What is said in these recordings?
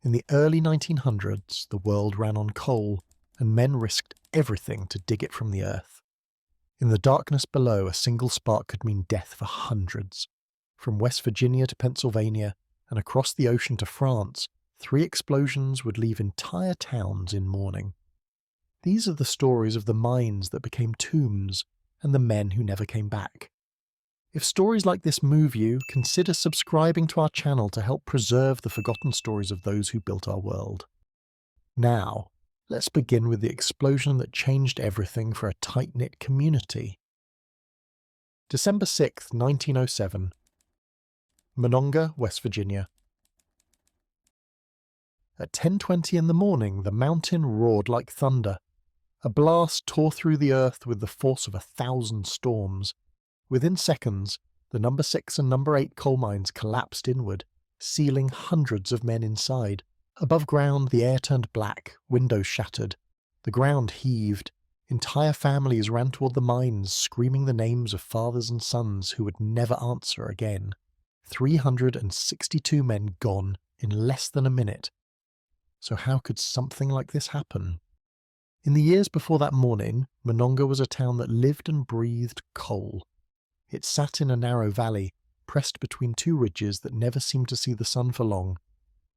In the early 1900s, the world ran on coal, and men risked everything to dig it from the earth. In the darkness below, a single spark could mean death for hundreds. From West Virginia to Pennsylvania, and across the ocean to France, 3 explosions would leave entire towns in mourning. These are the stories of the mines that became tombs, and the men who never came back. If stories like this move you, consider subscribing to our channel to help preserve the forgotten stories of those who built our world. Now, let's begin with the explosion that changed everything for a tight-knit community. December 6, 1907. Monongah, West Virginia. At 10:20 in the morning, the mountain roared like thunder. A blast tore through the earth with the force of 1,000 storms. Within seconds, the No. 6 and No. 8 coal mines collapsed inward, sealing hundreds of men inside. Above ground, the air turned black, windows shattered. The ground heaved. Entire families ran toward the mines, screaming the names of fathers and sons who would never answer again. 362 men gone in less than a minute. So how could something like this happen? In the years before that morning, Monongah was a town that lived and breathed coal. It sat in a narrow valley, pressed between 2 ridges that never seemed to see the sun for long.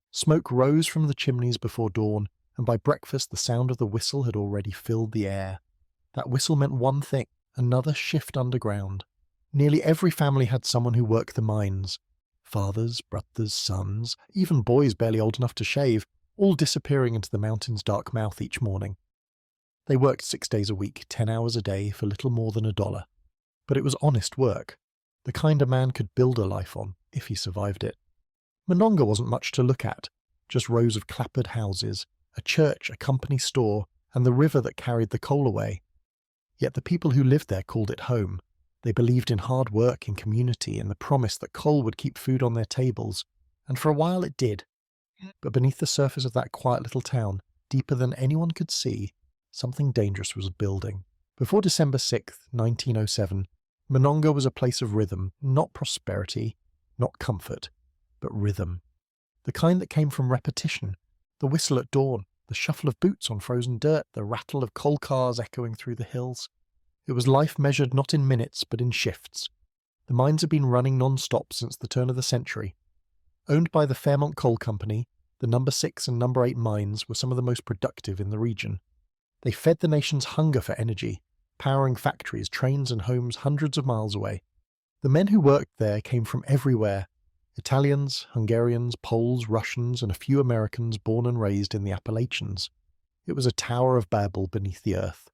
Smoke rose from the chimneys before dawn, and by breakfast the sound of the whistle had already filled the air. That whistle meant one thing: another shift underground. Nearly every family had someone who worked the mines. Fathers, brothers, sons, even boys barely old enough to shave, all disappearing into the mountain's dark mouth each morning. They worked 6 days a week, 10 hours a day, for little more than $1. But it was honest work, the kind a man could build a life on, if he survived it. Monongah wasn't much to look at, just rows of clapboard houses, a church, a company store, and the river that carried the coal away. Yet the people who lived there called it home. They believed in hard work, in community, and the promise that coal would keep food on their tables, and for a while it did. But beneath the surface of that quiet little town, deeper than anyone could see, something dangerous was building. Before December 6, 1907, Monongah was a place of rhythm, not prosperity, not comfort, but rhythm. The kind that came from repetition, the whistle at dawn, the shuffle of boots on frozen dirt, the rattle of coal cars echoing through the hills. It was life measured not in minutes, but in shifts. The mines had been running non-stop since the turn of the century. Owned by the Fairmont Coal Company, the No. 6 and No. 8 mines were some of the most productive in the region. They fed the nation's hunger for energy, powering factories, trains and homes hundreds of miles away. The men who worked there came from everywhere: Italians, Hungarians, Poles, Russians, and a few Americans born and raised in the Appalachians. It was a Tower of Babel beneath the earth.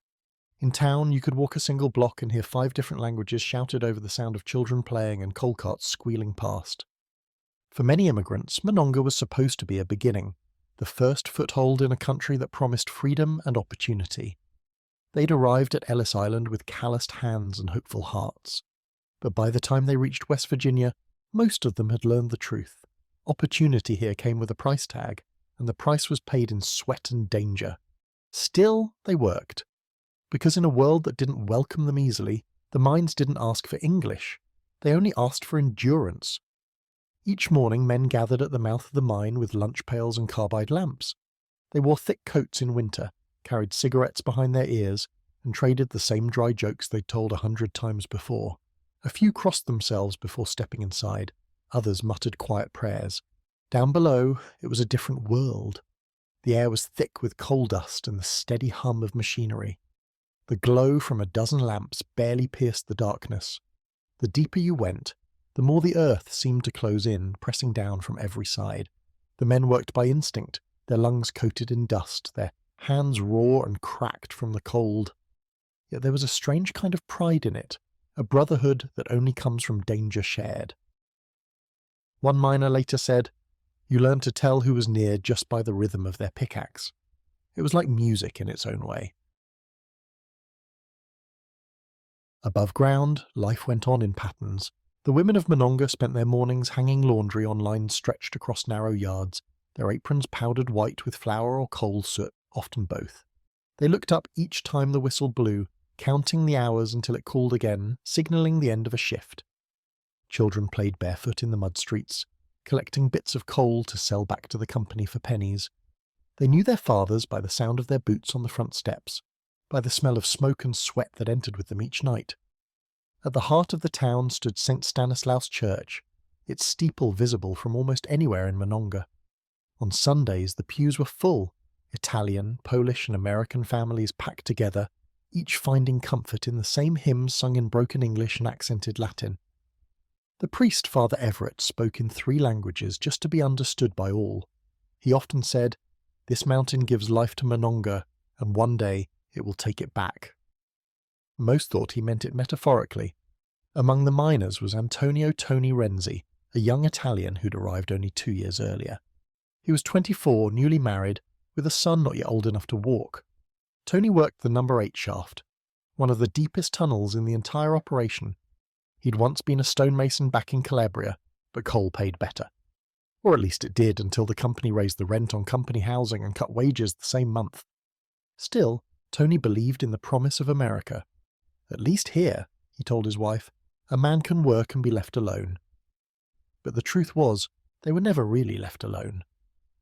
In town, you could walk a single block and hear 5 different languages shouted over the sound of children playing and coal carts squealing past. For many immigrants, Monongah was supposed to be a beginning, the first foothold in a country that promised freedom and opportunity. They'd arrived at Ellis Island with calloused hands and hopeful hearts. But by the time they reached West Virginia, most of them had learned the truth. Opportunity here came with a price tag, and the price was paid in sweat and danger. Still, they worked. Because in a world that didn't welcome them easily, the mines didn't ask for English. They only asked for endurance. Each morning, men gathered at the mouth of the mine with lunch pails and carbide lamps. They wore thick coats in winter, carried cigarettes behind their ears, and traded the same dry jokes they'd told 100 times before. A few crossed themselves before stepping inside. Others muttered quiet prayers. Down below, it was a different world. The air was thick with coal dust and the steady hum of machinery. The glow from a dozen lamps barely pierced the darkness. The deeper you went, the more the earth seemed to close in, pressing down from every side. The men worked by instinct, their lungs coated in dust, their hands raw and cracked from the cold. Yet there was a strange kind of pride in it, a brotherhood that only comes from danger shared. One miner later said, "You learned to tell who was near just by the rhythm of their pickaxe." It was like music in its own way. Above ground, life went on in patterns. The women of Monongah spent their mornings hanging laundry on lines stretched across narrow yards, their aprons powdered white with flour or coal soot, often both. They looked up each time the whistle blew, counting the hours until it called again, signalling the end of a shift. Children played barefoot in the mud streets. collecting bits of coal to sell back to the company for pennies. They knew their fathers by the sound of their boots on the front steps, by the smell of smoke and sweat that entered with them each night. At the heart of the town stood St. Stanislaus Church, its steeple visible from almost anywhere in Monongah. On Sundays the pews were full, Italian, Polish and American families packed together, each finding comfort in the same hymns sung in broken English and accented Latin. The priest, Father Everett, spoke in 3 languages just to be understood by all. He often said, "This mountain gives life to Monongah, and one day it will take it back." Most thought he meant it metaphorically. Among the miners was Antonio Tony Renzi, a young Italian who'd arrived only 2 years earlier. He was 24, newly married, with a son not yet old enough to walk. Tony worked the number 8 shaft, one of the deepest tunnels in the entire operation. He'd once been a stonemason back in Calabria, but coal paid better. Or at least it did until the company raised the rent on company housing and cut wages the same month. Still, Tony believed in the promise of America. "At least here," he told his wife, "a man can work and be left alone." But the truth was, they were never really left alone.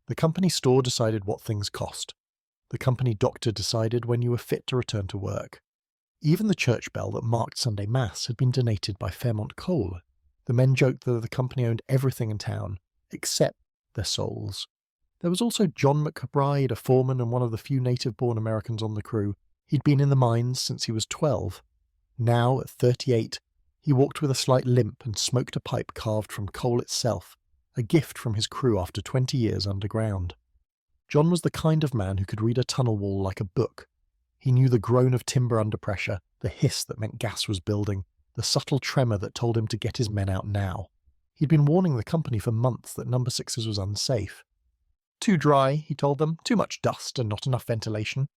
The company store decided what things cost. The company doctor decided when you were fit to return to work. Even the church bell that marked Sunday Mass had been donated by Fairmont Coal. The men joked that the company owned everything in town, except their souls. There was also John McBride, a foreman and one of the few native-born Americans on the crew. He'd been in the mines since he was 12. Now, at 38, he walked with a slight limp and smoked a pipe carved from coal itself, a gift from his crew after 20 years underground. John was the kind of man who could read a tunnel wall like a book. He knew the groan of timber under pressure, the hiss that meant gas was building, the subtle tremor that told him to get his men out now. He'd been warning the company for months that number 6's was unsafe. "Too dry," he told them, "too much dust and not enough ventilation."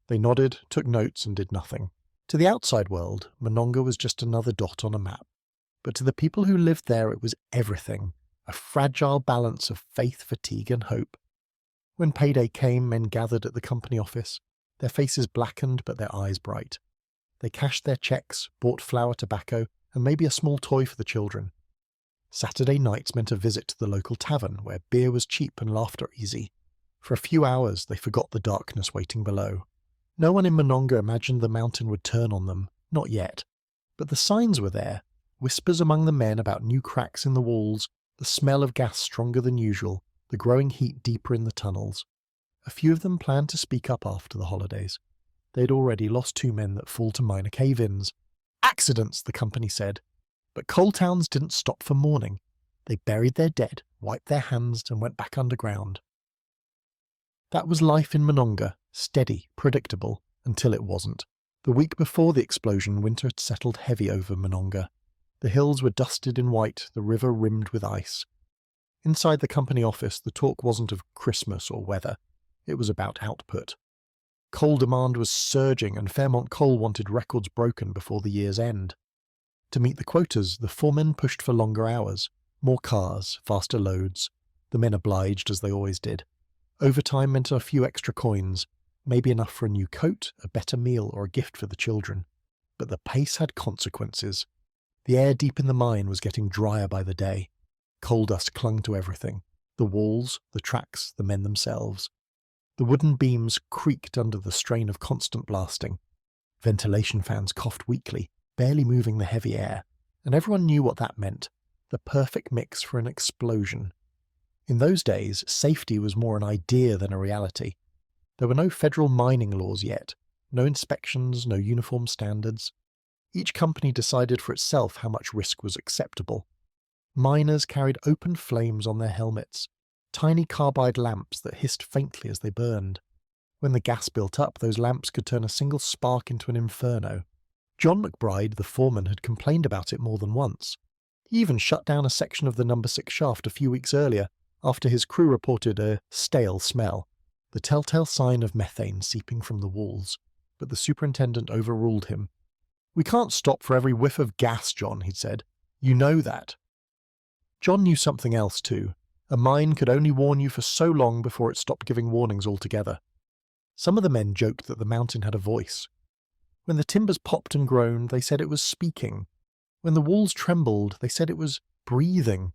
They nodded, took notes and did nothing. To the outside world, Monongah was just another dot on a map. But to the people who lived there it was everything, a fragile balance of faith, fatigue and hope. When payday came, men gathered at the company office, their faces blackened but their eyes bright. They cashed their checks, bought flour, tobacco, and maybe a small toy for the children. Saturday nights meant a visit to the local tavern, where beer was cheap and laughter easy. For a few hours they forgot the darkness waiting below. No one in Monongah imagined the mountain would turn on them, not yet. But the signs were there, whispers among the men about new cracks in the walls, the smell of gas stronger than usual, the growing heat deeper in the tunnels. A few of them planned to speak up after the holidays. They'd already lost 2 men that fall to minor cave-ins. "Accidents," the company said. But coal towns didn't stop for mourning. They buried their dead, wiped their hands, and went back underground. That was life in Monongah, steady, predictable, until it wasn't. The week before the explosion, winter had settled heavy over Monongah. The hills were dusted in white, the river rimmed with ice. Inside the company office, the talk wasn't of Christmas or weather. It was about output. Coal demand was surging, and Fairmont Coal wanted records broken before the year's end. To meet the quotas, the foremen pushed for longer hours, more cars, faster loads. The men obliged, as they always did. Overtime meant a few extra coins, maybe enough for a new coat, a better meal, or a gift for the children. But the pace had consequences. The air deep in the mine was getting drier by the day. Coal dust clung to everything. The walls, the tracks, the men themselves. The wooden beams creaked under the strain of constant blasting. Ventilation fans coughed weakly, barely moving the heavy air, and everyone knew what that meant, the perfect mix for an explosion. In those days, safety was more an idea than a reality. There were no federal mining laws yet, no inspections, no uniform standards. Each company decided for itself how much risk was acceptable. Miners carried open flames on their helmets, tiny carbide lamps that hissed faintly as they burned. When the gas built up, those lamps could turn a single spark into an inferno. John McBride, the foreman, had complained about it more than once. He even shut down a section of the number 6 shaft a few weeks earlier, after his crew reported a stale smell, the telltale sign of methane seeping from the walls. But the superintendent overruled him. "We can't stop for every whiff of gas, John," he'd said. "You know that." John knew something else too. A mine could only warn you for so long before it stopped giving warnings altogether. Some of the men joked that the mountain had a voice. When the timbers popped and groaned, they said it was speaking. When the walls trembled, they said it was breathing.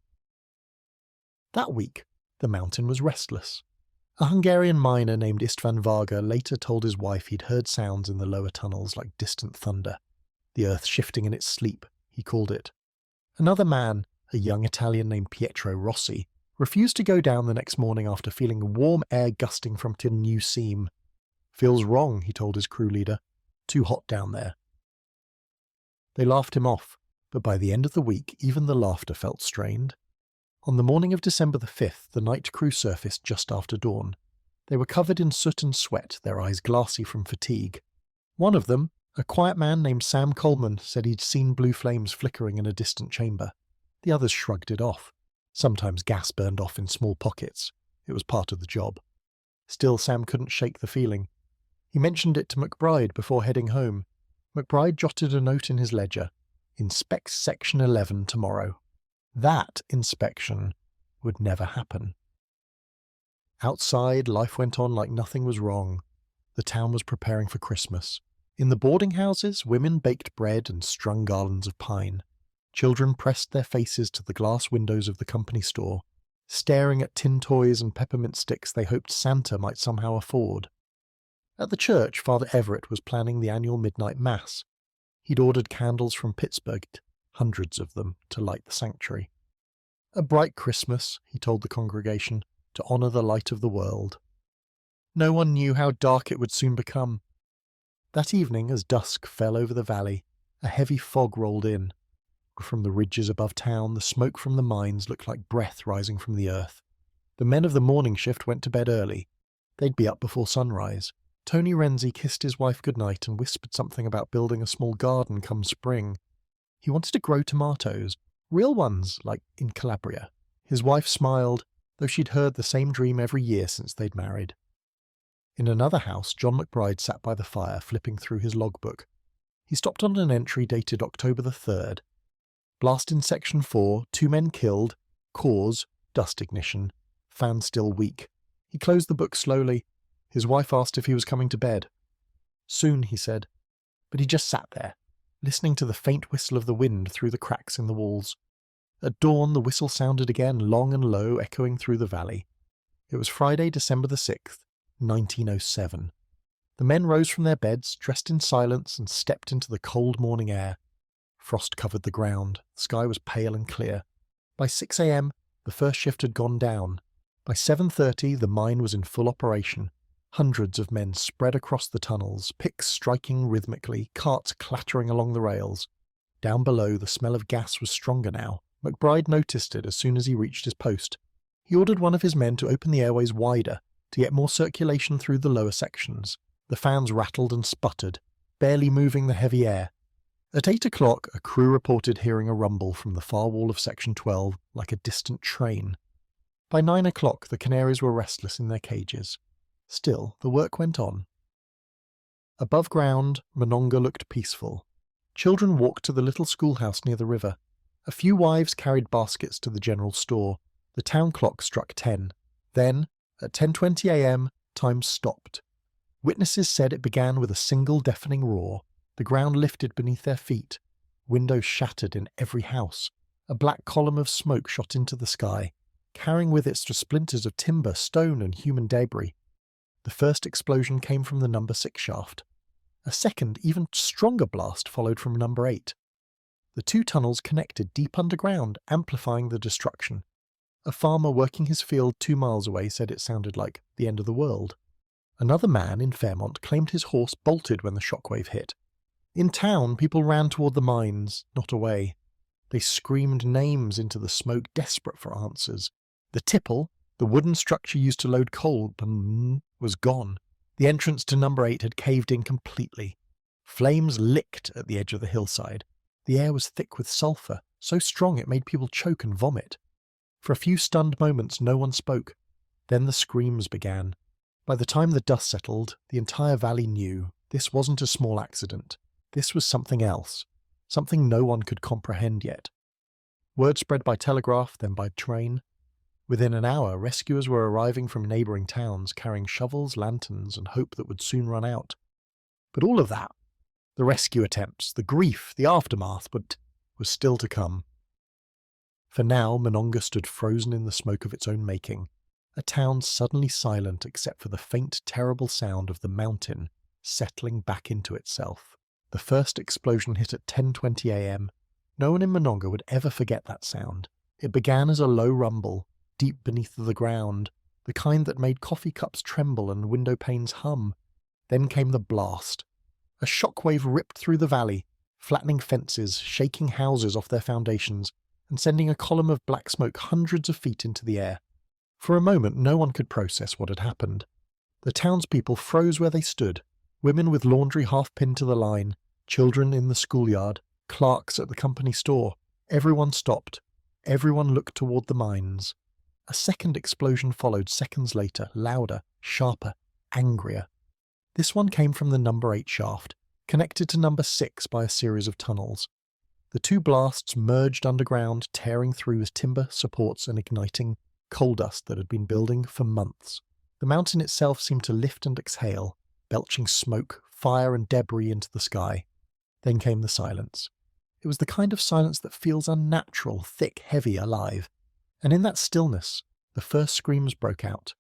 That week, the mountain was restless. A Hungarian miner named István Varga later told his wife he'd heard sounds in the lower tunnels like distant thunder. The earth shifting in its sleep, he called it. Another man, a young Italian named Pietro Rossi, refused to go down the next morning after feeling warm air gusting from a new seam. "Feels wrong," he told his crew leader. "Too hot down there." They laughed him off, but by the end of the week even the laughter felt strained. On the morning of December the 5th, the night crew surfaced just after dawn. They were covered in soot and sweat, their eyes glassy from fatigue. One of them, a quiet man named Sam Coleman, said he'd seen blue flames flickering in a distant chamber. The others shrugged it off. Sometimes gas burned off in small pockets. It was part of the job. Still, Sam couldn't shake the feeling. He mentioned it to McBride before heading home. McBride jotted a note in his ledger. "Inspect Section 11 tomorrow." That inspection would never happen. Outside, life went on like nothing was wrong. The town was preparing for Christmas. In the boarding houses, women baked bread and strung garlands of pine. Children pressed their faces to the glass windows of the company store, staring at tin toys and peppermint sticks they hoped Santa might somehow afford. At the church, Father Everett was planning the annual midnight mass. He'd ordered candles from Pittsburgh, hundreds of them, to light the sanctuary. "A bright Christmas," he told the congregation, "to honour the light of the world." No one knew how dark it would soon become. That evening, as dusk fell over the valley, a heavy fog rolled in. From the ridges above town, the smoke from the mines looked like breath rising from the earth. The men of the morning shift went to bed early. They'd be up before sunrise. Tony Renzi kissed his wife goodnight and whispered something about building a small garden come spring. He wanted to grow tomatoes, real ones, like in Calabria. His wife smiled, though she'd heard the same dream every year since they'd married. In another house, John McBride sat by the fire, flipping through his logbook. He stopped on an entry dated October the 3rd. "Blast in Section 4, 2 men killed, cause, dust ignition, fan still weak." He closed the book slowly. His wife asked if he was coming to bed. "Soon," he said, but he just sat there, listening to the faint whistle of the wind through the cracks in the walls. At dawn, the whistle sounded again, long and low, echoing through the valley. It was Friday, December the 6th, 1907. The men rose from their beds, dressed in silence, and stepped into the cold morning air. Frost covered the ground. The sky was pale and clear. By 6 a.m., the first shift had gone down. By 7:30, the mine was in full operation. Hundreds of men spread across the tunnels, picks striking rhythmically, carts clattering along the rails. Down below, the smell of gas was stronger now. McBride noticed it as soon as he reached his post. He ordered one of his men to open the airways wider, to get more circulation through the lower sections. The fans rattled and sputtered, barely moving the heavy air. At 8 o'clock, a crew reported hearing a rumble from the far wall of Section 12, like a distant train. By 9 o'clock, the canaries were restless in their cages. Still, the work went on. Above ground, Monongah looked peaceful. Children walked to the little schoolhouse near the river. A few wives carried baskets to the general store. The town clock struck 10. Then, at 10:20 a.m., time stopped. Witnesses said it began with a single deafening roar. The ground lifted beneath their feet. Windows shattered in every house. A black column of smoke shot into the sky, carrying with it splinters of timber, stone, and human debris. The first explosion came from the number 6 shaft. A second, even stronger blast followed from number 8. The two tunnels connected deep underground, amplifying the destruction. A farmer working his field 2 miles away said it sounded like the end of the world. Another man in Fairmont claimed his horse bolted when the shockwave hit. In town, people ran toward the mines, not away. They screamed names into the smoke, desperate for answers. The tipple, the wooden structure used to load coal, was gone. The entrance to number 8 had caved in completely. Flames licked at the edge of the hillside. The air was thick with sulphur, so strong it made people choke and vomit. For a few stunned moments, no one spoke. Then the screams began. By the time the dust settled, the entire valley knew this wasn't a small accident. This was something else, something no one could comprehend yet. Word spread by telegraph, then by train. Within an hour, rescuers were arriving from neighbouring towns, carrying shovels, lanterns, and hope that would soon run out. But all of that, the rescue attempts, the grief, the aftermath, was still to come. For now, Monongah stood frozen in the smoke of its own making, a town suddenly silent except for the faint, terrible sound of the mountain settling back into itself. The first explosion hit at 10:20 a.m. No one in Monongah would ever forget that sound. It began as a low rumble, deep beneath the ground, the kind that made coffee cups tremble and window panes hum. Then came the blast. A shockwave ripped through the valley, flattening fences, shaking houses off their foundations, and sending a column of black smoke hundreds of feet into the air. For a moment, no one could process what had happened. The townspeople froze where they stood, women with laundry half pinned to the line, children in the schoolyard, clerks at the company store. Everyone stopped. Everyone looked toward the mines. A second explosion followed seconds later, louder, sharper, angrier. This one came from the number 8 shaft, connected to number 6 by a series of tunnels. The two blasts merged underground, tearing through timber, supports, and igniting coal dust that had been building for months. The mountain itself seemed to lift and exhale, belching smoke, fire, and debris into the sky. Then came the silence. It was the kind of silence that feels unnatural, thick, heavy, alive. And in that stillness, the first screams broke out.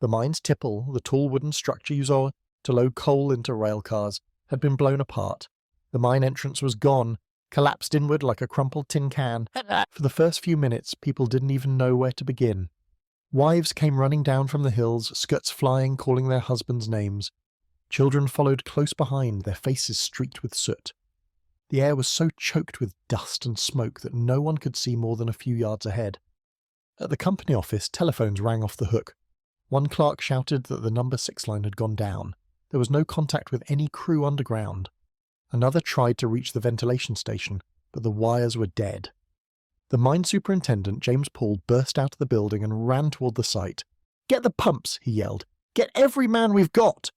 The mine's tipple, the tall wooden structure used to load coal into rail cars, had been blown apart. The mine entrance was gone, collapsed inward like a crumpled tin can. For the first few minutes, people didn't even know where to begin. Wives came running down from the hills, skirts flying, calling their husbands' names. Children followed close behind, their faces streaked with soot. The air was so choked with dust and smoke that no one could see more than a few yards ahead. At the company office, telephones rang off the hook. One clerk shouted that the number 6 line had gone down. There was no contact with any crew underground. Another tried to reach the ventilation station, but the wires were dead. The mine superintendent, James Paul, burst out of the building and ran toward the site. "Get the pumps," he yelled. "Get every man we've got!"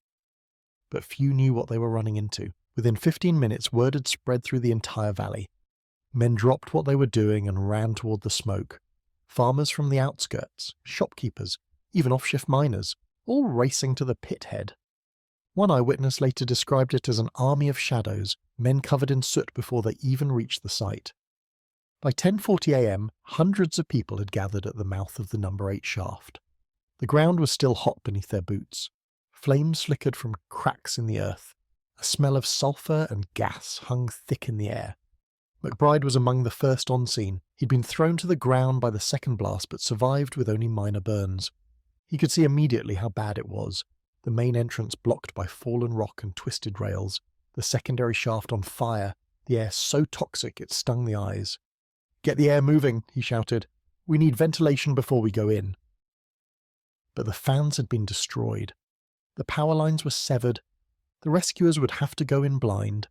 But few knew what they were running into. Within 15 minutes, word had spread through the entire valley. Men dropped what they were doing and ran toward the smoke. Farmers from the outskirts, shopkeepers, even off-shift miners, all racing to the pit head. One eyewitness later described it as an army of shadows, men covered in soot before they even reached the site. By 10:40 a.m., hundreds of people had gathered at the mouth of the number 8 shaft. The ground was still hot beneath their boots. Flames flickered from cracks in the earth. A smell of sulphur and gas hung thick in the air. McBride was among the first on scene. He'd been thrown to the ground by the second blast but survived with only minor burns. He could see immediately how bad it was. The main entrance blocked by fallen rock and twisted rails, the secondary shaft on fire, the air so toxic it stung the eyes. "Get the air moving," he shouted. "We need ventilation before we go in." But the fans had been destroyed. The power lines were severed. The rescuers would have to go in blind.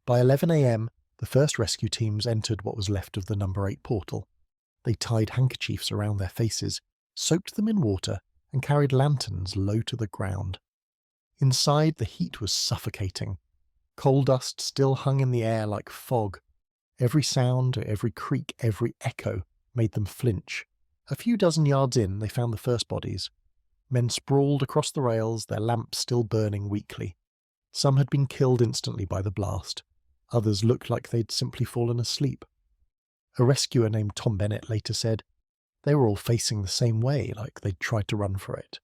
By 11 a.m, the first rescue teams entered what was left of the number 8 portal. They tied handkerchiefs around their faces, soaked them in water, and carried lanterns low to the ground. Inside, the heat was suffocating. Coal dust still hung in the air like fog. Every sound, every creak, every echo made them flinch. A few dozen yards in, they found the first bodies. Men sprawled across the rails, their lamps still burning weakly. Some had been killed instantly by the blast. Others looked like they'd simply fallen asleep. A rescuer named Tom Bennett later said, "They were all facing the same way, like they'd tried to run for it.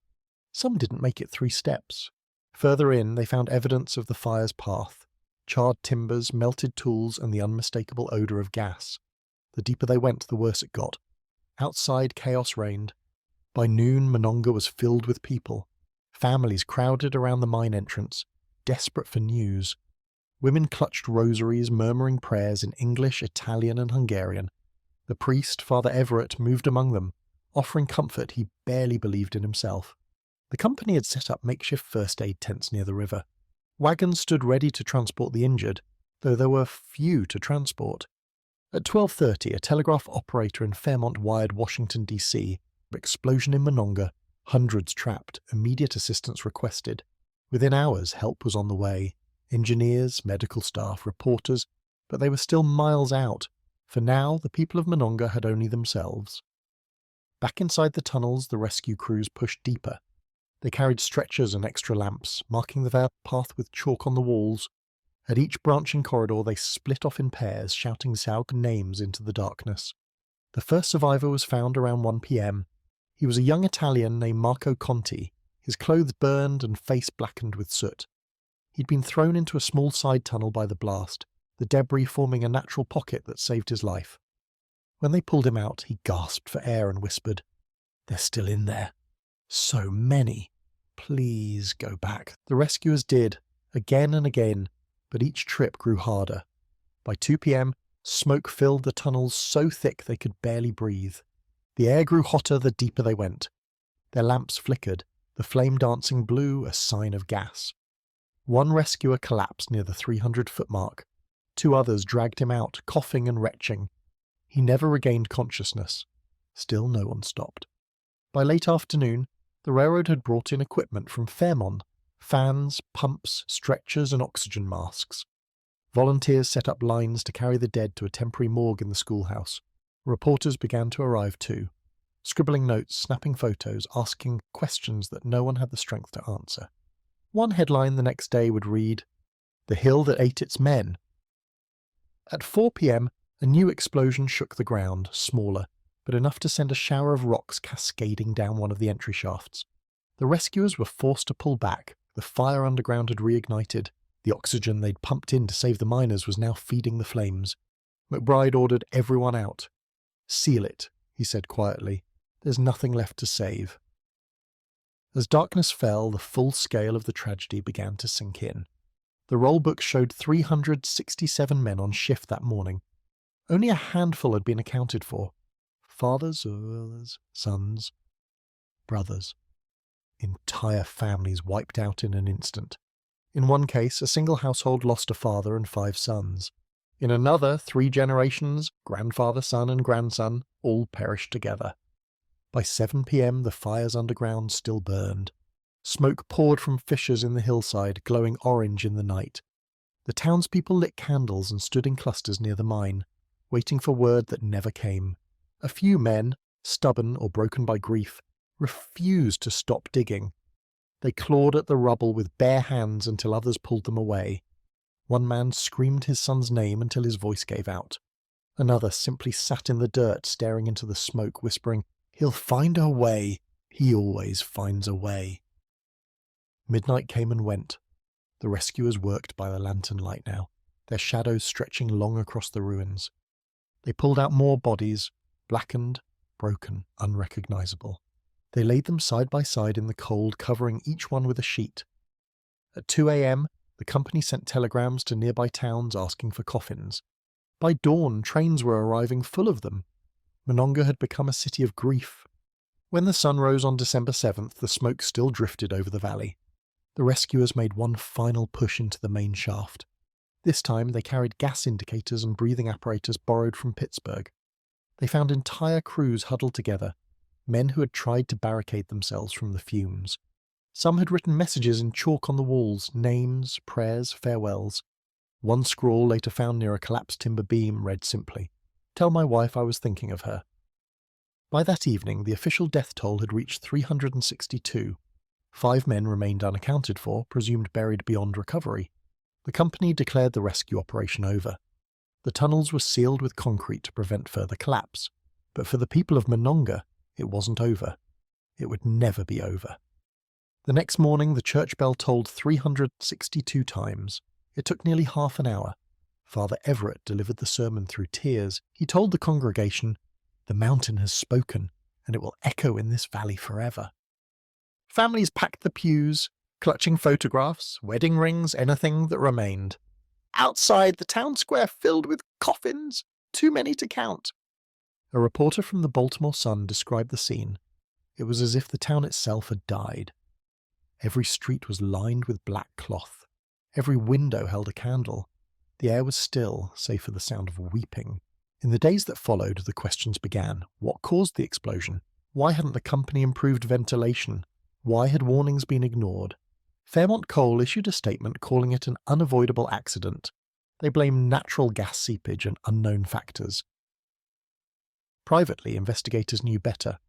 Some didn't make it 3 steps. Further in, they found evidence of the fire's path. Charred timbers, melted tools, and the unmistakable odour of gas. The deeper they went, the worse it got. Outside, chaos reigned. By noon, Monongah was filled with people. Families crowded around the mine entrance, desperate for news. Women clutched rosaries, murmuring prayers in English, Italian, and Hungarian. The priest, Father Everett, moved among them, offering comfort he barely believed in himself. The company had set up makeshift first aid tents near the river. Wagons stood ready to transport the injured, though there were few to transport. At 12:30, a telegraph operator in Fairmont wired Washington, D.C. Explosion in Monongah, hundreds trapped, immediate assistance requested. Within hours, help was on the way. Engineers, medical staff, reporters, but they were still miles out. For now, the people of Monongah had only themselves. Back inside the tunnels, the rescue crews pushed deeper. They carried stretchers and extra lamps, marking the path with chalk on the walls. At each branching corridor, they split off in pairs, shouting Saug names into the darkness. The first survivor was found around 1 p.m. He was a young Italian named Marco Conti, his clothes burned and face blackened with soot. He'd been thrown into a small side tunnel by the blast, the debris forming a natural pocket that saved his life. When they pulled him out, he gasped for air and whispered, "They're still in there. So many. Please go back." The rescuers did, again and again, but each trip grew harder. By 2 p.m, smoke filled the tunnels so thick they could barely breathe. The air grew hotter the deeper they went. Their lamps flickered, the flame dancing blue a sign of gas. One rescuer collapsed near the 300-foot mark. 2 others dragged him out, coughing and retching. He never regained consciousness. Still no one stopped. By late afternoon, the railroad had brought in equipment from Fairmont: fans, pumps, stretchers and oxygen masks. Volunteers set up lines to carry the dead to a temporary morgue in the schoolhouse. Reporters began to arrive too, scribbling notes, snapping photos, asking questions that no one had the strength to answer. One headline the next day would read, "The hill that ate its men." At 4 p.m, a new explosion shook the ground, smaller, but enough to send a shower of rocks cascading down one of the entry shafts. The rescuers were forced to pull back. The fire underground had reignited. The oxygen they'd pumped in to save the miners was now feeding the flames. McBride ordered everyone out. "Seal it," he said quietly. "There's nothing left to save." As darkness fell, the full scale of the tragedy began to sink in. The roll book showed 367 men on shift that morning. Only a handful had been accounted for. Fathers, sons, brothers. Entire families wiped out in an instant. In one case, a single household lost a father and 5 sons. In another, 3 generations, grandfather, son and grandson, all perished together. By 7 p.m, the fires underground still burned. Smoke poured from fissures in the hillside, glowing orange in the night. The townspeople lit candles and stood in clusters near the mine, waiting for word that never came. A few men, stubborn or broken by grief, refused to stop digging. They clawed at the rubble with bare hands until others pulled them away. One man screamed his son's name until his voice gave out. Another simply sat in the dirt staring into the smoke, whispering, "He'll find a way. He always finds a way." Midnight came and went. The rescuers worked by the lantern light now, their shadows stretching long across the ruins. They pulled out more bodies, blackened, broken, unrecognizable. They laid them side by side in the cold, covering each one with a sheet. At 2 a.m, the company sent telegrams to nearby towns asking for coffins. By dawn, trains were arriving full of them. Monongah had become a city of grief. When the sun rose on December 7th, the smoke still drifted over the valley. The rescuers made one final push into the main shaft. This time they carried gas indicators and breathing apparatus borrowed from Pittsburgh. They found entire crews huddled together, men who had tried to barricade themselves from the fumes. Some had written messages in chalk on the walls, names, prayers, farewells. One scrawl later found near a collapsed timber beam read simply, "Tell my wife I was thinking of her." By that evening, the official death toll had reached 362. 5 men remained unaccounted for, presumed buried beyond recovery. The company declared the rescue operation over. The tunnels were sealed with concrete to prevent further collapse. But for the people of Monongah, it wasn't over. It would never be over. The next morning, the church bell tolled 362 times. It took nearly half an hour. Father Everett delivered the sermon through tears. He told the congregation, "The mountain has spoken, and it will echo in this valley forever." Families packed the pews, clutching photographs, wedding rings, anything that remained. Outside, the town square filled with coffins, too many to count. A reporter from the Baltimore Sun described the scene. It was as if the town itself had died. Every street was lined with black cloth. Every window held a candle. The air was still, save for the sound of weeping. In the days that followed, the questions began. What caused the explosion? Why hadn't the company improved ventilation? Why had warnings been ignored? Fairmont Coal issued a statement calling it an unavoidable accident. They blamed natural gas seepage and unknown factors. Privately, investigators knew better.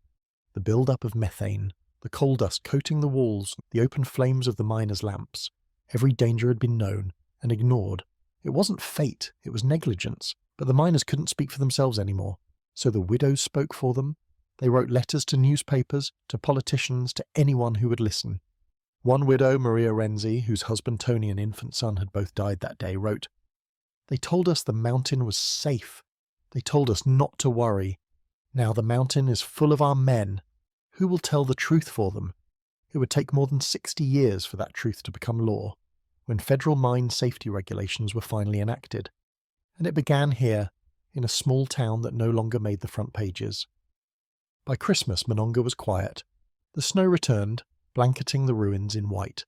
The build-up of methane, the coal dust coating the walls, the open flames of the miners' lamps. Every danger had been known and ignored. It wasn't fate, it was negligence, but the miners couldn't speak for themselves anymore. So the widows spoke for them. They wrote letters to newspapers, to politicians, to anyone who would listen. One widow, Maria Renzi, whose husband Tony and infant son had both died that day, wrote, "They told us the mountain was safe. They told us not to worry. Now the mountain is full of our men. Who will tell the truth for them?" It would take more than 60 years for that truth to become law, when federal mine safety regulations were finally enacted. And it began here, in a small town that no longer made the front pages. By Christmas, Monongah was quiet. The snow returned, blanketing the ruins in white.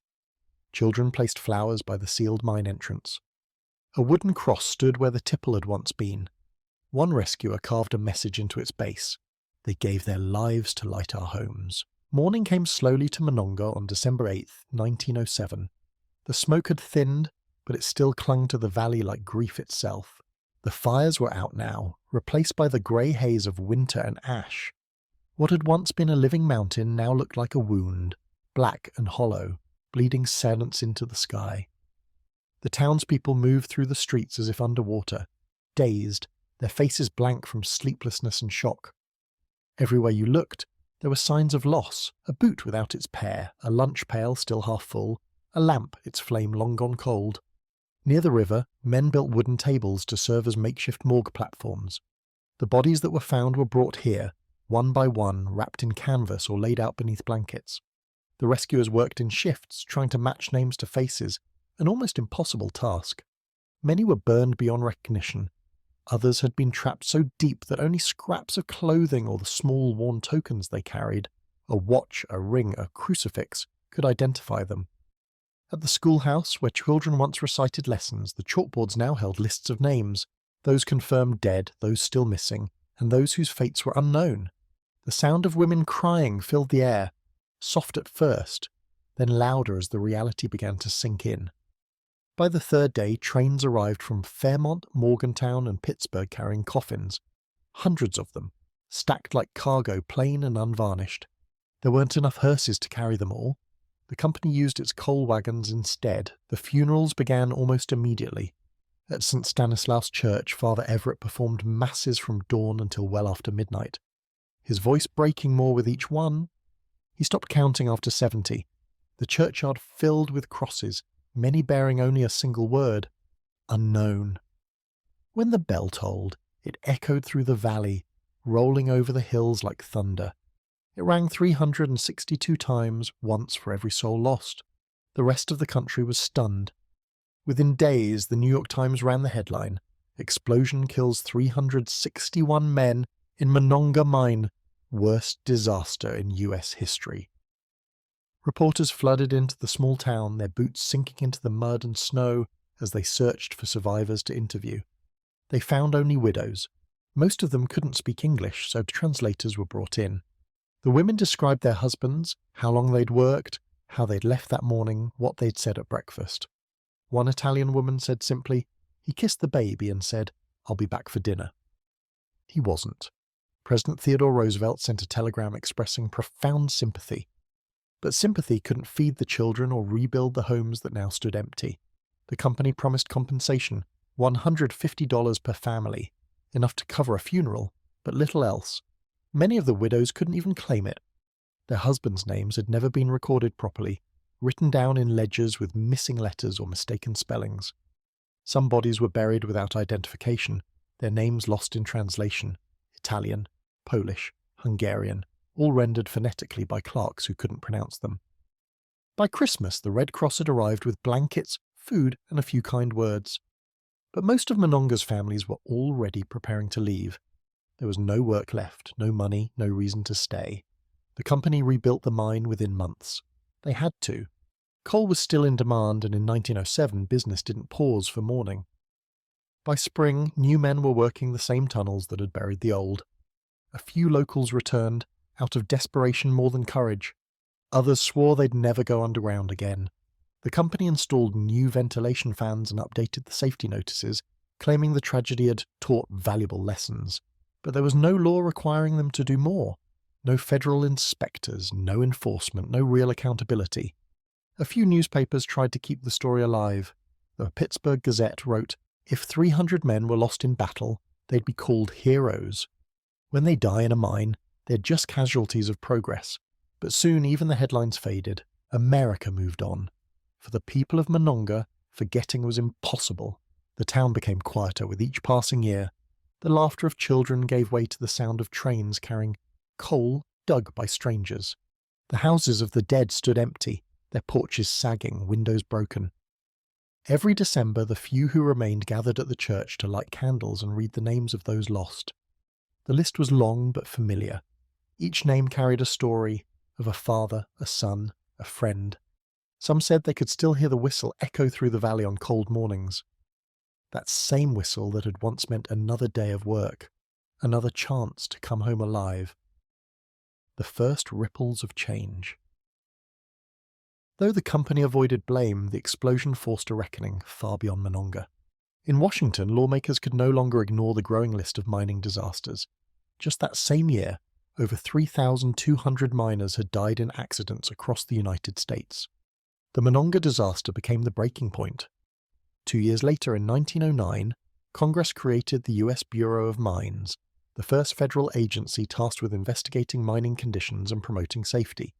Children placed flowers by the sealed mine entrance. A wooden cross stood where the tipple had once been. One rescuer carved a message into its base. They gave their lives to light our homes. Morning came slowly to Monongah on December 8th, 1907. The smoke had thinned, but it still clung to the valley like grief itself. The fires were out now, replaced by the grey haze of winter and ash. What had once been a living mountain now looked like a wound, black and hollow, bleeding silence into the sky. The townspeople moved through the streets as if underwater, dazed, their faces blank from sleeplessness and shock. Everywhere you looked, there were signs of loss: a boot without its pair, a lunch pail still half full, a lamp, its flame long gone cold. Near the river, men built wooden tables to serve as makeshift morgue platforms. The bodies that were found were brought here, one by one, wrapped in canvas or laid out beneath blankets. The rescuers worked in shifts, trying to match names to faces, an almost impossible task. Many were burned beyond recognition. Others had been trapped so deep that only scraps of clothing or the small worn tokens they carried, a watch, a ring, a crucifix, could identify them. At the schoolhouse, where children once recited lessons, the chalkboards now held lists of names, those confirmed dead, those still missing, and those whose fates were unknown. The sound of women crying filled the air, soft at first, then louder as the reality began to sink in. By the third day, trains arrived from Fairmont, Morgantown, and Pittsburgh carrying coffins. Hundreds of them, stacked like cargo, plain and unvarnished. There weren't enough hearses to carry them all. The company used its coal wagons instead. The funerals began almost immediately. At St. Stanislaus Church, Father Everett performed masses from dawn until well after midnight, his voice breaking more with each one. He stopped counting after 70. The churchyard filled with crosses, many bearing only a single word: unknown. When the bell tolled, it echoed through the valley, rolling over the hills like thunder. It rang 362 times, once for every soul lost. The rest of the country was stunned. Within days, the New York Times ran the headline, "Explosion kills 361 men in Monongah Mine, worst disaster in U.S. history." Reporters flooded into the small town, their boots sinking into the mud and snow as they searched for survivors to interview. They found only widows. Most of them couldn't speak English, so translators were brought in. The women described their husbands, how long they'd worked, how they'd left that morning, what they'd said at breakfast. One Italian woman said simply, "He kissed the baby and said, 'I'll be back for dinner.'" He wasn't. President Theodore Roosevelt sent a telegram expressing profound sympathy. But sympathy couldn't feed the children or rebuild the homes that now stood empty. The company promised compensation, $150 per family, enough to cover a funeral, but little else. Many of the widows couldn't even claim it. Their husbands' names had never been recorded properly, written down in ledgers with missing letters or mistaken spellings. Some bodies were buried without identification, their names lost in translation: Italian, Polish, Hungarian, all rendered phonetically by clerks who couldn't pronounce them. By Christmas, the Red Cross had arrived with blankets, food, and a few kind words. But most of Monongah's families were already preparing to leave. There was no work left, no money, no reason to stay. The company rebuilt the mine within months. They had to. Coal was still in demand, and in 1907 business didn't pause for mourning. By spring, new men were working the same tunnels that had buried the old. A few locals returned, out of desperation more than courage. Others swore they'd never go underground again. The company installed new ventilation fans and updated the safety notices, claiming the tragedy had taught valuable lessons. But there was no law requiring them to do more. No federal inspectors, no enforcement, no real accountability. A few newspapers tried to keep the story alive. The Pittsburgh Gazette wrote, "If 300 men were lost in battle, they'd be called heroes." When they die in a mine, they're just casualties of progress. But soon even the headlines faded. America moved on. For the people of Monongah, forgetting was impossible. The town became quieter with each passing year. The laughter of children gave way to the sound of trains carrying coal dug by strangers. The houses of the dead stood empty, their porches sagging, windows broken. Every December, the few who remained gathered at the church to light candles and read the names of those lost. The list was long but familiar. Each name carried a story of a father, a son, a friend. Some said they could still hear the whistle echo through the valley on cold mornings. That same whistle that had once meant another day of work, another chance to come home alive. The first ripples of change. Though the company avoided blame, the explosion forced a reckoning far beyond Monongah. In Washington, lawmakers could no longer ignore the growing list of mining disasters. Just that same year, over 3,200 miners had died in accidents across the United States. The Monongah disaster became the breaking point. 2 years later, in 1909, Congress created the U.S. Bureau of Mines, the first federal agency tasked with investigating mining conditions and promoting safety.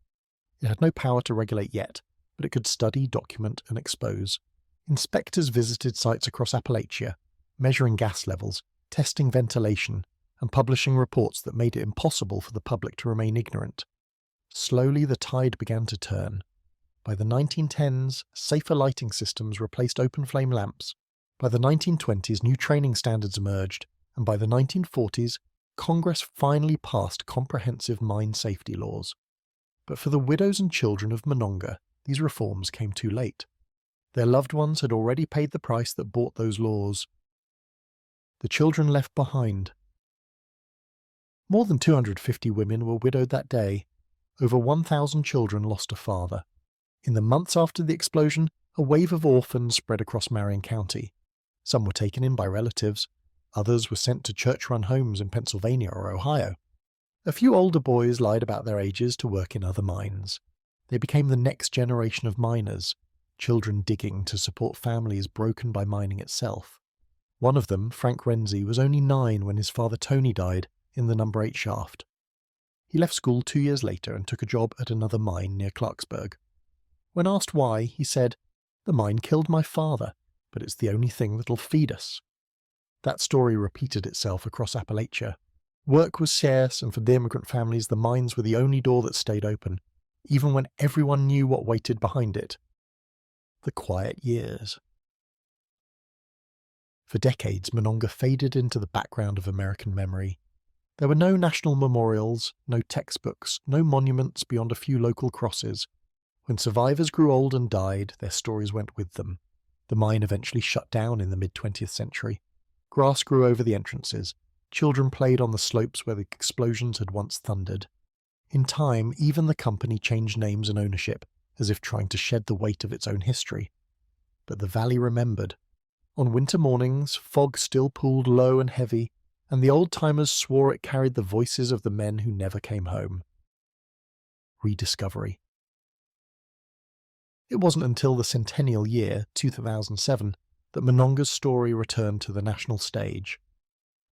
It had no power to regulate yet, but it could study, document, and expose. Inspectors visited sites across Appalachia, measuring gas levels, testing ventilation, and publishing reports that made it impossible for the public to remain ignorant. Slowly the tide began to turn. By the 1910s, safer lighting systems replaced open-flame lamps. By the 1920s, new training standards emerged, and by the 1940s, Congress finally passed comprehensive mine safety laws. But for the widows and children of Monongah, these reforms came too late. Their loved ones had already paid the price that bought those laws. The children left behind. More than 250 women were widowed that day. Over 1,000 children lost a father. In the months after the explosion, a wave of orphans spread across Marion County. Some were taken in by relatives. Others were sent to church-run homes in Pennsylvania or Ohio. A few older boys lied about their ages to work in other mines. They became the next generation of miners, children digging to support families broken by mining itself. One of them, Frank Renzi, was only 9 when his father Tony died in the No. 8 shaft. He left school 2 years later and took a job at another mine near Clarksburg. When asked why, he said, "The mine killed my father, but it's the only thing that'll feed us." That story repeated itself across Appalachia. Work was scarce, and for the immigrant families, the mines were the only door that stayed open, even when everyone knew what waited behind it. The quiet years. For decades, Monongah faded into the background of American memory. There were no national memorials, no textbooks, no monuments beyond a few local crosses. When survivors grew old and died, their stories went with them. The mine eventually shut down in the mid-20th century. Grass grew over the entrances. Children played on the slopes where the explosions had once thundered. In time, even the company changed names and ownership, as if trying to shed the weight of its own history. But the valley remembered. On winter mornings, fog still pooled low and heavy, and the old-timers swore it carried the voices of the men who never came home. Rediscovery. It wasn't until the centennial year, 2007, that Monongah's story returned to the national stage.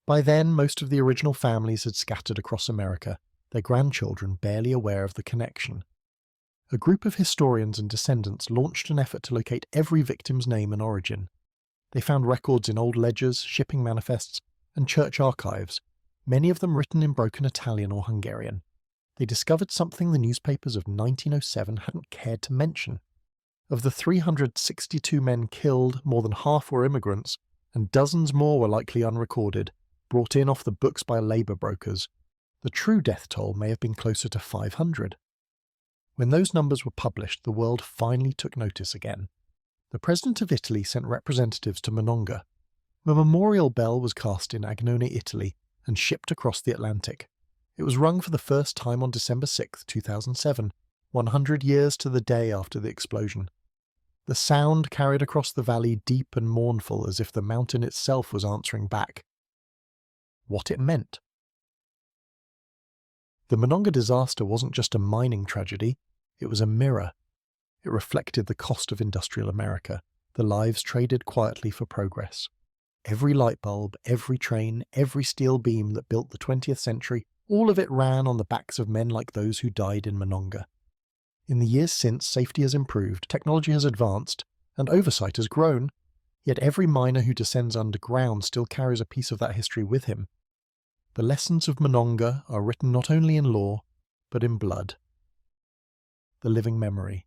By then, most of the original families had scattered across America, their grandchildren barely aware of the connection. A group of historians and descendants launched an effort to locate every victim's name and origin. They found records in old ledgers, shipping manifests, and church archives, many of them written in broken Italian or Hungarian. They discovered something the newspapers of 1907 hadn't cared to mention. Of the 362 men killed, more than half were immigrants, and dozens more were likely unrecorded, brought in off the books by labour brokers. The true death toll may have been closer to 500. When those numbers were published, the world finally took notice again. The President of Italy sent representatives to Monongah. A memorial bell was cast in Agnone, Italy, and shipped across the Atlantic. It was rung for the first time on December 6, 2007, 100 years to the day after the explosion. The sound carried across the valley deep and mournful, as if the mountain itself was answering back. What it meant. The Monongah disaster wasn't just a mining tragedy, it was a mirror. It reflected the cost of industrial America, the lives traded quietly for progress. Every light bulb, every train, every steel beam that built the 20th century, all of it ran on the backs of men like those who died in Monongah. In the years since, safety has improved, technology has advanced, and oversight has grown, yet every miner who descends underground still carries a piece of that history with him. The lessons of Monongah are written not only in law, but in blood. The living memory.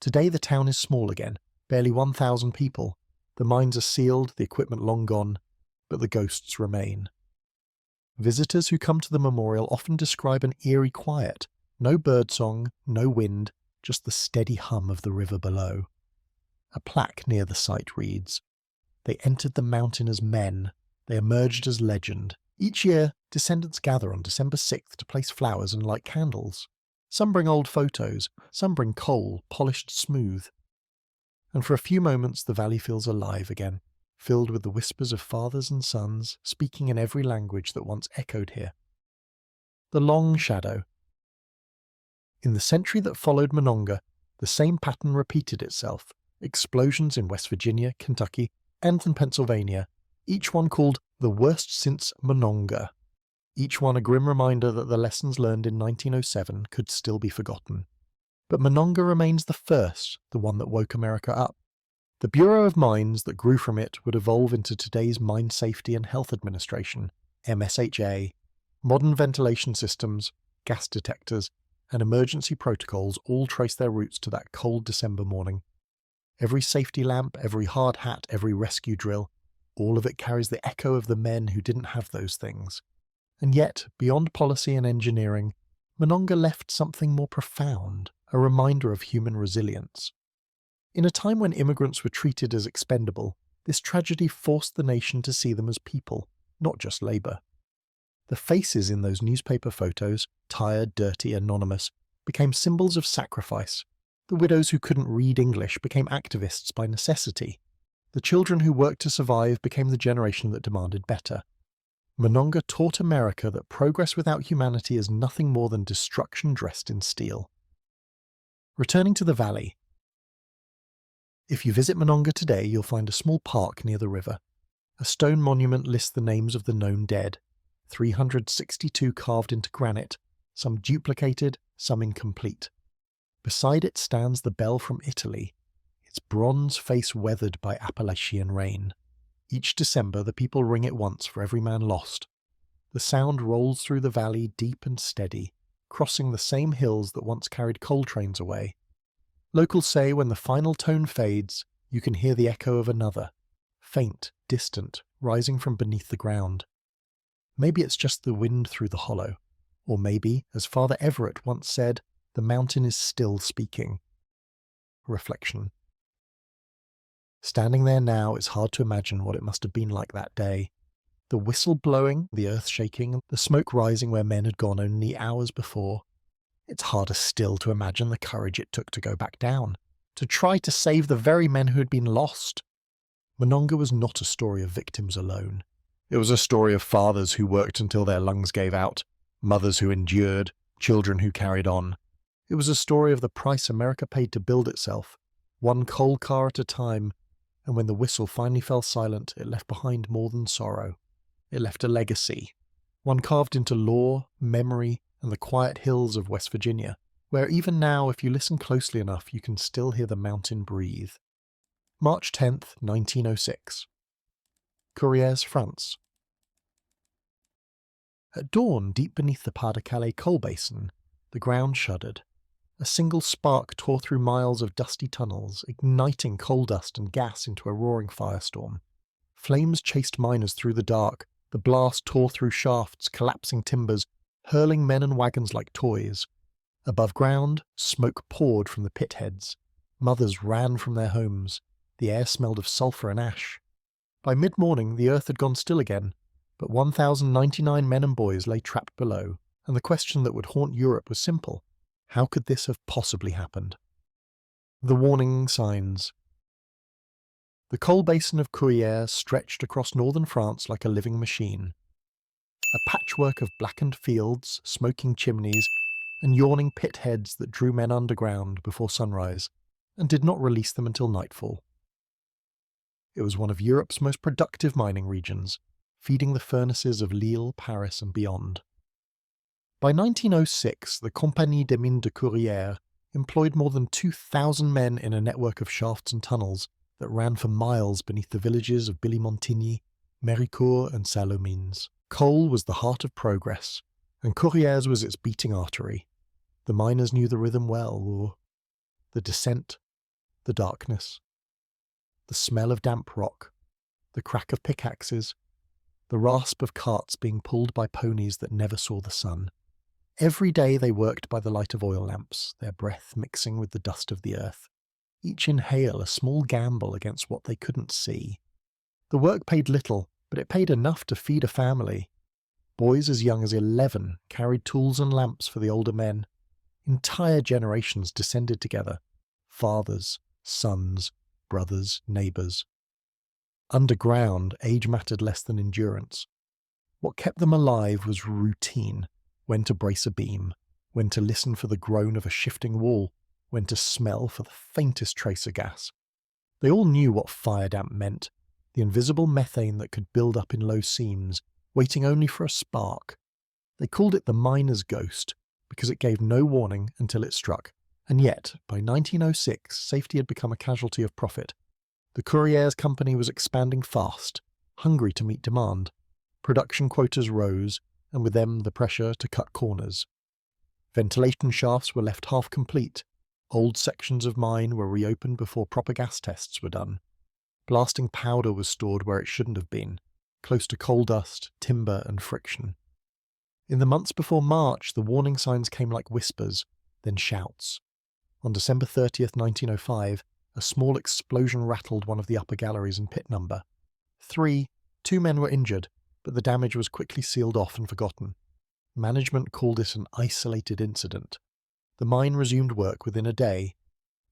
Today the town is small again, barely 1,000 people. The mines are sealed, the equipment long gone, but the ghosts remain. Visitors who come to the memorial often describe an eerie quiet. No birdsong, no wind, just the steady hum of the river below. A plaque near the site reads, "They entered the mountain as men. They emerged as legend. Each year, descendants gather on December 6th to place flowers and light candles. Some bring old photos, some bring coal, polished smooth. And for a few moments the valley feels alive again, filled with the whispers of fathers and sons, speaking in every language that once echoed here." The long shadow. In the century that followed Monongah, the same pattern repeated itself. Explosions in West Virginia, Kentucky, and in Pennsylvania, each one called the worst since Monongah. Each one a grim reminder that the lessons learned in 1907 could still be forgotten. But Monongah remains the first, the one that woke America up. The Bureau of Mines that grew from it would evolve into today's Mine Safety and Health Administration, MSHA. Modern ventilation systems, gas detectors, and emergency protocols all trace their roots to that cold December morning. Every safety lamp, every hard hat, every rescue drill, all of it carries the echo of the men who didn't have those things. And yet, beyond policy and engineering, Monongah left something more profound, a reminder of human resilience. In a time when immigrants were treated as expendable, this tragedy forced the nation to see them as people, not just labour. The faces in those newspaper photos, tired, dirty, anonymous, became symbols of sacrifice. The widows who couldn't read English became activists by necessity. The children who worked to survive became the generation that demanded better. Monongah taught America that progress without humanity is nothing more than destruction dressed in steel. Returning to the valley. If you visit Monongah today, you'll find a small park near the river. A stone monument lists the names of the known dead, 362 carved into granite, some duplicated, some incomplete. Beside it stands the bell from Italy, its bronze face weathered by Appalachian rain. Each December the people ring it once for every man lost. The sound rolls through the valley deep and steady, crossing the same hills that once carried coal trains away. Locals say when the final tone fades, you can hear the echo of another, faint, distant, rising from beneath the ground. Maybe it's just the wind through the hollow, or maybe, as Father Everett once said, the mountain is still speaking. Reflection. Standing there now, it's hard to imagine what it must have been like that day. The whistle blowing, the earth shaking, the smoke rising where men had gone only hours before. It's harder still to imagine the courage it took to go back down, to try to save the very men who had been lost. Monongah was not a story of victims alone. It was a story of fathers who worked until their lungs gave out, mothers who endured, children who carried on. It was a story of the price America paid to build itself, one coal car at a time, and when the whistle finally fell silent, it left behind more than sorrow. It left a legacy, one carved into law, memory, and the quiet hills of West Virginia, where even now, if you listen closely enough, you can still hear the mountain breathe. March 10th, 1906. Courrières, France. At dawn, deep beneath the Pas-de-Calais coal basin, the ground shuddered. A single spark tore through miles of dusty tunnels, igniting coal dust and gas into a roaring firestorm. Flames chased miners through the dark, the blast tore through shafts, collapsing timbers, hurling men and wagons like toys. Above ground, smoke poured from the pit heads. Mothers ran from their homes. The air smelled of sulphur and ash. By mid-morning, the earth had gone still again, but 1,099 men and boys lay trapped below, and the question that would haunt Europe was simple. How could this have possibly happened? The warning signs. The coal basin of Courrières stretched across northern France like a living machine. A patchwork of blackened fields, smoking chimneys, and yawning pit heads that drew men underground before sunrise, and did not release them until nightfall. It was one of Europe's most productive mining regions, feeding the furnaces of Lille, Paris and beyond. By 1906, the Compagnie des Mines de Courrières employed more than 2,000 men in a network of shafts and tunnels that ran for miles beneath the villages of Billy-Montigny, Méricourt and Saint-Lô-Mines. Coal was the heart of progress, and Courrières was its beating artery. The miners knew the rhythm well, or the descent, the darkness, the smell of damp rock, the crack of pickaxes, the rasp of carts being pulled by ponies that never saw the sun. Every day they worked by the light of oil lamps, their breath mixing with the dust of the earth, each inhale a small gamble against what they couldn't see. The work paid little, but it paid enough to feed a family. Boys as young as 11 carried tools and lamps for the older men. Entire generations descended together, fathers, sons, brothers, neighbours. Underground, age mattered less than endurance. What kept them alive was routine: when to brace a beam, when to listen for the groan of a shifting wall, when to smell for the faintest trace of gas. They all knew what fire damp meant, the invisible methane that could build up in low seams, waiting only for a spark. They called it the miner's ghost, because it gave no warning until it struck. And yet, by 1906, safety had become a casualty of profit. The Courrières company was expanding fast, hungry to meet demand. Production quotas rose, and with them the pressure to cut corners. Ventilation shafts were left half complete. Old sections of mine were reopened before proper gas tests were done. Blasting powder was stored where it shouldn't have been, close to coal dust, timber and friction. In the months before March, the warning signs came like whispers, then shouts. On December 30th, 1905, a small explosion rattled one of the upper galleries in pit number. 2 men were injured, but the damage was quickly sealed off and forgotten. Management called it an isolated incident. The mine resumed work within a day.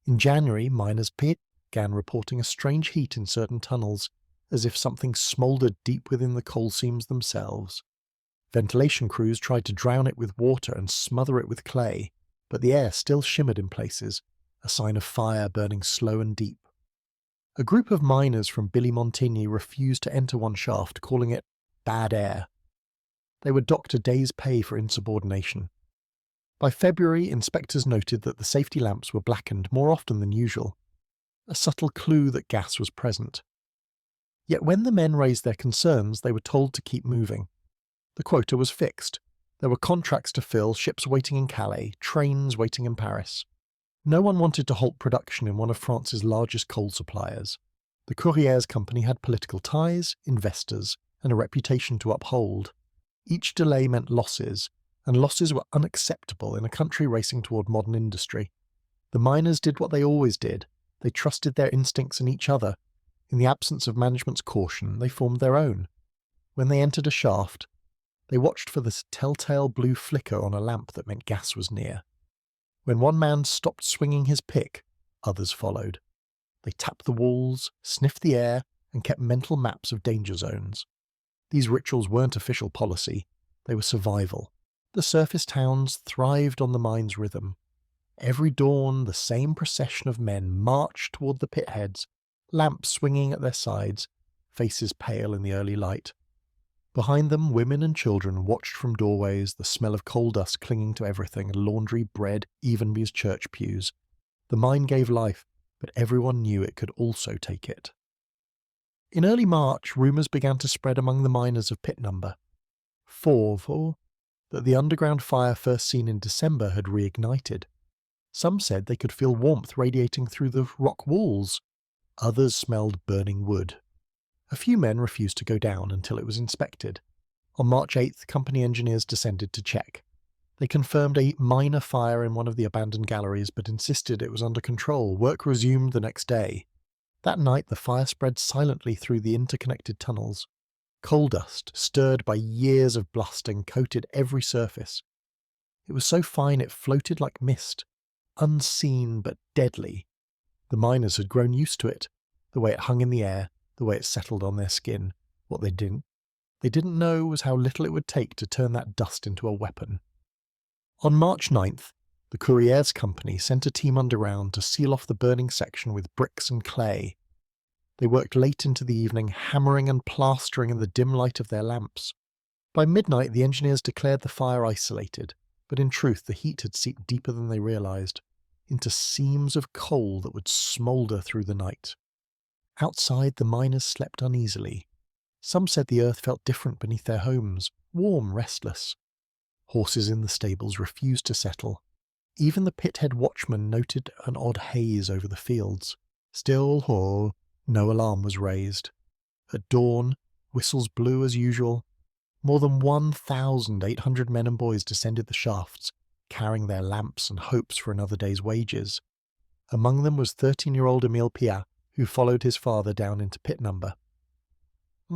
In January, miners began reporting a strange heat in certain tunnels, as if something smouldered deep within the coal seams themselves. Ventilation crews tried to drown it with water and smother it with clay, but the air still shimmered in places, a sign of fire burning slow and deep. A group of miners from Billy-Montigny refused to enter one shaft, calling it bad air. They were docked a day's pay for insubordination. By February, inspectors noted that the safety lamps were blackened more often than usual, a subtle clue that gas was present. Yet when the men raised their concerns, they were told to keep moving. The quota was fixed. There were contracts to fill, ships waiting in Calais, trains waiting in Paris. No one wanted to halt production in one of France's largest coal suppliers. The Courrières company had political ties, investors, and a reputation to uphold. Each delay meant losses, and losses were unacceptable in a country racing toward modern industry. The miners did what they always did. They trusted their instincts and each other. In the absence of management's caution, they formed their own. When they entered a shaft, they watched for the telltale blue flicker on a lamp that meant gas was near. When one man stopped swinging his pick, others followed. They tapped the walls, sniffed the air, and kept mental maps of danger zones. These rituals weren't official policy, they were survival. The surface towns thrived on the mine's rhythm. Every dawn, the same procession of men marched toward the pit heads, lamps swinging at their sides, faces pale in the early light. Behind them, women and children watched from doorways, the smell of coal dust clinging to everything, laundry, bread, even as church pews. The mine gave life, but everyone knew it could also take it. In early March, rumours began to spread among the miners of pit number 4 that the underground fire first seen in December had reignited. Some said they could feel warmth radiating through the rock walls. Others smelled burning wood. A few men refused to go down until it was inspected. On March 8th, company engineers descended to check. They confirmed a minor fire in one of the abandoned galleries, but insisted it was under control. Work resumed the next day. That night, the fire spread silently through the interconnected tunnels. Coal dust, stirred by years of blasting, coated every surface. It was so fine it floated like mist, unseen but deadly. The miners had grown used to it, the way it hung in the air, the way it settled on their skin. What they didn't know was how little it would take to turn that dust into a weapon. On March 9th, the Courrières company sent a team underground to seal off the burning section with bricks and clay. They worked late into the evening, hammering and plastering in the dim light of their lamps. By midnight, the engineers declared the fire isolated, but in truth the heat had seeped deeper than they realised, into seams of coal that would smoulder through the night. Outside, the miners slept uneasily. Some said the earth felt different beneath their homes, warm, restless. Horses in the stables refused to settle. Even the pithead watchman noted an odd haze over the fields. Still, no alarm was raised. At dawn, whistles blew as usual. More than 1,800 men and boys descended the shafts, carrying their lamps and hopes for another day's wages. Among them was 13-year-old Emile Piat, who followed his father down into pit number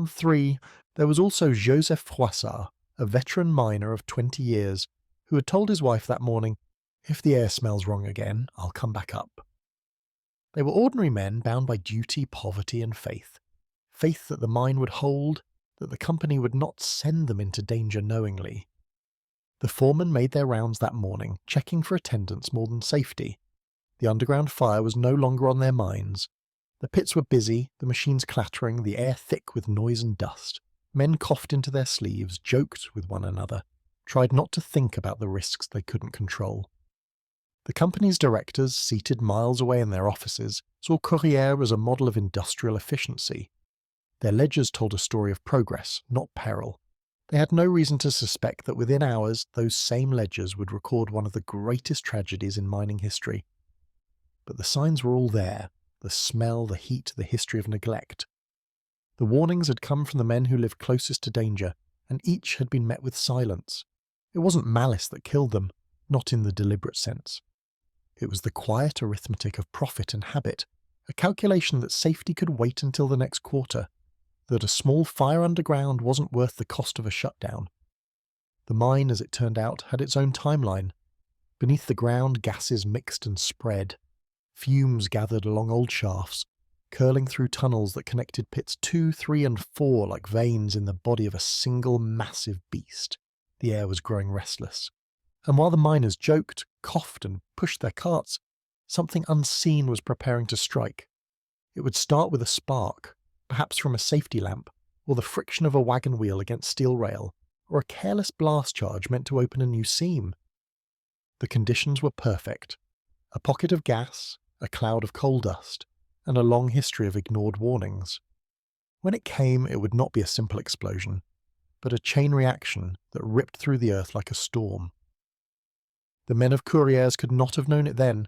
3. There was also Joseph Froissart, a veteran miner of 20 years, who had told his wife that morning, "If the air smells wrong again, I'll come back up." They were ordinary men bound by duty, poverty, and faith. Faith that the mine would hold, that the company would not send them into danger knowingly. The foremen made their rounds that morning, checking for attendance more than safety. The underground fire was no longer on their minds. The pits were busy, the machines clattering, the air thick with noise and dust. Men coughed into their sleeves, joked with one another, tried not to think about the risks they couldn't control. The company's directors, seated miles away in their offices, saw Courrières as a model of industrial efficiency. Their ledgers told a story of progress, not peril. They had no reason to suspect that within hours those same ledgers would record one of the greatest tragedies in mining history. But the signs were all there: the smell, the heat, the history of neglect. The warnings had come from the men who lived closest to danger, and each had been met with silence. It wasn't malice that killed them, not in the deliberate sense. It was the quiet arithmetic of profit and habit, a calculation that safety could wait until the next quarter, that a small fire underground wasn't worth the cost of a shutdown. The mine, as it turned out, had its own timeline. Beneath the ground, gases mixed and spread. Fumes gathered along old shafts, curling through tunnels that connected pits 2, 3, and 4 like veins in the body of a single massive beast. The air was growing restless. And while the miners joked, coughed, and pushed their carts, something unseen was preparing to strike. It would start with a spark, perhaps from a safety lamp, or the friction of a wagon wheel against steel rail, or a careless blast charge meant to open a new seam. The conditions were perfect. A pocket of gas, a cloud of coal dust, and a long history of ignored warnings. When it came, it would not be a simple explosion, but a chain reaction that ripped through the earth like a storm. The men of Courrières could not have known it then,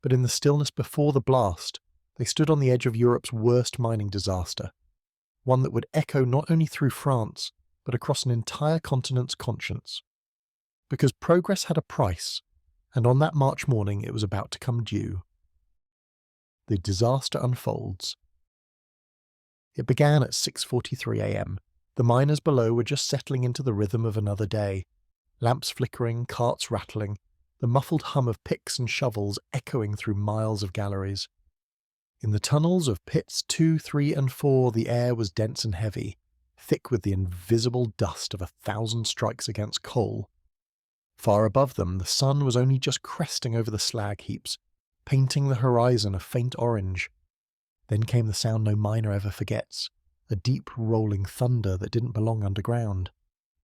but in the stillness before the blast, they stood on the edge of Europe's worst mining disaster, one that would echo not only through France, but across an entire continent's conscience. Because progress had a price, and on that March morning it was about to come due. The disaster unfolds. It began at 6:43 a.m. The miners below were just settling into the rhythm of another day. Lamps flickering, carts rattling, the muffled hum of picks and shovels echoing through miles of galleries. In the tunnels of pits 2, 3, and 4 the air was dense and heavy, thick with the invisible dust of 1,000 strikes against coal. Far above them the sun was only just cresting over the slag heaps, painting the horizon a faint orange. Then came the sound no miner ever forgets, a deep rolling thunder that didn't belong underground.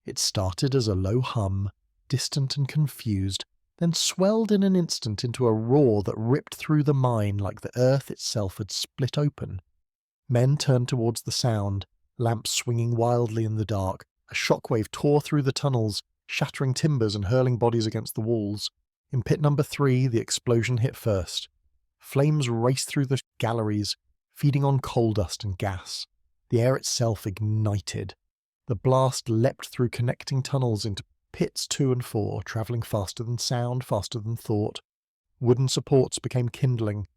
It started as a low hum, distant and confused, then swelled in an instant into a roar that ripped through the mine like the earth itself had split open. Men turned towards the sound, lamps swinging wildly in the dark. A shockwave tore through the tunnels, shattering timbers and hurling bodies against the walls. In pit number 3, the explosion hit first. Flames raced through the galleries, feeding on coal dust and gas. The air itself ignited. The blast leapt through connecting tunnels into pits 2 and 4, travelling faster than sound, faster than thought. Wooden supports became kindling.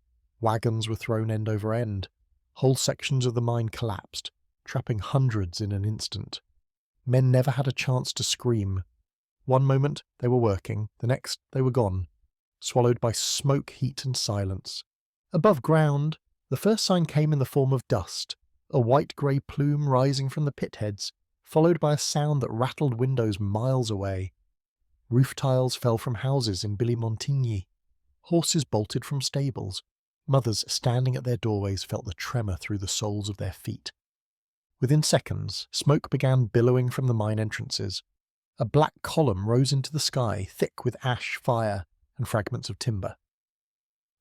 Wagons were thrown end over end. Whole sections of the mine collapsed, trapping hundreds in an instant. Men never had a chance to scream. One moment they were working, the next they were gone, swallowed by smoke, heat, and silence. Above ground, the first sign came in the form of dust, a white-grey plume rising from the pit heads, followed by a sound that rattled windows miles away. Roof tiles fell from houses in Billy Montigny. Horses bolted from stables. Mothers standing at their doorways felt the tremor through the soles of their feet. Within seconds, smoke began billowing from the mine entrances. A black column rose into the sky, thick with ash, fire, and fragments of timber.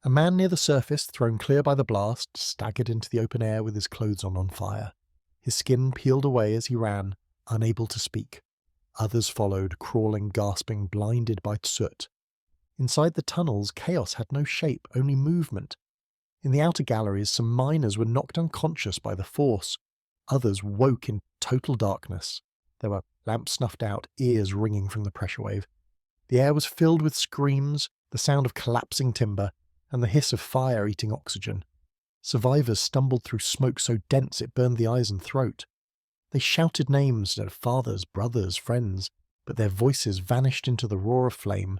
A man near the surface, thrown clear by the blast, staggered into the open air with his clothes on fire. His skin peeled away as he ran, unable to speak. Others followed, crawling, gasping, blinded by soot. Inside the tunnels, chaos had no shape, only movement. In the outer galleries, some miners were knocked unconscious by the force. Others woke in total darkness. There were lamps snuffed out, ears ringing from the pressure wave. The air was filled with screams, the sound of collapsing timber, and the hiss of fire eating oxygen. Survivors stumbled through smoke so dense it burned the eyes and throat. They shouted names of fathers, brothers, friends, but their voices vanished into the roar of flame.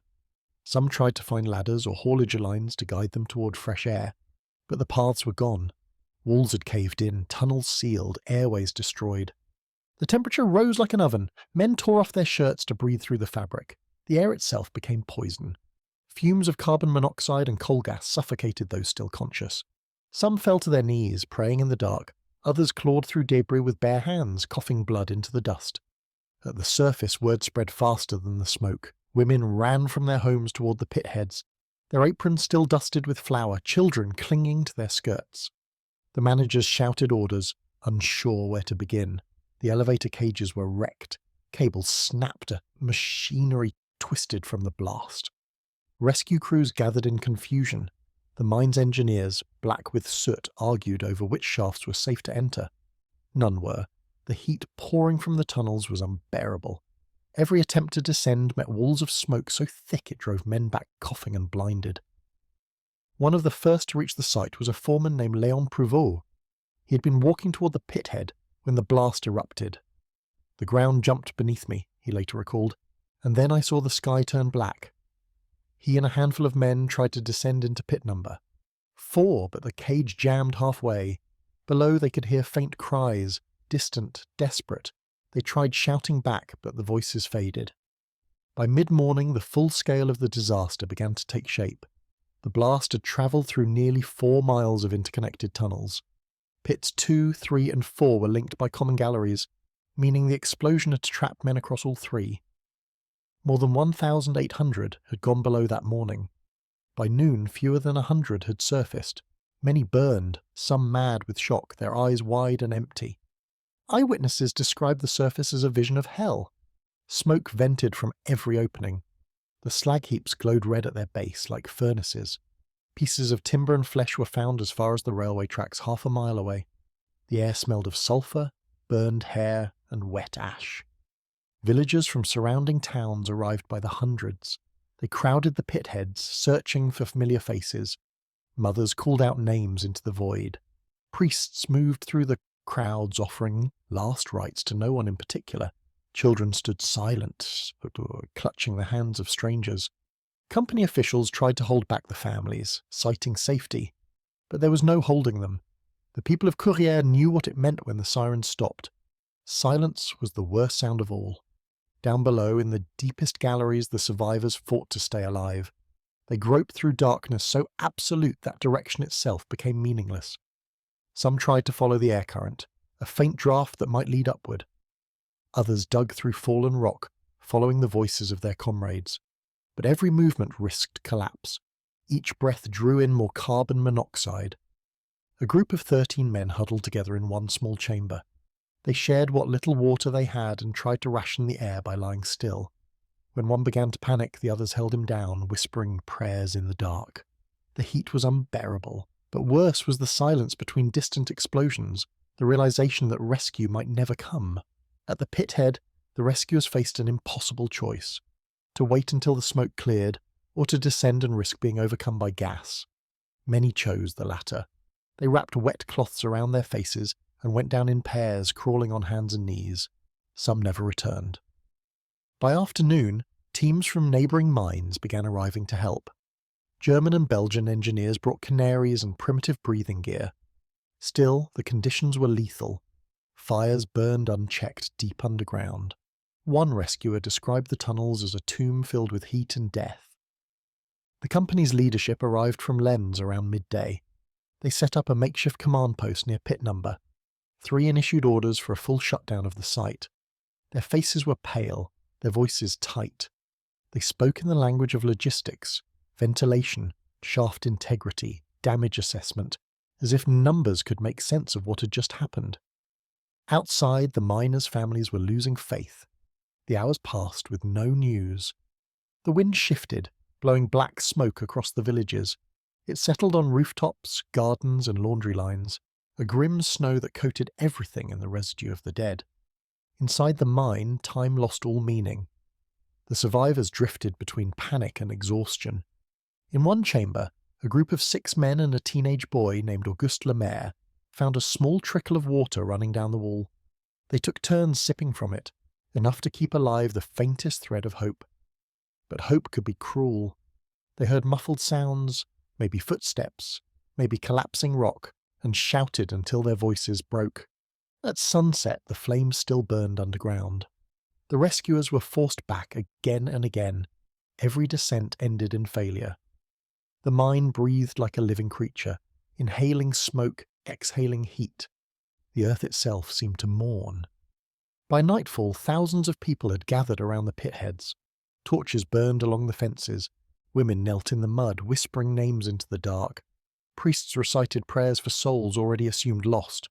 Some tried to find ladders or haulage lines to guide them toward fresh air, but the paths were gone. Walls had caved in, tunnels sealed, airways destroyed. The temperature rose like an oven. Men tore off their shirts to breathe through the fabric. The air itself became poison. Fumes of carbon monoxide and coal gas suffocated those still conscious. Some fell to their knees, praying in the dark. Others clawed through debris with bare hands, coughing blood into the dust. At the surface, word spread faster than the smoke. Women ran from their homes toward the pit heads, their aprons still dusted with flour, children clinging to their skirts. The managers shouted orders, unsure where to begin. The elevator cages were wrecked. Cables snapped, machinery twisted from the blast. Rescue crews gathered in confusion. The mine's engineers, black with soot, argued over which shafts were safe to enter. None were. The heat pouring from the tunnels was unbearable. Every attempt to descend met walls of smoke so thick it drove men back coughing and blinded. One of the first to reach the site was a foreman named Léon Prouveau. He had been walking toward the pit head when the blast erupted. The ground jumped beneath me, he later recalled, and then I saw the sky turn black. He and a handful of men tried to descend into pit number 4, but the cage jammed halfway. Below they could hear faint cries, distant, desperate. They tried shouting back, but the voices faded. By mid-morning, the full scale of the disaster began to take shape. The blast had travelled through nearly 4 miles of interconnected tunnels. Pits 2, 3 and 4 were linked by common galleries, meaning the explosion had trapped men across all 3. More than 1,800 had gone below that morning. By noon, fewer than 100 had surfaced. Many burned, some mad with shock, their eyes wide and empty. Eyewitnesses described the surface as a vision of hell. Smoke vented from every opening. The slag heaps glowed red at their base, like furnaces. Pieces of timber and flesh were found as far as the railway tracks 1/2 mile away. The air smelled of sulphur, burned hair, and wet ash. Villagers from surrounding towns arrived by the hundreds. They crowded the pit heads, searching for familiar faces. Mothers called out names into the void. Priests moved through the crowds offering last rites to no one in particular. Children stood silent, clutching the hands of strangers. Company officials tried to hold back the families, citing safety, but there was no holding them. The people of Courrières knew what it meant when the sirens stopped. Silence was the worst sound of all. Down below, in the deepest galleries, the survivors fought to stay alive. They groped through darkness so absolute that direction itself became meaningless. Some tried to follow the air current, a faint draft that might lead upward. Others dug through fallen rock, following the voices of their comrades. But every movement risked collapse. Each breath drew in more carbon monoxide. A group of 13 men huddled together in one small chamber. They shared what little water they had and tried to ration the air by lying still. When one began to panic, the others held him down, whispering prayers in the dark. The heat was unbearable, but worse was the silence between distant explosions, the realization that rescue might never come. At the pit head, the rescuers faced an impossible choice: to wait until the smoke cleared, or to descend and risk being overcome by gas. Many chose the latter. They wrapped wet cloths around their faces and went down in pairs, crawling on hands and knees. Some never returned. By afternoon, teams from neighbouring mines began arriving to help. German and Belgian engineers brought canaries and primitive breathing gear. Still, the conditions were lethal. Fires burned unchecked deep underground. One rescuer described the tunnels as a tomb filled with heat and death. The company's leadership arrived from Lens around midday. They set up a makeshift command post near pit number. 3 issued orders for a full shutdown of the site. Their faces were pale, their voices tight. They spoke in the language of logistics, ventilation, shaft integrity, damage assessment, as if numbers could make sense of what had just happened. Outside, the miners' families were losing faith. The hours passed with no news. The wind shifted, blowing black smoke across the villages. It settled on rooftops, gardens, and laundry lines, a grim snow that coated everything in the residue of the dead. Inside the mine, time lost all meaning. The survivors drifted between panic and exhaustion. In one chamber, a group of 6 men and a teenage boy named Auguste Lemaire found a small trickle of water running down the wall. They took turns sipping from it, enough to keep alive the faintest thread of hope. But hope could be cruel. They heard muffled sounds, maybe footsteps, maybe collapsing rock, and shouted until their voices broke. At sunset, the flames still burned underground. The rescuers were forced back again and again. Every descent ended in failure. The mine breathed like a living creature, inhaling smoke, exhaling heat. The earth itself seemed to mourn. By nightfall, thousands of people had gathered around the pit heads. Torches burned along the fences. Women knelt in the mud, whispering names into the dark. Priests recited prayers for souls already assumed lost.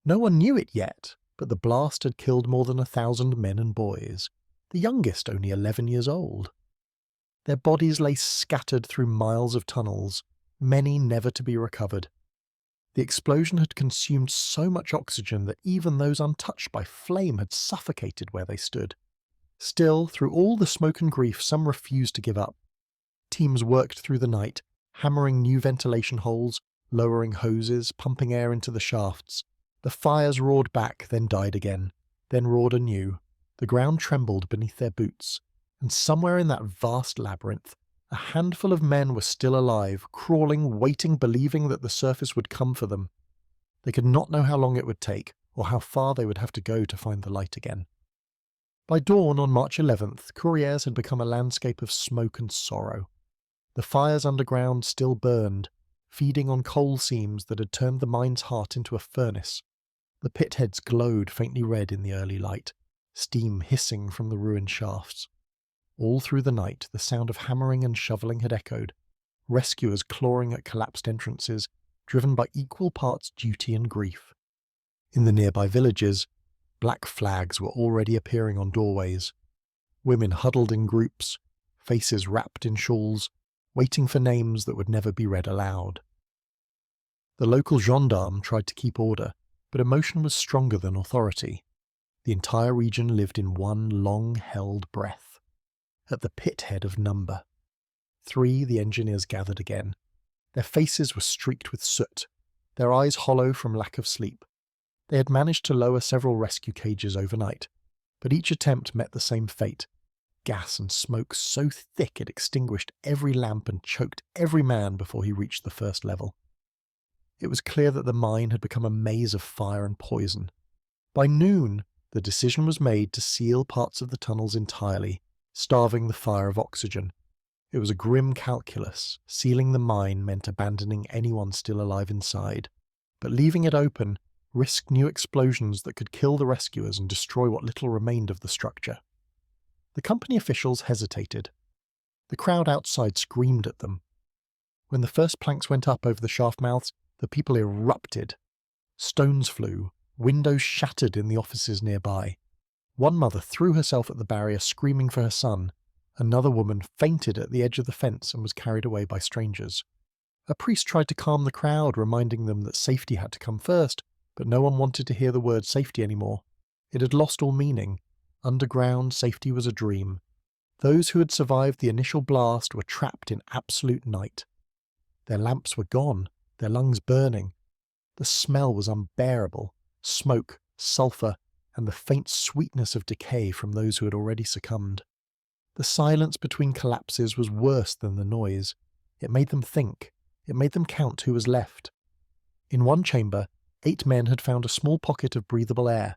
No one knew it yet, but the blast had killed more than 1,000 men and boys, the youngest only 11 years old. Their bodies lay scattered through miles of tunnels, many never to be recovered. The explosion had consumed so much oxygen that even those untouched by flame had suffocated where they stood. Still, through all the smoke and grief, some refused to give up. Teams worked through the night, hammering new ventilation holes, lowering hoses, pumping air into the shafts. The fires roared back, then died again, then roared anew. The ground trembled beneath their boots, and somewhere in that vast labyrinth, a handful of men were still alive, crawling, waiting, believing that the surface would come for them. They could not know how long it would take, or how far they would have to go to find the light again. By dawn on March 11th, Courrières had become a landscape of smoke and sorrow. The fires underground still burned, feeding on coal seams that had turned the mine's heart into a furnace. The pit heads glowed faintly red in the early light, steam hissing from the ruined shafts. All through the night, the sound of hammering and shoveling had echoed, rescuers clawing at collapsed entrances, driven by equal parts duty and grief. In the nearby villages, black flags were already appearing on doorways. Women huddled in groups, faces wrapped in shawls, waiting for names that would never be read aloud. The local gendarme tried to keep order, but emotion was stronger than authority. The entire region lived in one long-held breath. At the pit head of number 3, the engineers gathered again. Their faces were streaked with soot, their eyes hollow from lack of sleep. They had managed to lower several rescue cages overnight, but each attempt met the same fate. Gas and smoke so thick it extinguished every lamp and choked every man before he reached the first level. It was clear that the mine had become a maze of fire and poison. By noon, the decision was made to seal parts of the tunnels entirely, starving the fire of oxygen. It was a grim calculus. Sealing the mine meant abandoning anyone still alive inside, but leaving it open risked new explosions that could kill the rescuers and destroy what little remained of the structure. The company officials hesitated. The crowd outside screamed at them. When the first planks went up over the shaft mouths, the people erupted. Stones flew, windows shattered in the offices nearby. One mother threw herself at the barrier screaming for her son. Another woman fainted at the edge of the fence and was carried away by strangers. A priest tried to calm the crowd, reminding them that safety had to come first, but no one wanted to hear the word safety anymore. It had lost all meaning. Underground, safety was a dream. Those who had survived the initial blast were trapped in absolute night. Their lamps were gone, their lungs burning. The smell was unbearable. Smoke, sulphur, and the faint sweetness of decay from those who had already succumbed. The silence between collapses was worse than the noise. It made them think. It made them count who was left. In one chamber, 8 men had found a small pocket of breathable air.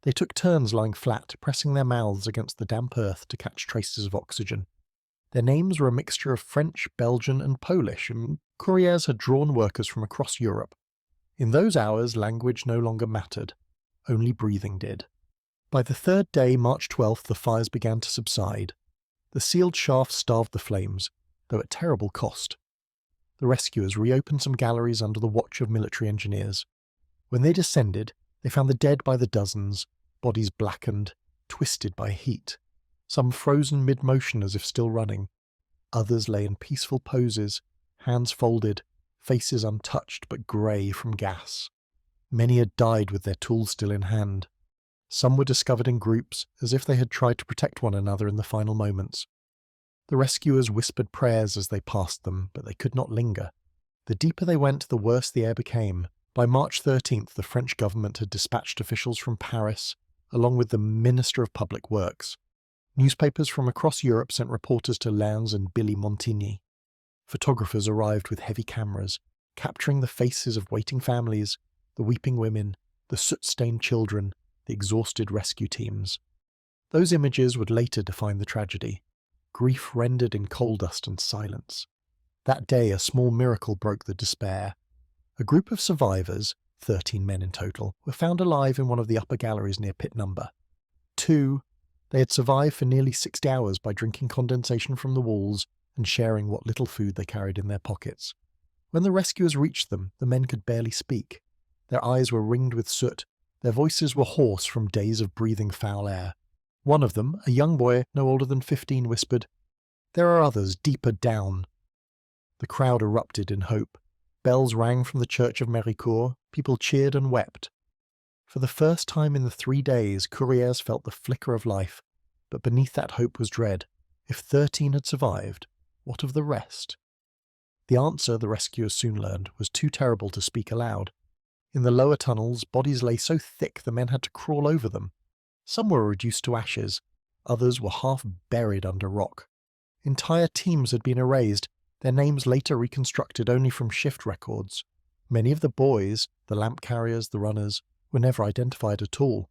They took turns lying flat, pressing their mouths against the damp earth to catch traces of oxygen. Their names were a mixture of French, Belgian, and Polish, and Courrières had drawn workers from across Europe. In those hours, language no longer mattered. Only breathing did. By the third day, March 12th, the fires began to subside. The sealed shafts starved the flames, though at terrible cost. The rescuers reopened some galleries under the watch of military engineers. When they descended, they found the dead by the dozens, bodies blackened, twisted by heat. Some frozen mid-motion as if still running. Others lay in peaceful poses, hands folded, faces untouched but grey from gas. Many had died with their tools still in hand. Some were discovered in groups, as if they had tried to protect one another in the final moments. The rescuers whispered prayers as they passed them, but they could not linger. The deeper they went, the worse the air became. By March 13th, the French government had dispatched officials from Paris, along with the Minister of Public Works. Newspapers from across Europe sent reporters to Lens and Billy-Montigny. Photographers arrived with heavy cameras, capturing the faces of waiting families, the weeping women, the soot-stained children, the exhausted rescue teams. Those images would later define the tragedy. Grief rendered in coal dust and silence. That day a small miracle broke the despair. A group of survivors, 13 men in total, were found alive in one of the upper galleries near pit number 2. They had survived for nearly 60 hours by drinking condensation from the walls and sharing what little food they carried in their pockets. When the rescuers reached them, the men could barely speak. Their eyes were ringed with soot. Their voices were hoarse from days of breathing foul air. One of them, a young boy no older than 15, whispered, "There are others deeper down." The crowd erupted in hope. Bells rang from the church of Méricourt. People cheered and wept. For the first time in the 3 days, Courrières felt the flicker of life, but beneath that hope was dread. If 13 had survived, what of the rest? The answer, the rescuers soon learned, was too terrible to speak aloud. In the lower tunnels, bodies lay so thick the men had to crawl over them. Some were reduced to ashes, others were half buried under rock. Entire teams had been erased, their names later reconstructed only from shift records. Many of the boys, the lamp carriers, the runners, were never identified at all.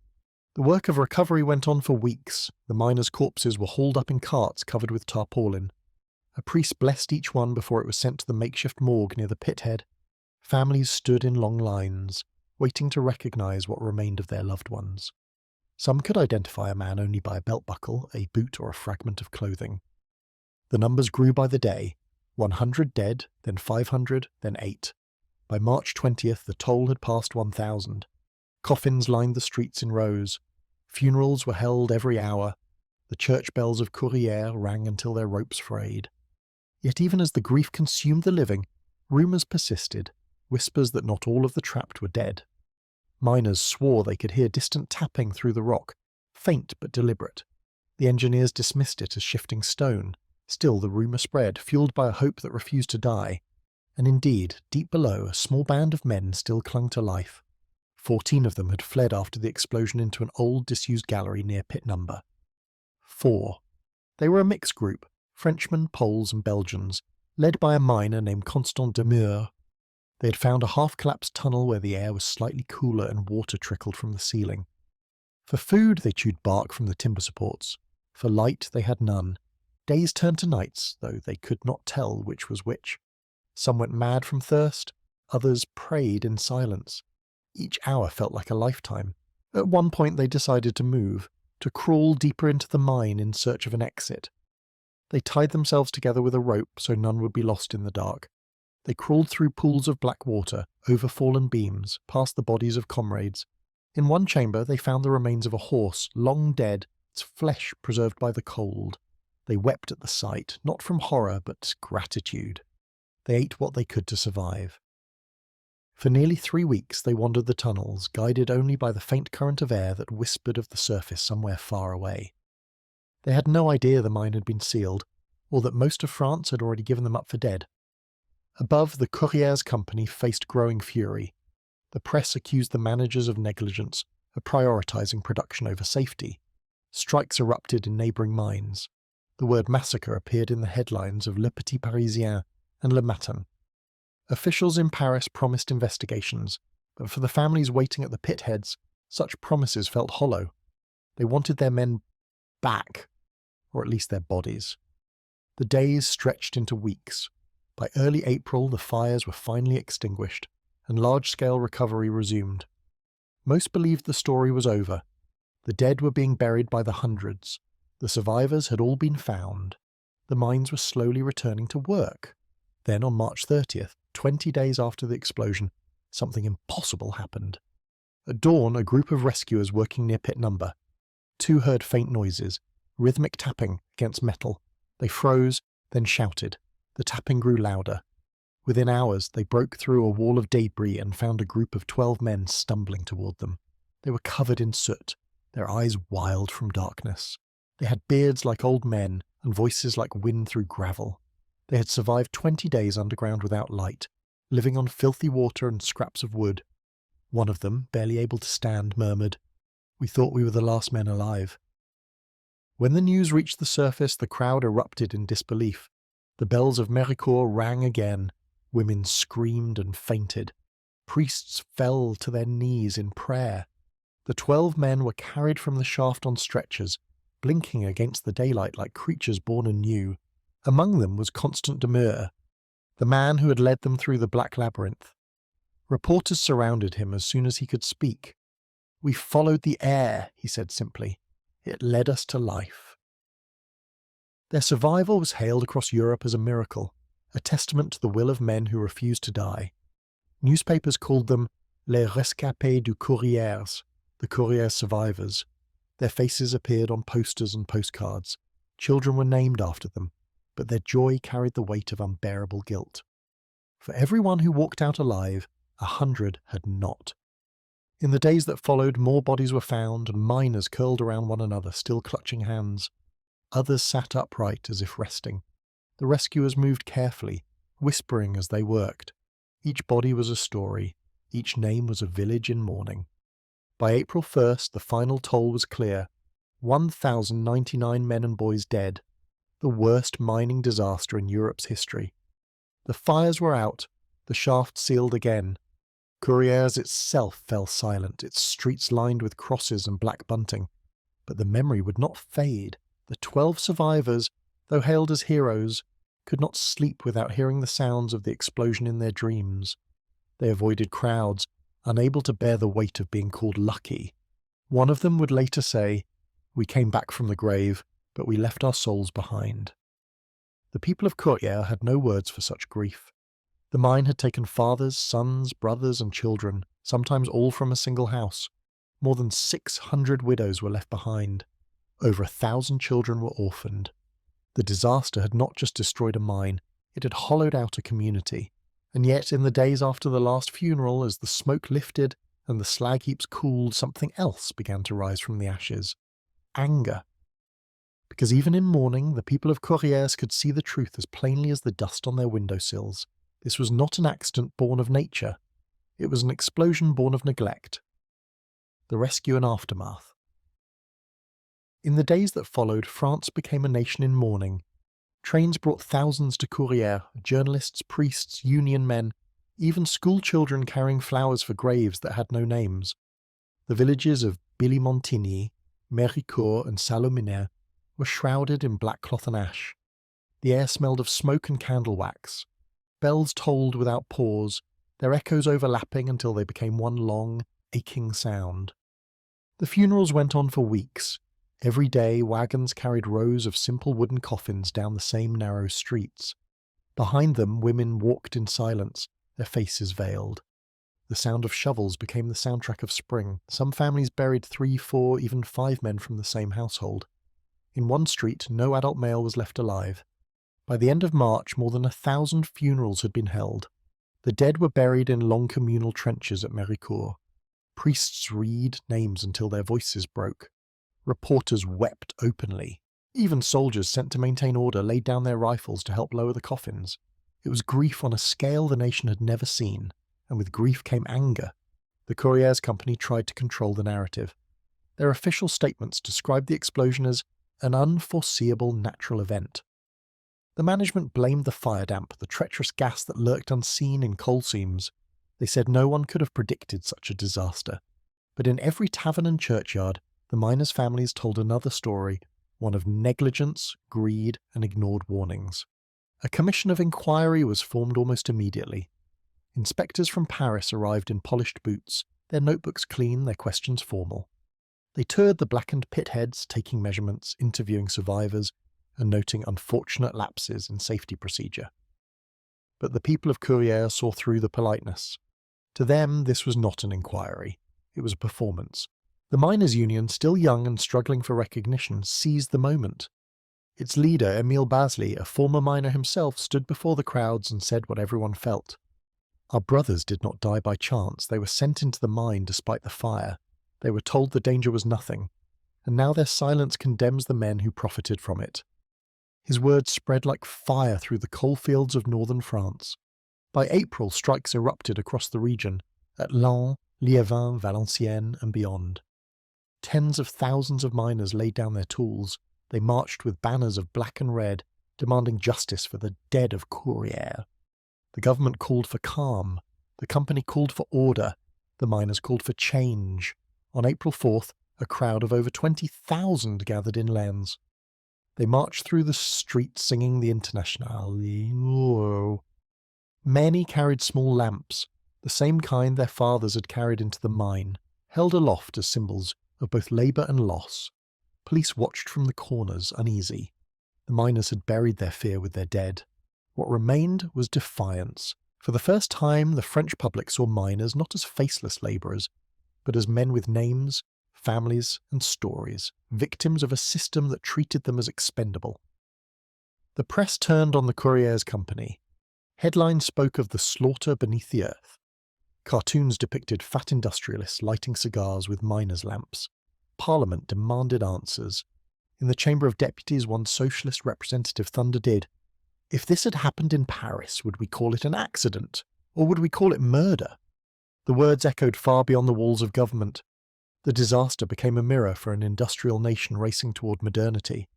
The work of recovery went on for weeks. The miners' corpses were hauled up in carts covered with tarpaulin. A priest blessed each one before it was sent to the makeshift morgue near the pit head. Families stood in long lines, waiting to recognize what remained of their loved ones. Some could identify a man only by a belt buckle, a boot, or a fragment of clothing. The numbers grew by the day. 100 dead, then 500, then 8. By March 20th, the toll had passed 1,000. Coffins lined the streets in rows. Funerals were held every hour. The church bells of Courrières rang until their ropes frayed. Yet even as the grief consumed the living, rumours persisted, whispers that not all of the trapped were dead. Miners swore they could hear distant tapping through the rock, faint but deliberate. The engineers dismissed it as shifting stone. Still the rumour spread, fuelled by a hope that refused to die. And indeed, deep below, a small band of men still clung to life. 14 of them had fled after the explosion into an old, disused gallery near pit number 4. They were a mixed group, Frenchmen, Poles and Belgians, led by a miner named Constant Demure. They had found a half-collapsed tunnel where the air was slightly cooler and water trickled from the ceiling. For food, they chewed bark from the timber supports. For light, they had none. Days turned to nights, though they could not tell which was which. Some went mad from thirst, others prayed in silence. Each hour felt like a lifetime. At one point they decided to move, to crawl deeper into the mine in search of an exit. They tied themselves together with a rope so none would be lost in the dark. They crawled through pools of black water, over fallen beams, past the bodies of comrades. In one chamber they found the remains of a horse, long dead, its flesh preserved by the cold. They wept at the sight, not from horror, but gratitude. They ate what they could to survive. For nearly 3 weeks they wandered the tunnels, guided only by the faint current of air that whispered of the surface somewhere far away. They had no idea the mine had been sealed, or that most of France had already given them up for dead. Above, the Courrières company faced growing fury. The press accused the managers of negligence, of prioritising production over safety. Strikes erupted in neighbouring mines. The word massacre appeared in the headlines of Le Petit Parisien and Le Matin. Officials in Paris promised investigations, but for the families waiting at the pit heads, such promises felt hollow. They wanted their men back, or at least their bodies. The days stretched into weeks. By early April, the fires were finally extinguished, and large-scale recovery resumed. Most believed the story was over. The dead were being buried by the hundreds. The survivors had all been found. The mines were slowly returning to work. Then on March 30th, 20 days after the explosion, something impossible happened. At dawn, a group of rescuers working near pit number 2 heard faint noises, rhythmic tapping against metal. They froze, then shouted. The tapping grew louder. Within hours, they broke through a wall of debris and found a group of 12 men stumbling toward them. They were covered in soot, their eyes wild from darkness. They had beards like old men and voices like wind through gravel. They had survived 20 days underground without light, living on filthy water and scraps of wood. One of them, barely able to stand, murmured, "We thought we were the last men alive." When the news reached the surface, the crowd erupted in disbelief. The bells of Méricourt rang again. Women screamed and fainted. Priests fell to their knees in prayer. The 12 men were carried from the shaft on stretchers, blinking against the daylight like creatures born anew. Among them was Constant Demure, the man who had led them through the black labyrinth. Reporters surrounded him as soon as he could speak. "We followed the air," he said simply. "It led us to life." Their survival was hailed across Europe as a miracle, a testament to the will of men who refused to die. Newspapers called them les rescapés du Courrières, the Courrières survivors. Their faces appeared on posters and postcards. Children were named after them, but their joy carried the weight of unbearable guilt. For everyone who walked out alive, 100 had not. In the days that followed, more bodies were found, and miners curled around one another, still clutching hands. Others sat upright as if resting. The rescuers moved carefully, whispering as they worked. Each body was a story. Each name was a village in mourning. By April 1st, the final toll was clear. 1,099 men and boys dead. The worst mining disaster in Europe's history. The fires were out. The shaft sealed again. Courrières itself fell silent, its streets lined with crosses and black bunting. But the memory would not fade. The 12 survivors, though hailed as heroes, could not sleep without hearing the sounds of the explosion in their dreams. They avoided crowds, unable to bear the weight of being called lucky. One of them would later say, "We came back from the grave, but we left our souls behind." The people of Courrières had no words for such grief. The mine had taken fathers, sons, brothers, and children, sometimes all from a single house. More than 600 widows were left behind. Over 1,000 children were orphaned. The disaster had not just destroyed a mine, it had hollowed out a community. And yet, in the days after the last funeral, as the smoke lifted and the slag heaps cooled, something else began to rise from the ashes. Anger. Because even in mourning, the people of Courrières could see the truth as plainly as the dust on their windowsills. This was not an accident born of nature. It was an explosion born of neglect. The rescue and aftermath. In the days that followed, France became a nation in mourning. Trains brought thousands to Courrières, journalists, priests, union men, even school children carrying flowers for graves that had no names. The villages of Billy-Montigny, Méricourt and Salominière were shrouded in black cloth and ash. The air smelled of smoke and candle wax. Bells tolled without pause, their echoes overlapping until they became one long, aching sound. The funerals went on for weeks. Every day, wagons carried rows of simple wooden coffins down the same narrow streets. Behind them, women walked in silence, their faces veiled. The sound of shovels became the soundtrack of spring. Some families buried 3, 4, even 5 men from the same household. In one street, no adult male was left alive. By the end of March, more than 1,000 funerals had been held. The dead were buried in long communal trenches at Méricourt. Priests read names until their voices broke. Reporters wept openly. Even soldiers sent to maintain order laid down their rifles to help lower the coffins. It was grief on a scale the nation had never seen, and with grief came anger. The Courrières Company tried to control the narrative. Their official statements described the explosion as an unforeseeable natural event. The management blamed the fire damp, the treacherous gas that lurked unseen in coal seams. They said no one could have predicted such a disaster. But in every tavern and churchyard, the miners' families told another story, one of negligence, greed, and ignored warnings. A commission of inquiry was formed almost immediately. Inspectors from Paris arrived in polished boots, their notebooks clean, their questions formal. They toured the blackened pit heads, taking measurements, interviewing survivors, and noting unfortunate lapses in safety procedure. But the people of Courrières saw through the politeness. To them, this was not an inquiry. It was a performance. The miners' union, still young and struggling for recognition, seized the moment. Its leader, Émile Basley, a former miner himself, stood before the crowds and said what everyone felt. Our brothers did not die by chance. They were sent into the mine despite the fire. They were told the danger was nothing, and now their silence condemns the men who profited from it. His words spread like fire through the coalfields of northern France. By April, strikes erupted across the region, at Laon, Liévin, Valenciennes, and beyond. Tens of thousands of miners laid down their tools. They marched with banners of black and red, demanding justice for the dead of Courrières. The government called for calm. The company called for order. The miners called for change. On April 4th, a crowd of over 20,000 gathered in Lens. They marched through the streets singing the Internationale. Many carried small lamps, the same kind their fathers had carried into the mine, held aloft as symbols of both labour and loss. Police watched from the corners, uneasy. The miners had buried their fear with their dead. What remained was defiance. For the first time, the French public saw miners not as faceless labourers, but as men with names, families, and stories, victims of a system that treated them as expendable. The press turned on the Courrières Company. Headlines spoke of the slaughter beneath the earth. Cartoons depicted fat industrialists lighting cigars with miners' lamps. Parliament demanded answers. In the Chamber of Deputies, one socialist representative thundered, "If this had happened in Paris, would we call it an accident? Or would we call it murder?" The words echoed far beyond the walls of government. The disaster became a mirror for an industrial nation racing toward modernity,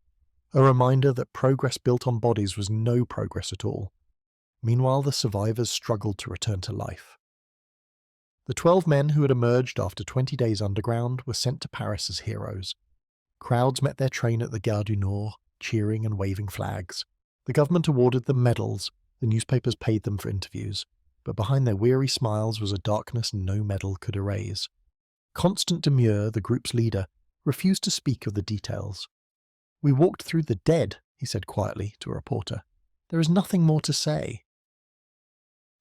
a reminder that progress built on bodies was no progress at all. Meanwhile, the survivors struggled to return to life. The 12 men who had emerged after 20 days underground were sent to Paris as heroes. Crowds met their train at the Gare du Nord, cheering and waving flags. The government awarded them medals, the newspapers paid them for interviews, but behind their weary smiles was a darkness no medal could erase. Constant Demure, the group's leader, refused to speak of the details. "We walked through the dead," he said quietly to a reporter. "There is nothing more to say."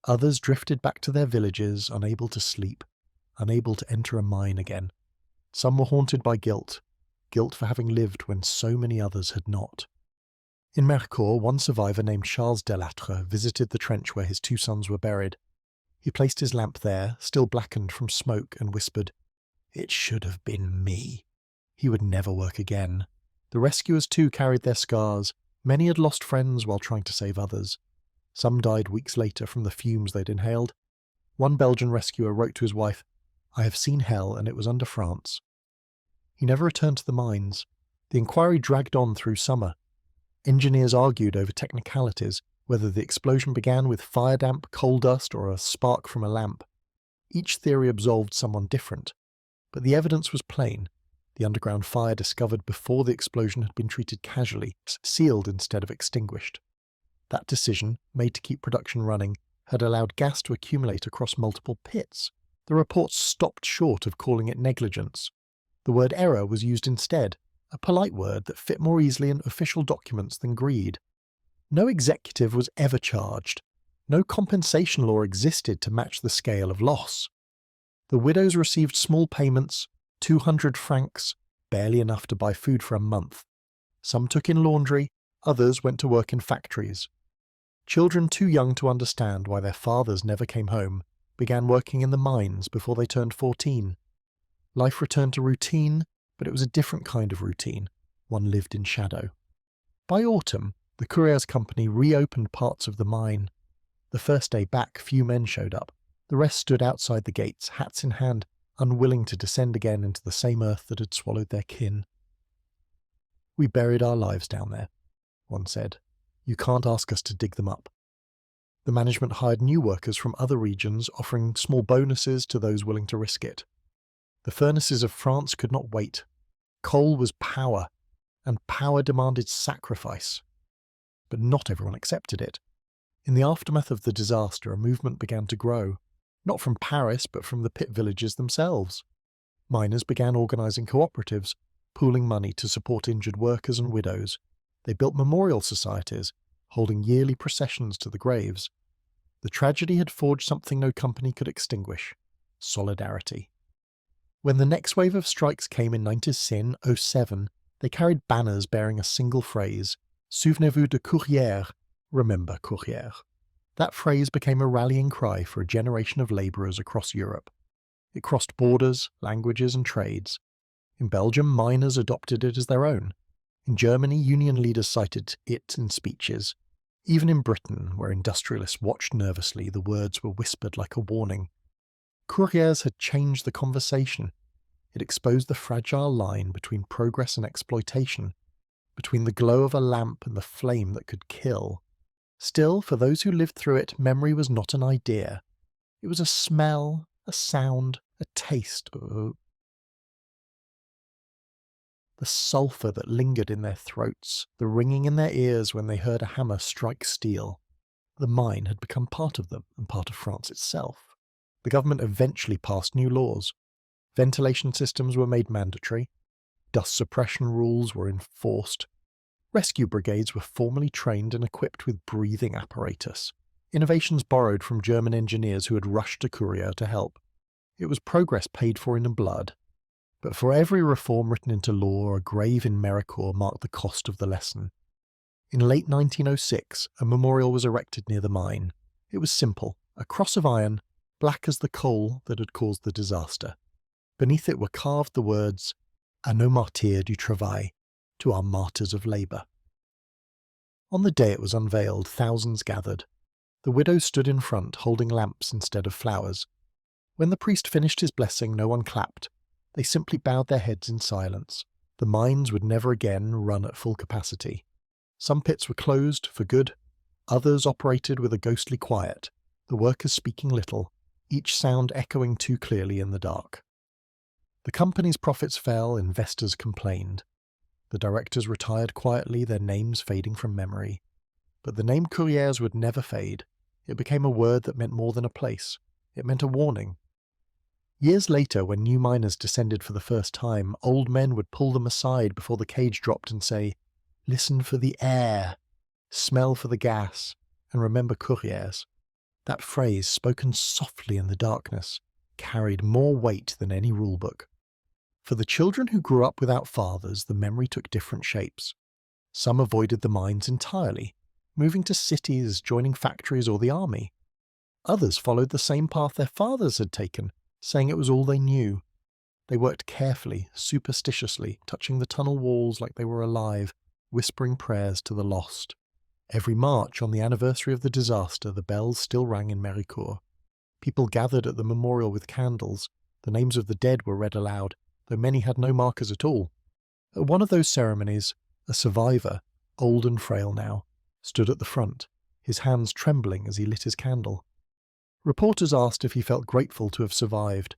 Others drifted back to their villages, unable to sleep, unable to enter a mine again. Some were haunted by guilt for having lived when so many others had not. In Mercourt, one survivor named Charles Delattre visited the trench where his 2 sons were buried. He placed his lamp there, still blackened from smoke, and whispered, "It should have been me." He would never work again. The rescuers too carried their scars. Many had lost friends while trying to save others. Some died weeks later from the fumes they'd inhaled. One Belgian rescuer wrote to his wife, "I have seen hell, and it was under France." He never returned to the mines. The inquiry dragged on through summer. Engineers argued over technicalities, whether the explosion began with fire damp, coal dust, or a spark from a lamp. Each theory absolved someone different. But the evidence was plain. The underground fire discovered before the explosion had been treated casually, sealed instead of extinguished. That decision, made to keep production running, had allowed gas to accumulate across multiple pits. The reports stopped short of calling it negligence. The word error was used instead, a polite word that fit more easily in official documents than greed. No executive was ever charged. No compensation law existed to match the scale of loss. The widows received small payments, 200 francs, barely enough to buy food for a month. Some took in laundry, others went to work in factories. Children too young to understand why their fathers never came home began working in the mines before they turned 14. Life returned to routine, but it was a different kind of routine, one lived in shadow. By autumn, the Courrières Company reopened parts of the mine. The first day back, few men showed up. The rest stood outside the gates, hats in hand, unwilling to descend again into the same earth that had swallowed their kin. "We buried our lives down there," one said. "You can't ask us to dig them up." The management hired new workers from other regions, offering small bonuses to those willing to risk it. The furnaces of France could not wait. Coal was power, and power demanded sacrifice. but not everyone accepted it. In the aftermath of the disaster, a movement began to grow, not from Paris but from the pit villages themselves. Miners began organising cooperatives, pooling money to support injured workers and widows. They built memorial societies, holding yearly processions to the graves. The tragedy had forged something no company could extinguish: solidarity. When the next wave of strikes came in 1907, they carried banners bearing a single phrase: Souvenez-vous de Courrières, remember Courrières. That phrase became a rallying cry for a generation of labourers across Europe. It crossed borders, languages and trades. In Belgium, miners adopted it as their own. In Germany, union leaders cited it in speeches. Even in Britain, where industrialists watched nervously, the words were whispered like a warning. Courrières had changed the conversation. It exposed the fragile line between progress and exploitation, between the glow of a lamp and the flame that could kill. Still, for those who lived through it, memory was not an idea. It was a smell, a sound, a taste. The sulphur that lingered in their throats, the ringing in their ears when they heard a hammer strike steel. The mine had become part of them and part of France itself. The government eventually passed new laws. Ventilation systems were made mandatory. Dust suppression rules were enforced. Rescue brigades were formally trained and equipped with breathing apparatus. Innovations borrowed from German engineers who had rushed to Courrières to help. It was progress paid for in blood. But for every reform written into law, a grave in Méricourt marked the cost of the lesson. In late 1906, a memorial was erected near the mine. It was simple: a cross of iron, black as the coal that had caused the disaster. Beneath it were carved the words, "À nos martyrs du travail," to our martyrs of labour. On the day it was unveiled, thousands gathered. The widows stood in front, holding lamps instead of flowers. When the priest finished his blessing, no one clapped. They simply bowed their heads in silence. The mines would never again run at full capacity. Some pits were closed for good. Others operated with a ghostly quiet, the workers speaking little, each sound echoing too clearly in the dark. The company's profits fell, investors complained. The directors retired quietly, their names fading from memory. But the name Courrières would never fade. It became a word that meant more than a place. It meant a warning. Years later, when new miners descended for the first time, old men would pull them aside before the cage dropped and say, "Listen for the air, smell for the gas, and remember Courrières." That phrase, spoken softly in the darkness, carried more weight than any rulebook. For the children who grew up without fathers, the memory took different shapes. Some avoided the mines entirely, moving to cities, joining factories or the army. Others followed the same path their fathers had taken, saying it was all they knew. They worked carefully, superstitiously, touching the tunnel walls like they were alive, whispering prayers to the lost. Every March, on the anniversary of the disaster, the bells still rang in Méricourt. People gathered at the memorial with candles. The names of the dead were read aloud, though many had no markers at all. At one of those ceremonies, a survivor, old and frail now, stood at the front, his hands trembling as he lit his candle. Reporters asked if he felt grateful to have survived.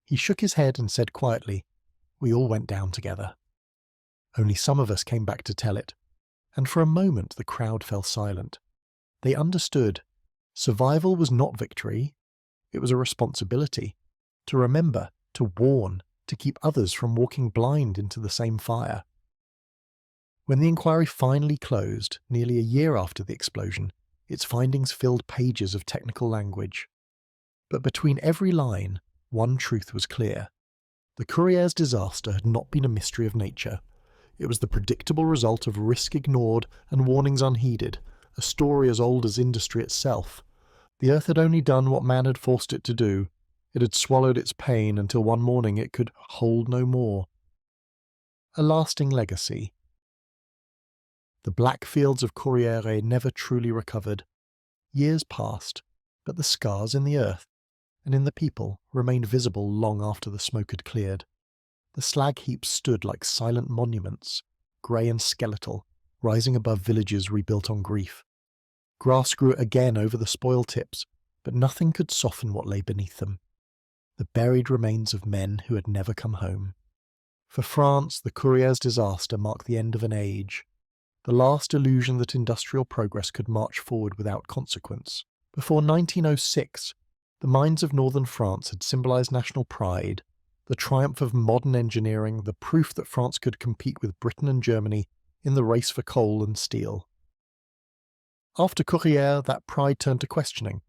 He shook his head and said quietly, "We all went down together." Only some of us came back to tell it, and for a moment the crowd fell silent. They understood. Survival was not victory. It was a responsibility. To remember, to warn, to keep others from walking blind into the same fire. When the inquiry finally closed, nearly a year after the explosion, its findings filled pages of technical language. But between every line, one truth was clear. The Courrières disaster had not been a mystery of nature. It was the predictable result of risk ignored and warnings unheeded, a story as old as industry itself. The earth had only done what man had forced it to do. It had swallowed its pain until one morning it could hold no more. A lasting legacy. The black fields of Courrières never truly recovered. Years passed, but the scars in the earth and in the people remained visible long after the smoke had cleared. The slag heaps stood like silent monuments, grey and skeletal, rising above villages rebuilt on grief. Grass grew again over the spoil tips, but nothing could soften what lay beneath them. The buried remains of men who had never come home. For France, the Courrières disaster marked the end of an age. the last illusion that industrial progress could march forward without consequence. Before 1906, the mines of northern France had symbolised national pride, the triumph of modern engineering, the proof that France could compete with Britain and Germany in the race for coal and steel. After Courrières, that pride turned to questioning.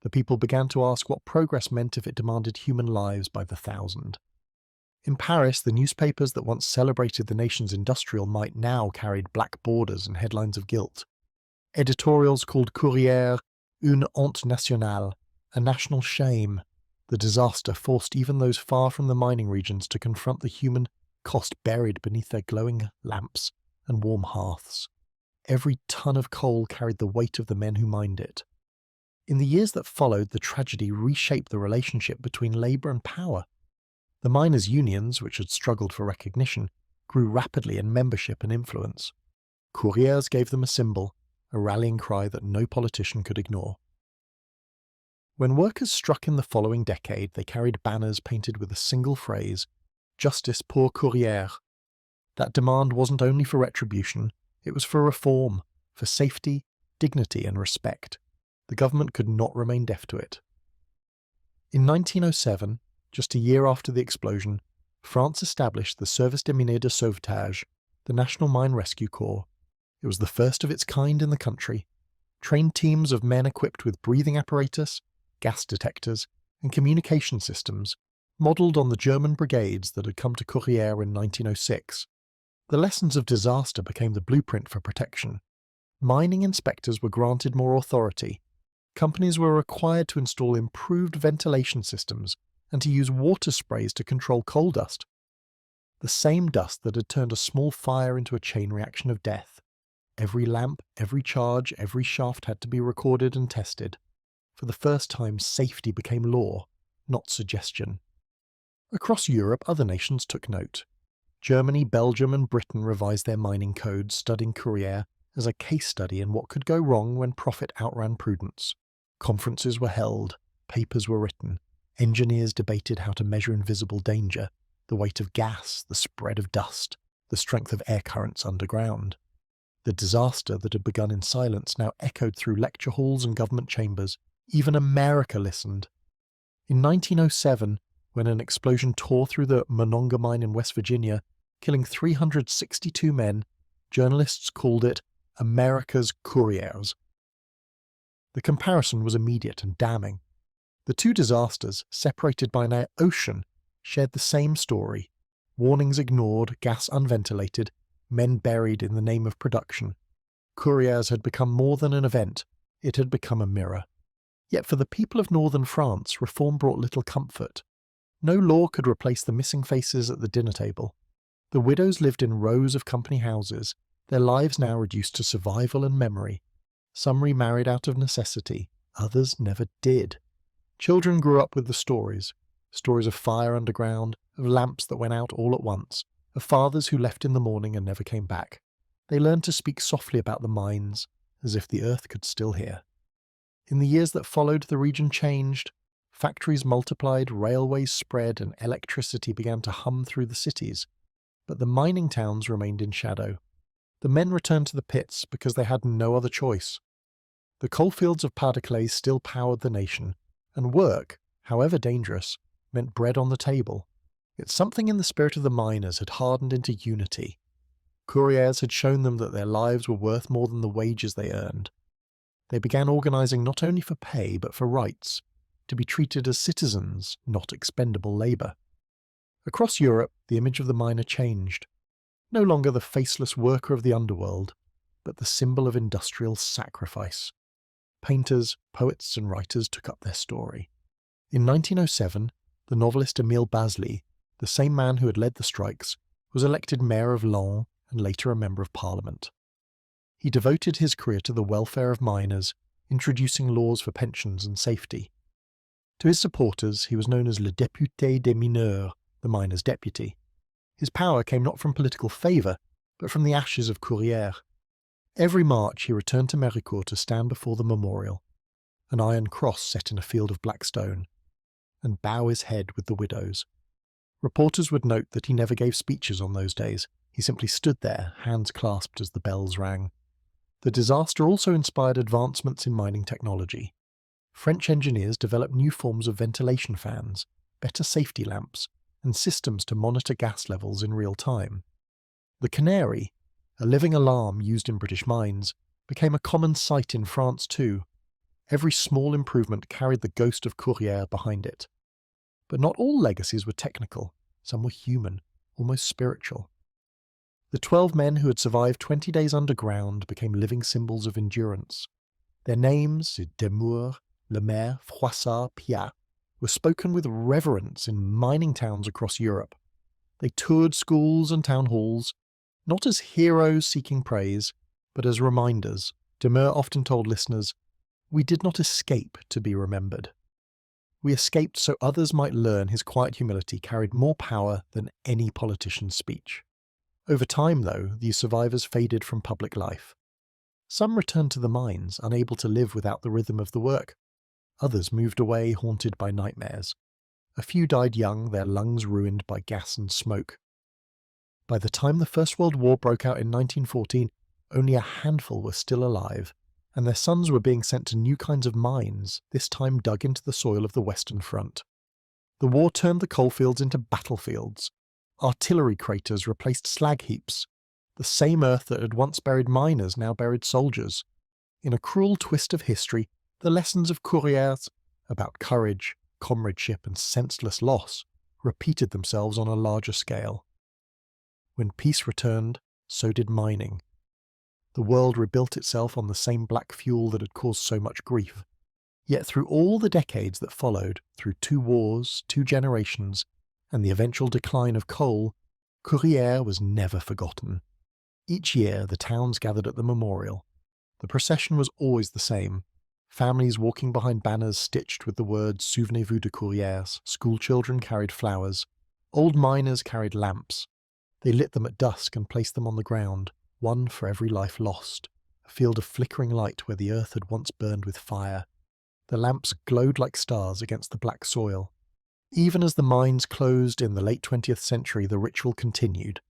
The people began to ask what progress meant if it demanded human lives by the thousand. In Paris, the newspapers that once celebrated the nation's industrial might now carried black borders and headlines of guilt. Editorials called Courrières une honte nationale, a national shame. The disaster forced even those far from the mining regions to confront the human cost buried beneath their glowing lamps and warm hearths. Every ton of coal carried the weight of the men who mined it. In the years that followed, the tragedy reshaped the relationship between labour and power. The miners' unions, which had struggled for recognition, grew rapidly in membership and influence. Courrières gave them a symbol, a rallying cry that no politician could ignore. When workers struck in the following decade, they carried banners painted with a single phrase, "Justice pour Courrières." That demand wasn't only for retribution, it was for reform, for safety, dignity and respect. The government could not remain deaf to it. In 1907, just a year after the explosion, France established the Service des Mines de Sauvetage, the National Mine Rescue Corps. It was the first of its kind in the country. Trained teams of men equipped with breathing apparatus, gas detectors, and communication systems, modelled on the German brigades that had come to Courrières in 1906. The lessons of disaster became the blueprint for protection. Mining inspectors were granted more authority. Companies were required to install improved ventilation systems and to use water sprays to control coal dust. The same dust that had turned a small fire into a chain reaction of death. Every lamp, every charge, every shaft had to be recorded and tested. For the first time, safety became law, not suggestion. Across Europe, other nations took note. Germany, Belgium and Britain revised their mining codes, studying Courrières as a case study in what could go wrong when profit outran prudence. Conferences were held, papers were written, engineers debated how to measure invisible danger, the weight of gas, the spread of dust, the strength of air currents underground. The disaster that had begun in silence now echoed through lecture halls and government chambers. Even America listened. In 1907, when an explosion tore through the Monongah Mine in West Virginia, killing 362 men, journalists called it America's Courrières. The comparison was immediate and damning. The two disasters, separated by an ocean, shared the same story. Warnings ignored, gas unventilated, men buried in the name of production. Courrières had become more than an event, it had become a mirror. Yet for the people of northern France, reform brought little comfort. No law could replace the missing faces at the dinner table. The widows lived in rows of company houses, their lives now reduced to survival and memory. Some remarried out of necessity, others never did. Children grew up with the stories of fire underground, of lamps that went out all at once, of fathers who left in the morning and never came back. They learned to speak softly about the mines, as if the earth could still hear. In the years that followed, the region changed. Factories multiplied, railways spread, and electricity began to hum through the cities. But the mining towns remained in shadow. The men returned to the pits because they had no other choice. The coalfields of Pas-de-Calais still powered the nation, and work, however dangerous, meant bread on the table. Yet something in the spirit of the miners had hardened into unity. Courrières had shown them that their lives were worth more than the wages they earned. They began organising not only for pay but for rights, to be treated as citizens, not expendable labour. Across Europe, the image of the miner changed. No longer the faceless worker of the underworld, but the symbol of industrial sacrifice. Painters, poets and writers took up their story. In 1907, the novelist Émile Bazely, the same man who had led the strikes, was elected mayor of Laon and later a member of parliament. He devoted his career to the welfare of miners, introducing laws for pensions and safety. To his supporters, he was known as le député des mineurs, the miners' deputy. His power came not from political favour, but from the ashes of Courrières. Every March he returned to Méricourt to stand before the memorial, an iron cross set in a field of black stone, and bow his head with the widows. Reporters would note that he never gave speeches on those days. He simply stood there, hands clasped as the bells rang. The disaster also inspired advancements in mining technology. French engineers developed new forms of ventilation fans, better safety lamps, and systems to monitor gas levels in real time. The canary, a living alarm used in British mines, became a common sight in France too. Every small improvement carried the ghost of Courrières behind it. But not all legacies were technical. Some were human, almost spiritual. The 12 men who had survived 20 days underground became living symbols of endurance. Their names, Demours, Lemaire, Froissart, Piat, were spoken with reverence in mining towns across Europe. They toured schools and town halls, not as heroes seeking praise, but as reminders. Demours often told listeners, "We did not escape to be remembered. We escaped so others might learn his quiet humility carried more power than any politician's speech." Over time, though, these survivors faded from public life. Some returned to the mines, unable to live without the rhythm of the work. Others moved away, haunted by nightmares. A few died young, their lungs ruined by gas and smoke. By the time the First World War broke out in 1914, only a handful were still alive, and their sons were being sent to new kinds of mines, this time dug into the soil of the Western Front. The war turned the coalfields into battlefields. Artillery craters replaced slag heaps. The same earth that had once buried miners now buried soldiers. In a cruel twist of history, the lessons of Courrières about courage, comradeship, and senseless loss repeated themselves on a larger scale. When peace returned, so did mining. The world rebuilt itself on the same black fuel that had caused so much grief. Yet through all the decades that followed, through 2 wars, 2 generations, and the eventual decline of coal, Courrières was never forgotten. Each year the towns gathered at the memorial. The procession was always the same. Families walking behind banners stitched with the words "Souvenez-vous de Courrières." Schoolchildren carried flowers. Old miners carried lamps. They lit them at dusk and placed them on the ground, one for every life lost, a field of flickering light where the earth had once burned with fire. The lamps glowed like stars against the black soil. Even as the mines closed in the late 20th century, the ritual continued.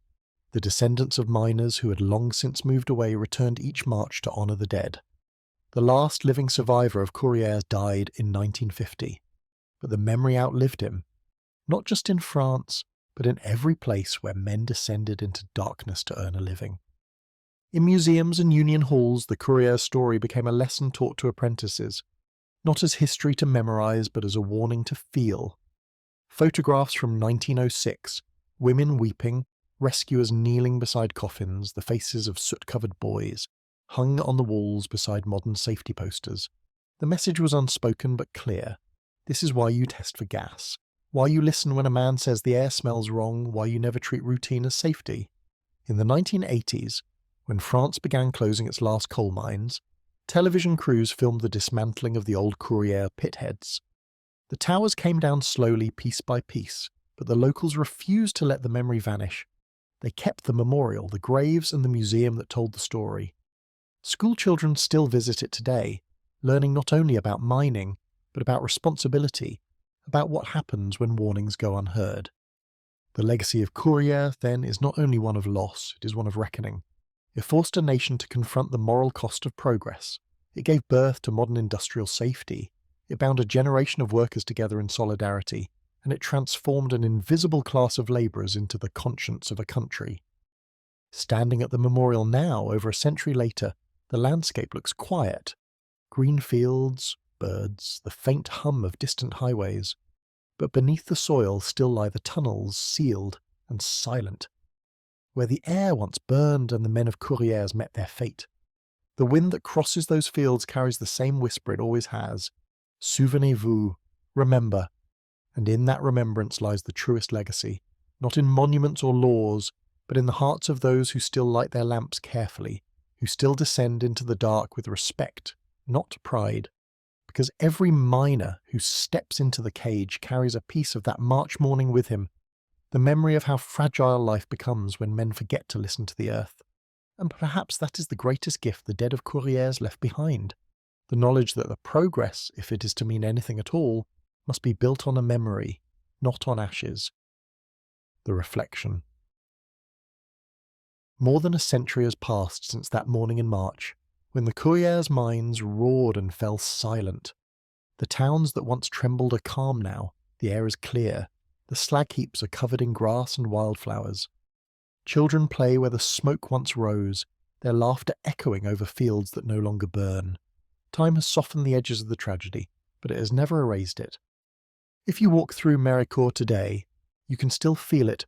The descendants of miners who had long since moved away returned each March to honour the dead. The last living survivor of Courrières died in 1950, but the memory outlived him, not just in France, but in every place where men descended into darkness to earn a living. In museums and union halls, the Courrières story became a lesson taught to apprentices, not as history to memorise, but as a warning to feel. Photographs from 1906, women weeping, rescuers kneeling beside coffins, the faces of soot-covered boys, hung on the walls beside modern safety posters. The message was unspoken but clear. This is why you test for gas. Why you listen when a man says the air smells wrong. Why you never treat routine as safety. In the 1980s, when France began closing its last coal mines, television crews filmed the dismantling of the old Courrières pitheads. The towers came down slowly, piece by piece, but the locals refused to let the memory vanish. They kept the memorial, the graves, and the museum that told the story. Schoolchildren still visit it today, learning not only about mining, but about responsibility, about what happens when warnings go unheard. The legacy of Courrières, then, is not only one of loss, it is one of reckoning. It forced a nation to confront the moral cost of progress. It gave birth to modern industrial safety. It bound a generation of workers together in solidarity, and it transformed an invisible class of labourers into the conscience of a country. Standing at the memorial now, over a century later, the landscape looks quiet. Green fields, birds, the faint hum of distant highways. But beneath the soil still lie the tunnels, sealed and silent, where the air once burned and the men of Courrières met their fate. The wind that crosses those fields carries the same whisper it always has. Souvenez-vous, remember. And in that remembrance lies the truest legacy, not in monuments or laws, but in the hearts of those who still light their lamps carefully, who still descend into the dark with respect, not pride. Because every miner who steps into the cage carries a piece of that March morning with him, the memory of how fragile life becomes when men forget to listen to the earth. And perhaps that is the greatest gift the dead of Courrières left behind, the knowledge that the progress, if it is to mean anything at all, must be built on a memory, not on ashes. The reflection. More than a century has passed since that morning in March, when the Courrières mines roared and fell silent. The towns that once trembled are calm now, the air is clear, the slag heaps are covered in grass and wildflowers. Children play where the smoke once rose, their laughter echoing over fields that no longer burn. Time has softened the edges of the tragedy, but it has never erased it. If you walk through Méricourt today, you can still feel it,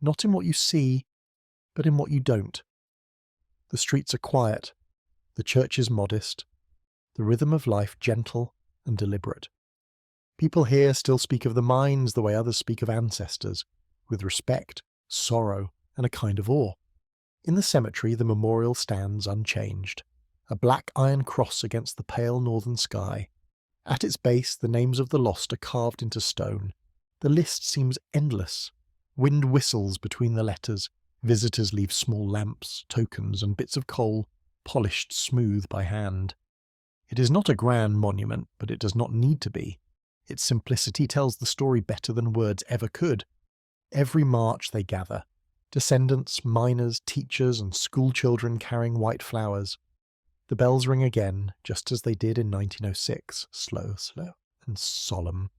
not in what you see, but in what you don't. The streets are quiet, the church is modest, the rhythm of life gentle and deliberate. People here still speak of the mines the way others speak of ancestors, with respect, sorrow, and a kind of awe. In the cemetery, the memorial stands unchanged, a black iron cross against the pale northern sky. At its base, the names of the lost are carved into stone. The list seems endless. Wind whistles between the letters. Visitors leave small lamps, tokens, and bits of coal, polished smooth by hand. It is not a grand monument, but it does not need to be. Its simplicity tells the story better than words ever could. Every March they gather. Descendants, miners, teachers, and schoolchildren carrying white flowers. The bells ring again, just as they did in 1906, slow, and solemn.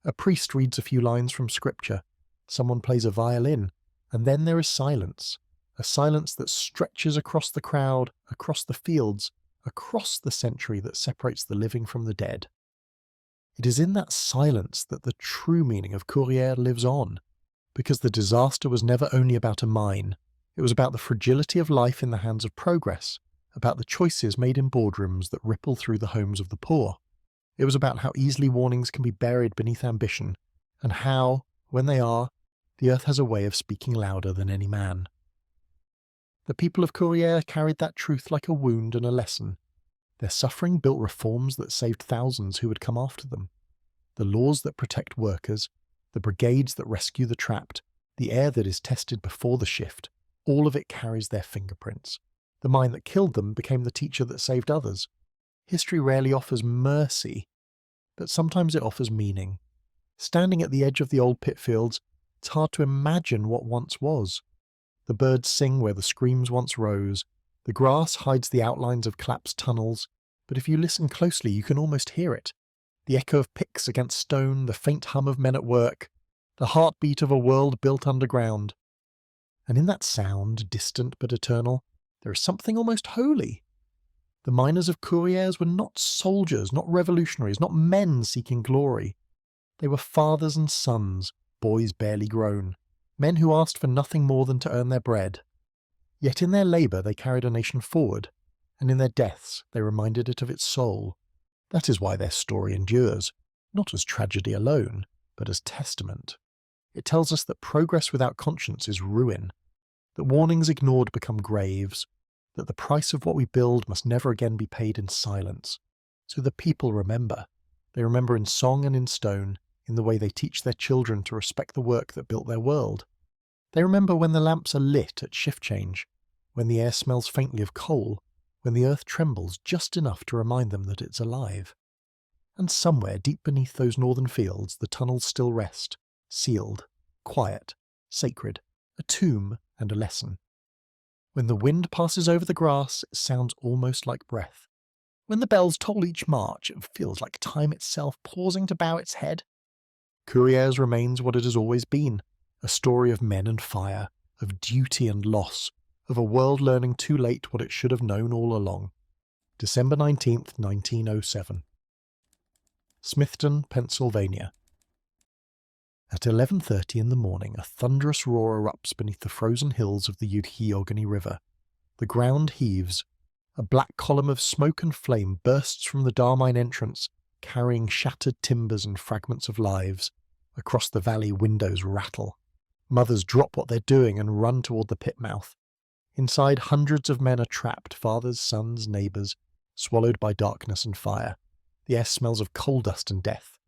A priest reads a few lines from scripture. Someone plays a violin, and then there is silence. A silence that stretches across the crowd, across the fields, across the century that separates the living from the dead. It is in that silence that the true meaning of Courrières lives on, because the disaster was never only about a mine. It was about the fragility of life in the hands of progress, about the choices made in boardrooms that ripple through the homes of the poor. It was about how easily warnings can be buried beneath ambition, and how, when they are, the earth has a way of speaking louder than any man. The people of Courrières carried that truth like a wound and a lesson. Their suffering built reforms that saved thousands who would come after them. The laws that protect workers, the brigades that rescue the trapped, the air that is tested before the shift, all of it carries their fingerprints. The mine that killed them became the teacher that saved others. History rarely offers mercy, but sometimes it offers meaning. Standing at the edge of the old pitfields, it's hard to imagine what once was. The birds sing where the screams once rose. The grass hides the outlines of collapsed tunnels, but if you listen closely you can almost hear it. The echo of picks against stone, the faint hum of men at work, the heartbeat of a world built underground. And in that sound, distant but eternal, there is something almost holy. The miners of Courrières were not soldiers, not revolutionaries, not men seeking glory. They were fathers and sons, boys barely grown, men who asked for nothing more than to earn their bread. Yet in their labour they carried a nation forward, and in their deaths they reminded it of its soul. That is why their story endures, not as tragedy alone, but as testament. It tells us that progress without conscience is ruin, that warnings ignored become graves, that the price of what we build must never again be paid in silence. So the people remember. They remember in song and in stone, in the way they teach their children to respect the work that built their world. They remember when the lamps are lit at shift change, when the air smells faintly of coal, when the earth trembles just enough to remind them that it's alive. And somewhere deep beneath those northern fields the tunnels still rest, sealed, quiet, sacred, a tomb and a lesson. When the wind passes over the grass, it sounds almost like breath. When the bells toll each march, it feels like time itself pausing to bow its head. Courrières remains what it has always been, a story of men and fire, of duty and loss, of a world learning too late what it should have known all along. December 19th, 1907. Smithton, Pennsylvania. At 11:30 in the morning, a thunderous roar erupts beneath the frozen hills of the Ukiogany River. The ground heaves. A black column of smoke and flame bursts from the Darr Mine entrance, carrying shattered timbers and fragments of lives. Across the valley, windows rattle. Mothers drop what they're doing and run toward the pit mouth. Inside, hundreds of men are trapped, fathers, sons, neighbours, swallowed by darkness and fire. The air smells of coal dust and death.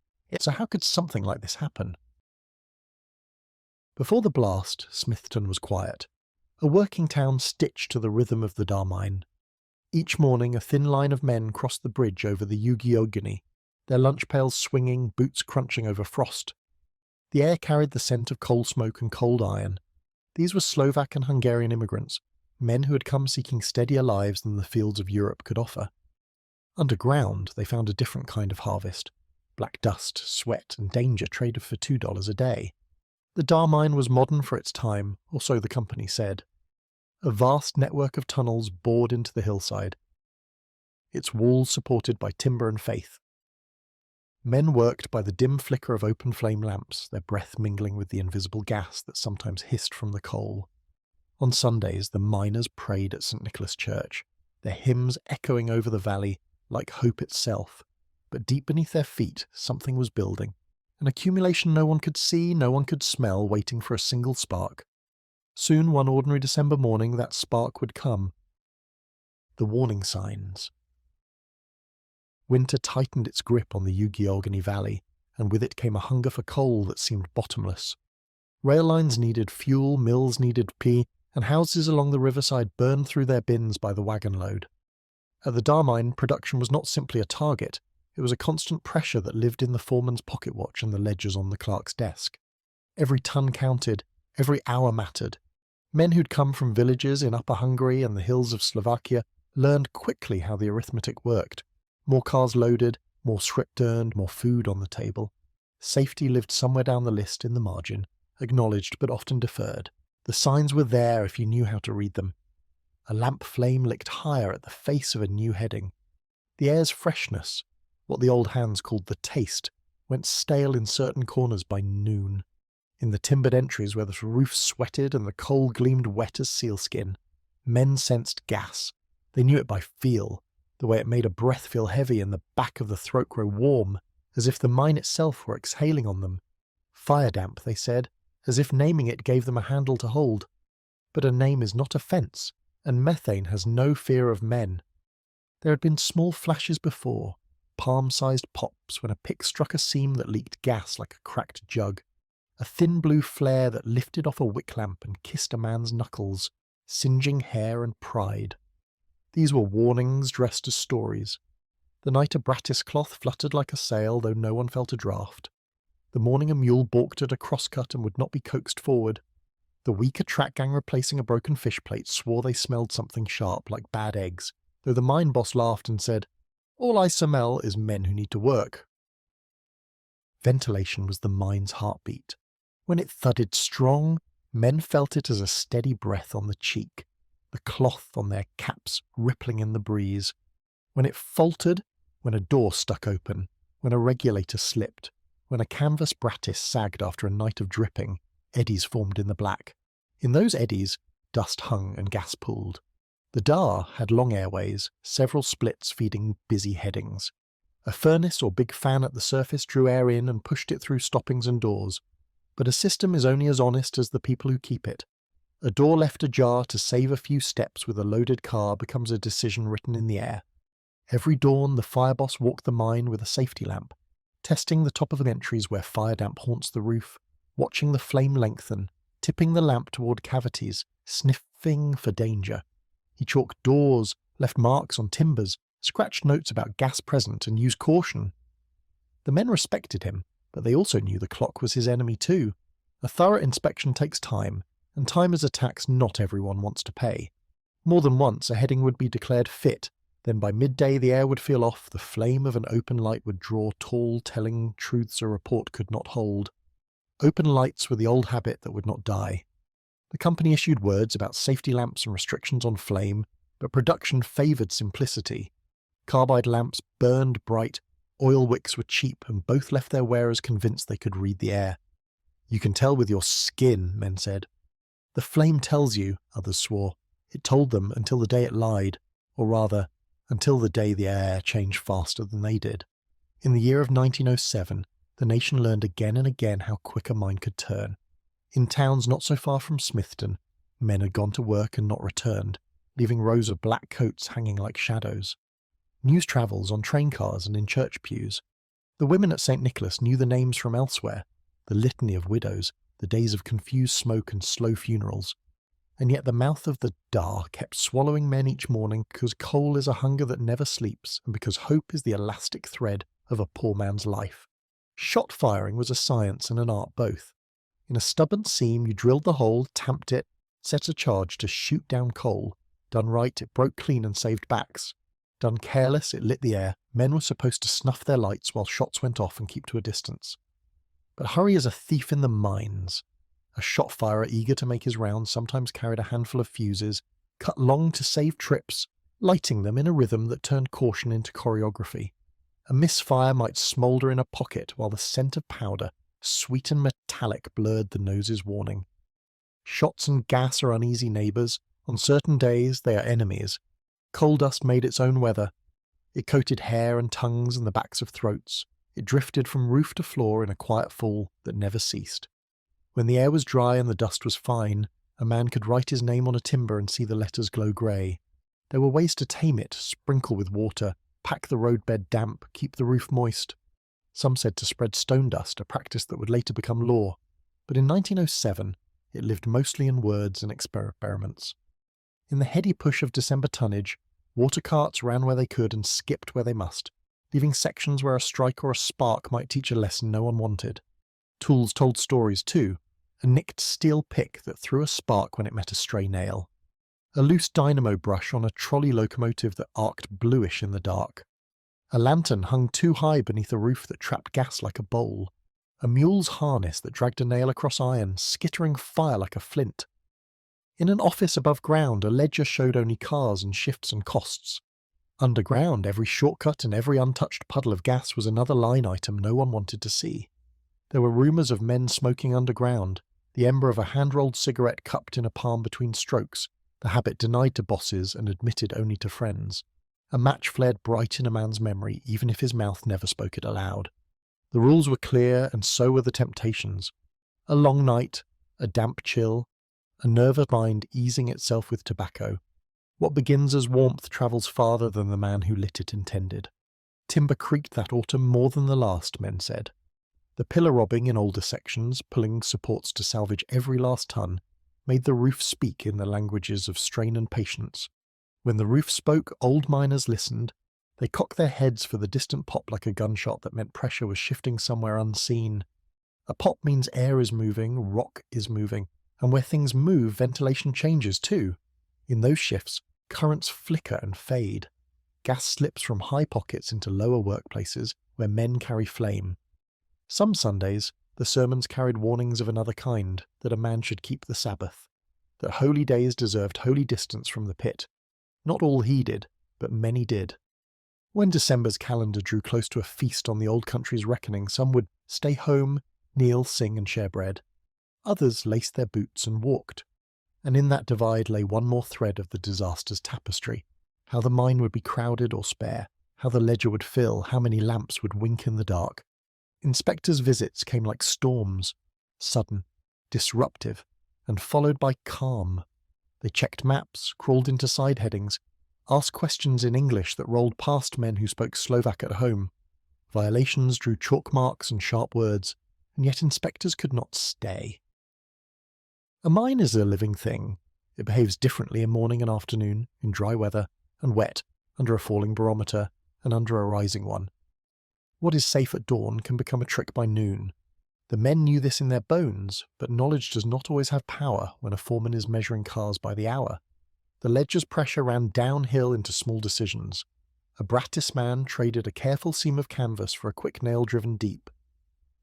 So how could something like this happen? Before the blast, Smithton was quiet, a working town stitched to the rhythm of the Darr Mine. Each morning a thin line of men crossed the bridge over the Ukiogany, their lunch pails swinging, boots crunching over frost. The air carried the scent of coal smoke and cold iron. These were Slovak and Hungarian immigrants, men who had come seeking steadier lives than the fields of Europe could offer. Underground, they found a different kind of harvest. Black dust, sweat, and danger traded for $2 a day. The Darr Mine was modern for its time, or so the company said. A vast network of tunnels bored into the hillside, its walls supported by timber and faith. Men worked by the dim flicker of open flame lamps, their breath mingling with the invisible gas that sometimes hissed from the coal. On Sundays, the miners prayed at St. Nicholas Church, their hymns echoing over the valley like hope itself. But deep beneath their feet, something was building. An accumulation no one could see, no one could smell, waiting for a single spark. Soon, one ordinary December morning, that spark would come. The warning signs. Winter tightened its grip on the Ugeorgany Valley, and with it came a hunger for coal that seemed bottomless. Rail lines needed fuel, mills needed pea, and houses along the riverside burned through their bins by the wagon load. At the Darr Mine, production was not simply a target, it was a constant pressure that lived in the foreman's pocket watch and the ledgers on the clerk's desk. Every ton counted, every hour mattered. Men who'd come from villages in Upper Hungary and the hills of Slovakia learned quickly how the arithmetic worked. More cars loaded, more script earned, more food on the table. Safety lived somewhere down the list in the margin, acknowledged but often deferred. The signs were there if you knew how to read them. A lamp flame licked higher at the face of a new heading. The air's freshness, what the old hands called the taste, went stale in certain corners by noon. In the timbered entries where the roof sweated and the coal gleamed wet as sealskin, men sensed gas. They knew it by feel, the way it made a breath feel heavy and the back of the throat grow warm, as if the mine itself were exhaling on them. Fire damp, they said, as if naming it gave them a handle to hold. But a name is not a fence, and methane has no fear of men. There had been small flashes before, palm-sized pops when a pick struck a seam that leaked gas like a cracked jug, a thin blue flare that lifted off a wick lamp and kissed a man's knuckles, singeing hair and pride. These were warnings dressed as stories. The night a brattice cloth fluttered like a sail, though no one felt a draught. The morning a mule balked at a crosscut and would not be coaxed forward. The week a track gang replacing a broken fish plate swore they smelled something sharp, like bad eggs, though the mine boss laughed and said, "All I smell is men who need to work." Ventilation was the mine's heartbeat. When it thudded strong, men felt it as a steady breath on the cheek, the cloth on their caps rippling in the breeze. When it faltered, when a door stuck open, when a regulator slipped, when a canvas brattice sagged after a night of dripping, eddies formed in the black. In those eddies, dust hung and gas pooled. The Darr had long airways, several splits feeding busy headings. A furnace or big fan at the surface drew air in and pushed it through stoppings and doors. But a system is only as honest as the people who keep it. A door left ajar to save a few steps with a loaded car becomes a decision written in the air. Every dawn the fire boss walked the mine with a safety lamp, testing the top of entries where fire damp haunts the roof, watching the flame lengthen, tipping the lamp toward cavities, sniffing for danger. He chalked doors, left marks on timbers, scratched notes about gas present, and used caution. The men respected him, but they also knew the clock was his enemy too. A thorough inspection takes time, and time is a tax not everyone wants to pay. More than once a heading would be declared fit, then by midday the air would feel off, the flame of an open light would draw tall, telling truths a report could not hold. Open lights were the old habit that would not die. The company issued words about safety lamps and restrictions on flame, but production favoured simplicity. Carbide lamps burned bright, oil wicks were cheap, and both left their wearers convinced they could read the air. "You can tell with your skin," men said. "The flame tells you," others swore. It told them until the day it lied, or rather, until the day the air changed faster than they did. In the year of 1907, the nation learned again and again how quick a mine could turn. In towns not so far from Smithton, men had gone to work and not returned, leaving rows of black coats hanging like shadows. News travels on train cars and in church pews. The women at St. Nicholas knew the names from elsewhere, the litany of widows, the days of confused smoke and slow funerals. And yet the mouth of the Darr kept swallowing men each morning because coal is a hunger that never sleeps and because hope is the elastic thread of a poor man's life. Shot firing was a science and an art both. In a stubborn seam you drilled the hole, tamped it, set a charge to shoot down coal. Done right, it broke clean and saved backs. Done careless, it lit the air. Men were supposed to snuff their lights while shots went off and keep to a distance. But hurry is a thief in the mines. A shot firer eager to make his rounds sometimes carried a handful of fuses, cut long to save trips, lighting them in a rhythm that turned caution into choreography. A misfire might smoulder in a pocket while the scent of powder, sweet and metallic, blurred the nose's warning. Shots and gas are uneasy neighbours. On certain days they are enemies. Coal dust made its own weather. It coated hair and tongues and the backs of throats. It drifted from roof to floor in a quiet fall that never ceased. When the air was dry and the dust was fine, a man could write his name on a timber and see the letters glow grey. There were ways to tame it: sprinkle with water, pack the roadbed damp, keep the roof moist. Some said to spread stone dust, a practice that would later become law. But in 1907, it lived mostly in words and experiments. In the heady push of December tonnage, water carts ran where they could and skipped where they must, leaving sections where a strike or a spark might teach a lesson no one wanted. Tools told stories too, a nicked steel pick that threw a spark when it met a stray nail, a loose dynamo brush on a trolley locomotive that arced bluish in the dark, a lantern hung too high beneath a roof that trapped gas like a bowl, a mule's harness that dragged a nail across iron, skittering fire like a flint. In an office above ground, a ledger showed only cars and shifts and costs. Underground, every shortcut and every untouched puddle of gas was another line item no one wanted to see. There were rumours of men smoking underground, the ember of a hand-rolled cigarette cupped in a palm between strokes, the habit denied to bosses and admitted only to friends. A match flared bright in a man's memory, even if his mouth never spoke it aloud. The rules were clear, and so were the temptations. A long night, a damp chill, a nervous mind easing itself with tobacco. What begins as warmth travels farther than the man who lit it intended. Timber creaked that autumn more than the last, men said. The pillar robbing in older sections, pulling supports to salvage every last ton, made the roof speak in the languages of strain and patience. When the roof spoke, old miners listened. They cocked their heads for the distant pop like a gunshot that meant pressure was shifting somewhere unseen. A pop means air is moving, rock is moving, and where things move, ventilation changes too. In those shifts, currents flicker and fade. Gas slips from high pockets into lower workplaces where men carry flame. Some Sundays, the sermons carried warnings of another kind, that a man should keep the Sabbath, that holy days deserved holy distance from the pit. Not all heeded, but many did. When December's calendar drew close to a feast on the old country's reckoning, some would stay home, kneel, sing and share bread. Others laced their boots and walked. And in that divide lay one more thread of the disaster's tapestry, how the mine would be crowded or spare, how the ledger would fill, how many lamps would wink in the dark. Inspectors' visits came like storms, sudden, disruptive, and followed by calm. They checked maps, crawled into side headings, asked questions in English that rolled past men who spoke Slovak at home. Violations drew chalk marks and sharp words, and yet inspectors could not stay. A mine is a living thing. It behaves differently in morning and afternoon, in dry weather, and wet, under a falling barometer, and under a rising one. What is safe at dawn can become a trick by noon. The men knew this in their bones, but knowledge does not always have power when a foreman is measuring cars by the hour. The ledger's pressure ran downhill into small decisions. A Brattis man traded a careful seam of canvas for a quick nail driven deep.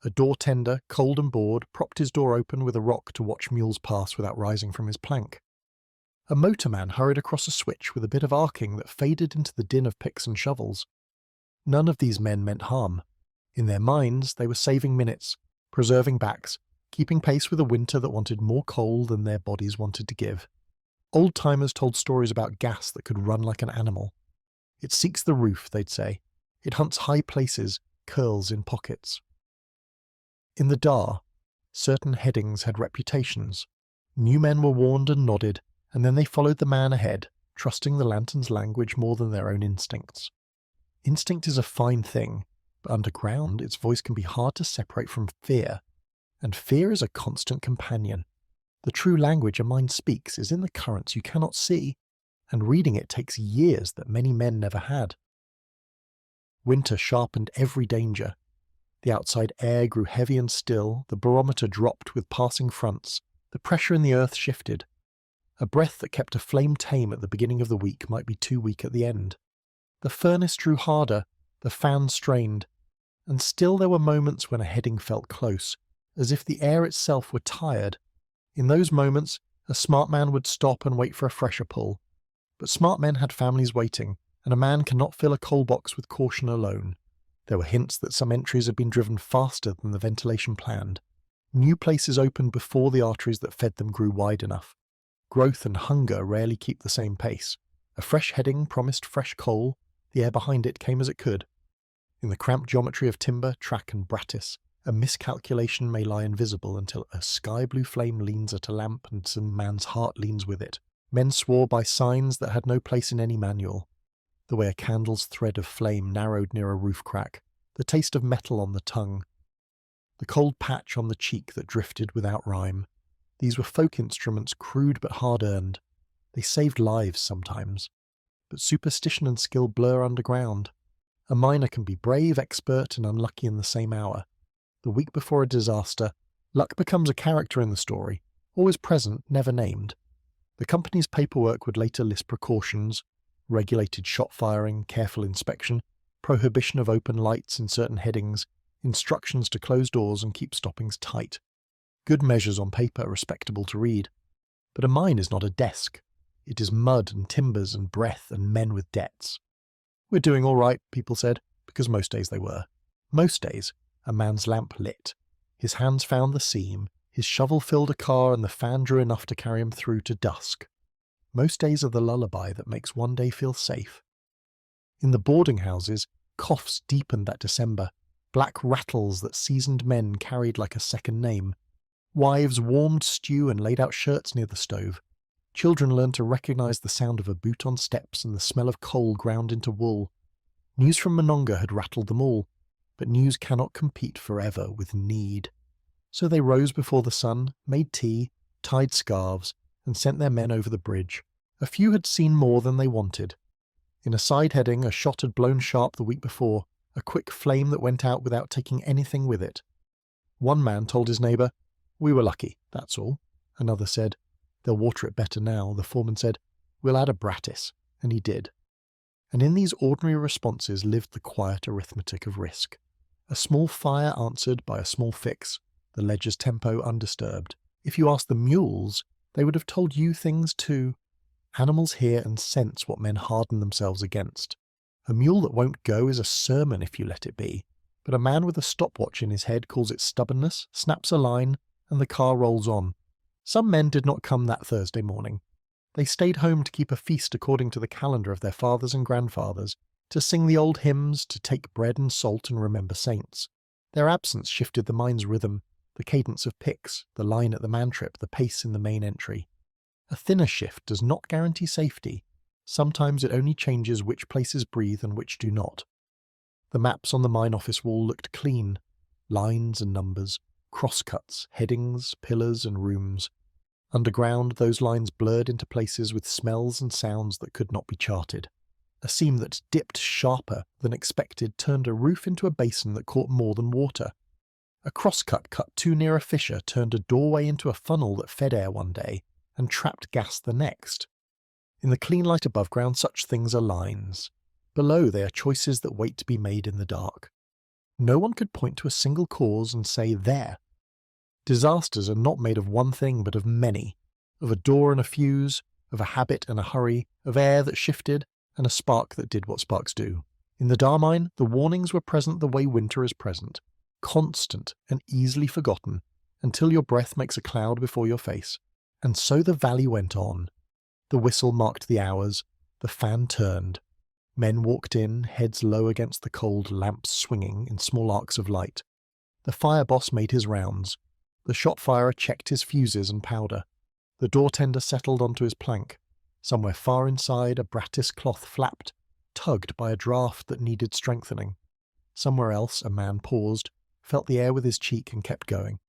A door tender, cold and bored, propped his door open with a rock to watch mules pass without rising from his plank. A motorman hurried across a switch with a bit of arcing that faded into the din of picks and shovels. None of these men meant harm. In their minds, they were saving minutes, preserving backs, keeping pace with a winter that wanted more coal than their bodies wanted to give. Old-timers told stories about gas that could run like an animal. It seeks the roof, they'd say. It hunts high places, curls in pockets. In the Darr, certain headings had reputations. New men were warned and nodded, and then they followed the man ahead, trusting the lantern's language more than their own instincts. Instinct is a fine thing, but underground its voice can be hard to separate from fear, and fear is a constant companion. The true language a mind speaks is in the currents you cannot see, and reading it takes years that many men never had. Winter sharpened every danger. The outside air grew heavy and still, the barometer dropped with passing fronts, the pressure in the earth shifted. A breath that kept a flame tame at the beginning of the week might be too weak at the end. The furnace drew harder, the fan strained, and still there were moments when a heading felt close, as if the air itself were tired. In those moments, a smart man would stop and wait for a fresher pull. But smart men had families waiting, and a man cannot fill a coal box with caution alone. There were hints that some entries had been driven faster than the ventilation planned. New places opened before the arteries that fed them grew wide enough. Growth and hunger rarely keep the same pace. A fresh heading promised fresh coal, the air behind it came as it could. In the cramped geometry of timber, track and brattice, a miscalculation may lie invisible until a sky-blue flame leans at a lamp and some man's heart leans with it. Men swore by signs that had no place in any manual. The way a candle's thread of flame narrowed near a roof crack, the taste of metal on the tongue, the cold patch on the cheek that drifted without rhyme. These were folk instruments, crude but hard-earned. They saved lives sometimes. But superstition and skill blur underground. A miner can be brave, expert, and unlucky in the same hour. The week before a disaster, luck becomes a character in the story, always present, never named. The company's paperwork would later list precautions: regulated shot firing, careful inspection, prohibition of open lights in certain headings, instructions to close doors and keep stoppings tight. Good measures on paper, respectable to read. But a mine is not a desk. It is mud and timbers and breath and men with debts. We're doing all right, people said, because most days they were. Most days, a man's lamp lit. His hands found the seam, his shovel filled a car, and the fan drew enough to carry him through to dusk. Most days are the lullaby that makes one day feel safe. In the boarding houses, coughs deepened that December, black rattles that seasoned men carried like a second name. Wives warmed stew and laid out shirts near the stove. Children learned to recognize the sound of a boot on steps and the smell of coal ground into wool. News from Monongah had rattled them all, but news cannot compete forever with need. So they rose before the sun, made tea, tied scarves, and sent their men over the bridge. A few had seen more than they wanted. In a side heading, a shot had blown sharp the week before, a quick flame that went out without taking anything with it. One man told his neighbour, "We were lucky, that's all." Another said, "They'll water it better now." The foreman said, "We'll add a brattice," and he did. And in these ordinary responses lived the quiet arithmetic of risk. A small fire answered by a small fix, the ledger's tempo undisturbed. If you asked the mules, they would have told you things too. Animals hear and sense what men harden themselves against. A mule that won't go is a sermon if you let it be, but a man with a stopwatch in his head calls it stubbornness, snaps a line, and the car rolls on. Some men did not come that Thursday morning. They stayed home to keep a feast according to the calendar of their fathers and grandfathers, to sing the old hymns, to take bread and salt and remember saints. Their absence shifted the mine's rhythm, the cadence of picks, the line at the man-trip, the pace in the main entry. A thinner shift does not guarantee safety. Sometimes it only changes which places breathe and which do not. The maps on the mine office wall looked clean. Lines and numbers, crosscuts, headings, pillars and rooms. Underground, those lines blurred into places with smells and sounds that could not be charted. A seam that dipped sharper than expected turned a roof into a basin that caught more than water. A crosscut cut too near a fissure turned a doorway into a funnel that fed air one day and trapped gas the next. In the clean light above ground, such things are lines. Below, they are choices that wait to be made in the dark. No one could point to a single cause and say, "There." Disasters are not made of one thing but of many, of a door and a fuse, of a habit and a hurry, of air that shifted, and a spark that did what sparks do. In the Darr Mine, the warnings were present the way winter is present, constant and easily forgotten, until your breath makes a cloud before your face. And so the valley went on. The whistle marked the hours, the fan turned. Men walked in, heads low against the cold, lamps swinging in small arcs of light. The fire boss made his rounds. The shot firer checked his fuses and powder. The door tender settled onto his plank. Somewhere far inside, a brattice cloth flapped, tugged by a draught that needed strengthening. Somewhere else, a man paused, felt the air with his cheek and kept going.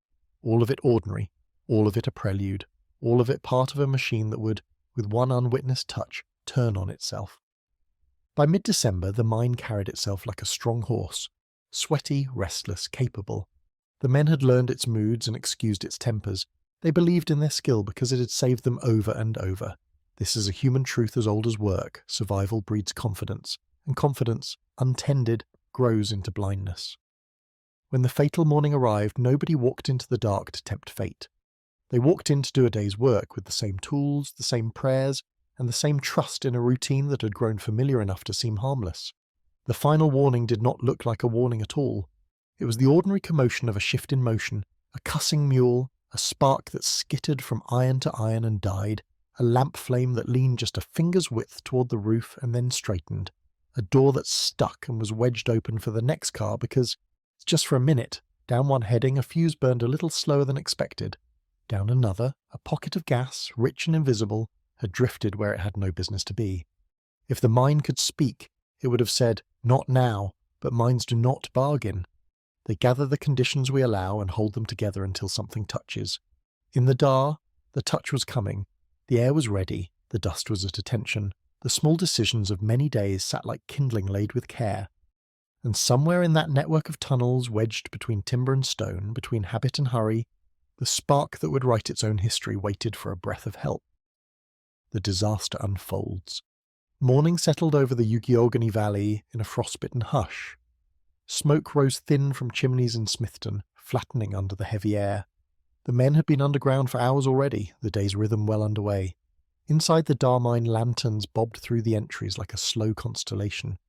All of it ordinary, all of it a prelude, all of it part of a machine that would, with one unwitnessed touch, turn on itself. By mid-December, the mine carried itself like a strong horse, sweaty, restless, capable. The men had learned its moods and excused its tempers. They believed in their skill because it had saved them over and over. This is a human truth as old as work. Survival breeds confidence, and confidence, untended, grows into blindness. When the fatal morning arrived, nobody walked into the dark to tempt fate. They walked in to do a day's work with the same tools, the same prayers, and the same trust in a routine that had grown familiar enough to seem harmless. The final warning did not look like a warning at all. It was the ordinary commotion of a shift in motion, a cussing mule, a spark that skittered from iron to iron and died, a lamp flame that leaned just a finger's width toward the roof and then straightened, a door that stuck and was wedged open for the next car because, just for a minute, down one heading a fuse burned a little slower than expected. Down another, a pocket of gas, rich and invisible, had drifted where it had no business to be. If the mine could speak, it would have said, "Not now, but mines do not bargain. They gather the conditions we allow and hold them together until something touches." In the Darr, the touch was coming. The air was ready, the dust was at attention. The small decisions of many days sat like kindling laid with care. And somewhere in that network of tunnels wedged between timber and stone, between habit and hurry, the spark that would write its own history waited for a breath of help. The disaster unfolds. Morning settled over the Ugeorgany Valley in a frostbitten hush. Smoke rose thin from chimneys in Smithton, flattening under the heavy air. The men had been underground for hours already, the day's rhythm well underway. Inside the Darr Mine, lanterns bobbed through the entries like a slow constellation.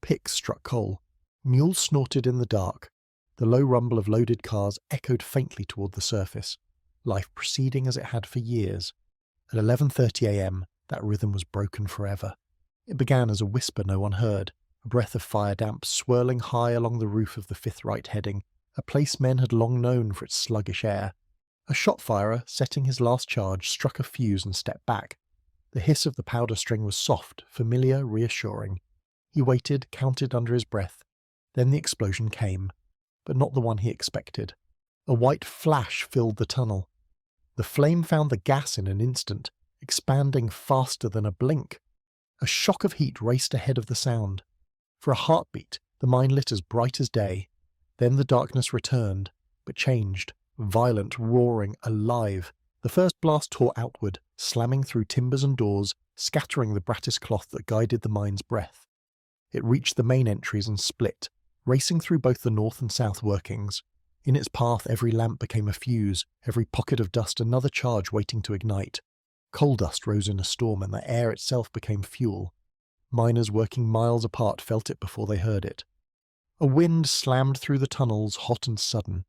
Picks struck coal. Mules snorted in the dark. The low rumble of loaded cars echoed faintly toward the surface, life proceeding as it had for years. At 11:30 a.m., that rhythm was broken forever. It began as a whisper no one heard, a breath of fire damp swirling high along the roof of the 5th Right heading, a place men had long known for its sluggish air. A shot firer, setting his last charge, struck a fuse and stepped back. The hiss of the powder string was soft, familiar, reassuring. He waited, counted under his breath. Then the explosion came, but not the one he expected. A white flash filled the tunnel. The flame found the gas in an instant, expanding faster than a blink. A shock of heat raced ahead of the sound. For a heartbeat, the mine lit as bright as day. Then the darkness returned, but changed, violent, roaring, alive. The first blast tore outward, slamming through timbers and doors, scattering the brattice cloth that guided the mine's breath. It reached the main entries and split, racing through both the north and south workings. In its path every lamp became a fuse, every pocket of dust another charge waiting to ignite. Coal dust rose in a storm and the air itself became fuel. Miners working miles apart felt it before they heard it. A wind slammed through the tunnels, hot and sudden.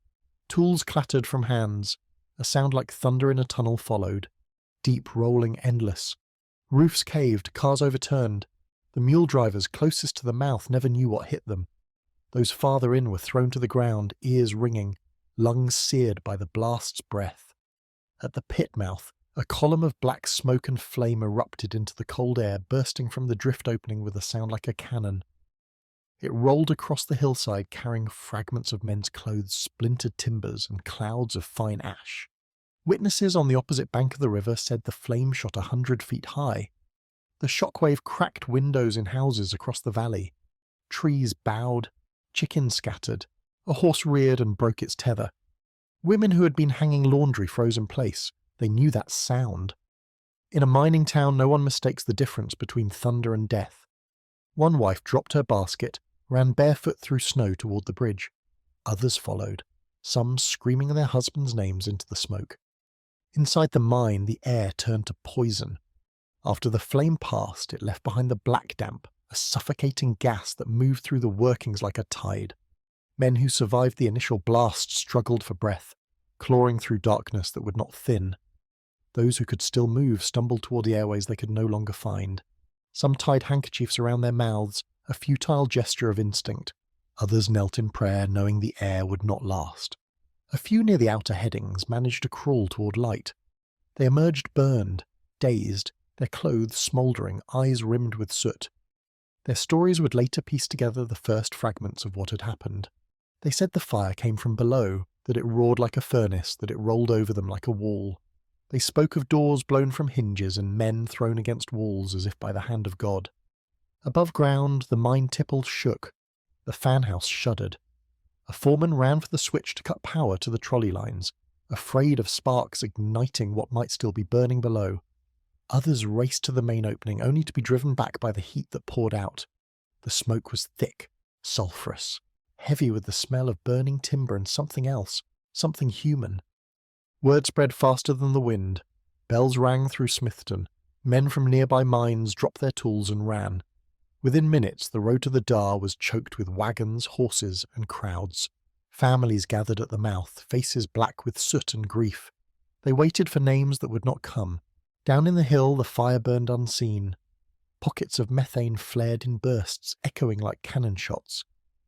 Tools clattered from hands. A sound like thunder in a tunnel followed. Deep, rolling, endless. Roofs caved, cars overturned. The mule drivers closest to the mouth never knew what hit them. Those farther in were thrown to the ground, ears ringing, lungs seared by the blast's breath. At the pit mouth, a column of black smoke and flame erupted into the cold air, bursting from the drift opening with a sound like a cannon. It rolled across the hillside, carrying fragments of men's clothes, splintered timbers, and clouds of fine ash. Witnesses on the opposite bank of the river said the flame shot 100 feet high. The shockwave cracked windows in houses across the valley. Trees bowed, chickens scattered, a horse reared and broke its tether. Women who had been hanging laundry froze in place. They knew that sound. In a mining town, no one mistakes the difference between thunder and death. One wife dropped her basket, ran barefoot through snow toward the bridge. Others followed, some screaming their husbands' names into the smoke. Inside the mine, the air turned to poison. After the flame passed, it left behind the black damp, a suffocating gas that moved through the workings like a tide. Men who survived the initial blast struggled for breath, clawing through darkness that would not thin. Those who could still move stumbled toward the airways they could no longer find. Some tied handkerchiefs around their mouths, a futile gesture of instinct. Others knelt in prayer, knowing the air would not last. A few near the outer headings managed to crawl toward light. They emerged burned, dazed, their clothes smouldering, eyes rimmed with soot. Their stories would later piece together the first fragments of what had happened. They said the fire came from below, that it roared like a furnace, that it rolled over them like a wall. They spoke of doors blown from hinges and men thrown against walls as if by the hand of God. Above ground, the mine tipple shook. The fan house shuddered. A foreman ran for the switch to cut power to the trolley lines. afraid of sparks igniting what might still be burning below. Others raced to the main opening, only to be driven back by the heat that poured out. The smoke was thick, sulphurous, heavy with the smell of burning timber and something else, something human. Word spread faster than the wind. Bells rang through Smithton. Men from nearby mines dropped their tools and ran. Within minutes, the road to the Darr was choked with wagons, horses, and crowds. Families gathered at the mouth, faces black with soot and grief. They waited for names that would not come. Down in the hill, the fire burned unseen. Pockets of methane flared in bursts, echoing like cannon shots.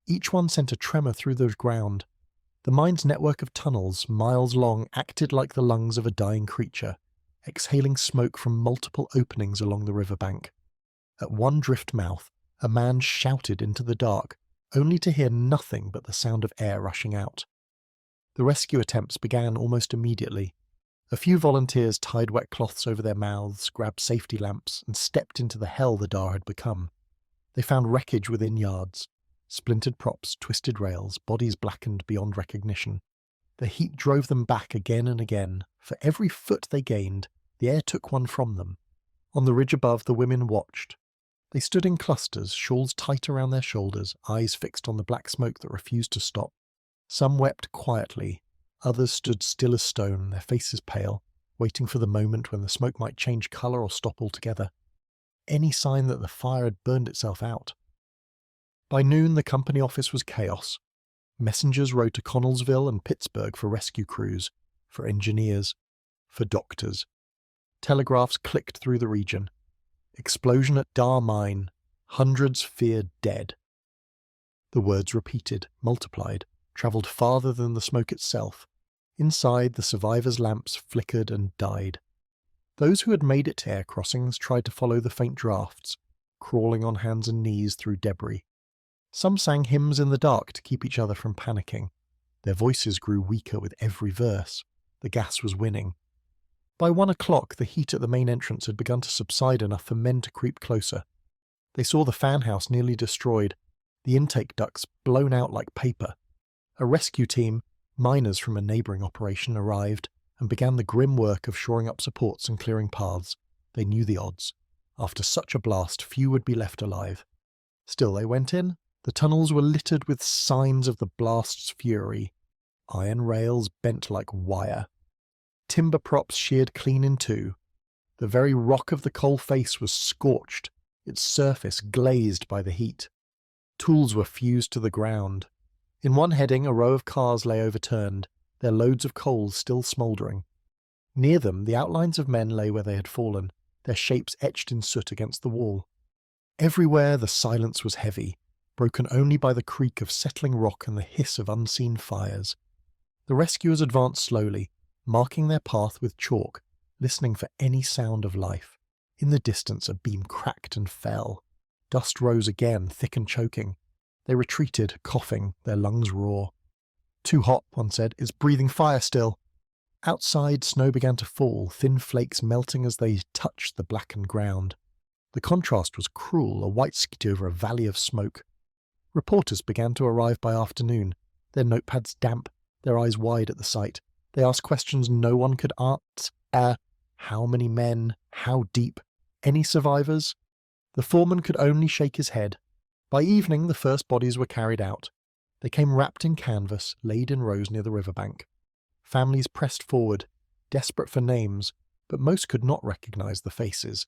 Each one sent a tremor through the ground. The mine's network of tunnels, miles long, acted like the lungs of a dying creature, exhaling smoke from multiple openings along the riverbank. At one drift mouth, a man shouted into the dark, only to hear nothing but the sound of air rushing out. The rescue attempts began almost immediately. A few volunteers tied wet cloths over their mouths, grabbed safety lamps, and stepped into the hell the Darr had become. They found wreckage within yards, splintered props, twisted rails, bodies blackened beyond recognition. The heat drove them back again and again. For every foot they gained, the air took one from them. On the ridge above, the women watched. They stood in clusters, shawls tight around their shoulders, eyes fixed on the black smoke that refused to stop. Some wept quietly. Others stood still as stone, their faces pale, waiting for the moment when the smoke might change colour or stop altogether. Any sign that the fire had burned itself out. By noon, the company office was chaos. Messengers rode to Connellsville and Pittsburgh for rescue crews, for engineers, for doctors. Telegraphs clicked through the region. Explosion at Darr Mine. Hundreds feared dead. The words repeated, multiplied, travelled farther than the smoke itself. Inside, the survivors' lamps flickered and died. Those who had made it to air crossings tried to follow the faint drafts, crawling on hands and knees through debris. Some sang hymns in the dark to keep each other from panicking. Their voices grew weaker with every verse. The gas was winning. By 1 o'clock, the heat at the main entrance had begun to subside enough for men to creep closer. They saw the fan house nearly destroyed, the intake ducts blown out like paper. A rescue team, miners from a neighbouring operation, arrived and began the grim work of shoring up supports and clearing paths. They knew the odds. After such a blast, few would be left alive. Still, they went in. The tunnels were littered with signs of the blast's fury. Iron rails bent like wire. Timber props sheared clean in two. The very rock of the coal face was scorched, its surface glazed by the heat. Tools were fused to the ground. In one heading, a row of cars lay overturned, their loads of coal still smouldering. Near them, the outlines of men lay where they had fallen, their shapes etched in soot against the wall. Everywhere the silence was heavy, broken only by the creak of settling rock and the hiss of unseen fires. The rescuers advanced slowly, marking their path with chalk, listening for any sound of life. In the distance, a beam cracked and fell. Dust rose again, thick and choking. They retreated, coughing, their lungs raw. "Too hot," one said. "It's breathing fire still." Outside, snow began to fall, thin flakes melting as they touched the blackened ground. The contrast was cruel, a white skid over a valley of smoke. Reporters began to arrive by afternoon, their notepads damp, their eyes wide at the sight. They asked questions no one could answer. How many men? How deep? Any survivors? The foreman could only shake his head. By evening, the first bodies were carried out. They came wrapped in canvas, laid in rows near the riverbank. Families pressed forward, desperate for names, but most could not recognize the faces.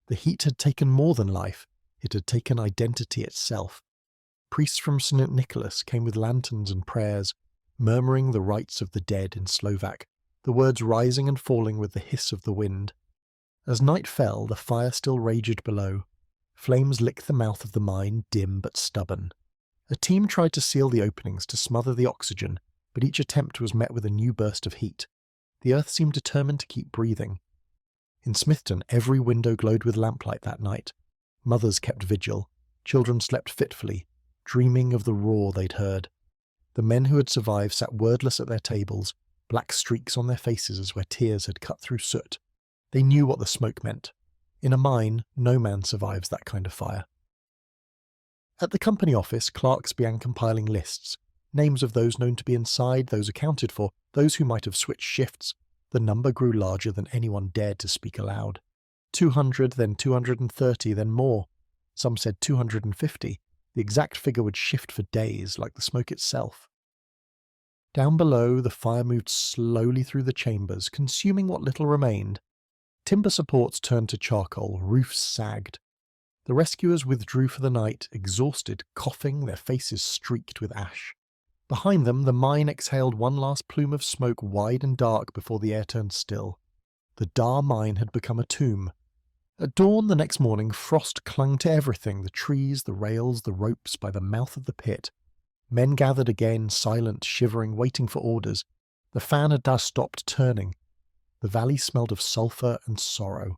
The heat had taken more than life. It had taken identity itself. Priests from St. Nicholas came with lanterns and prayers, murmuring the rites of the dead in Slovak, the words rising and falling with the hiss of the wind. As night fell, the fire still raged below. Flames licked the mouth of the mine, dim but stubborn. A team tried to seal the openings to smother the oxygen, but each attempt was met with a new burst of heat. The earth seemed determined to keep breathing. In Smithton, every window glowed with lamplight that night. Mothers kept vigil. Children slept fitfully, dreaming of the roar they'd heard. The men who had survived sat wordless at their tables, black streaks on their faces as where tears had cut through soot. They knew what the smoke meant. In a mine, no man survives that kind of fire. At the company office, clerks began compiling lists. Names of those known to be inside, those accounted for, those who might have switched shifts. The number grew larger than anyone dared to speak aloud. 200, then 230, then more. Some said 250. The exact figure would shift for days, like the smoke itself. Down below, the fire moved slowly through the chambers, consuming what little remained. Timber supports turned to charcoal, roofs sagged. The rescuers withdrew for the night, exhausted, coughing, their faces streaked with ash. Behind them, the mine exhaled one last plume of smoke wide and dark before the air turned still. The Darr Mine had become a tomb. At dawn the next morning, frost clung to everything, the trees, the rails, the ropes, by the mouth of the pit. Men gathered again, silent, shivering, waiting for orders. The fan had thus stopped turning. The valley smelled of sulphur and sorrow.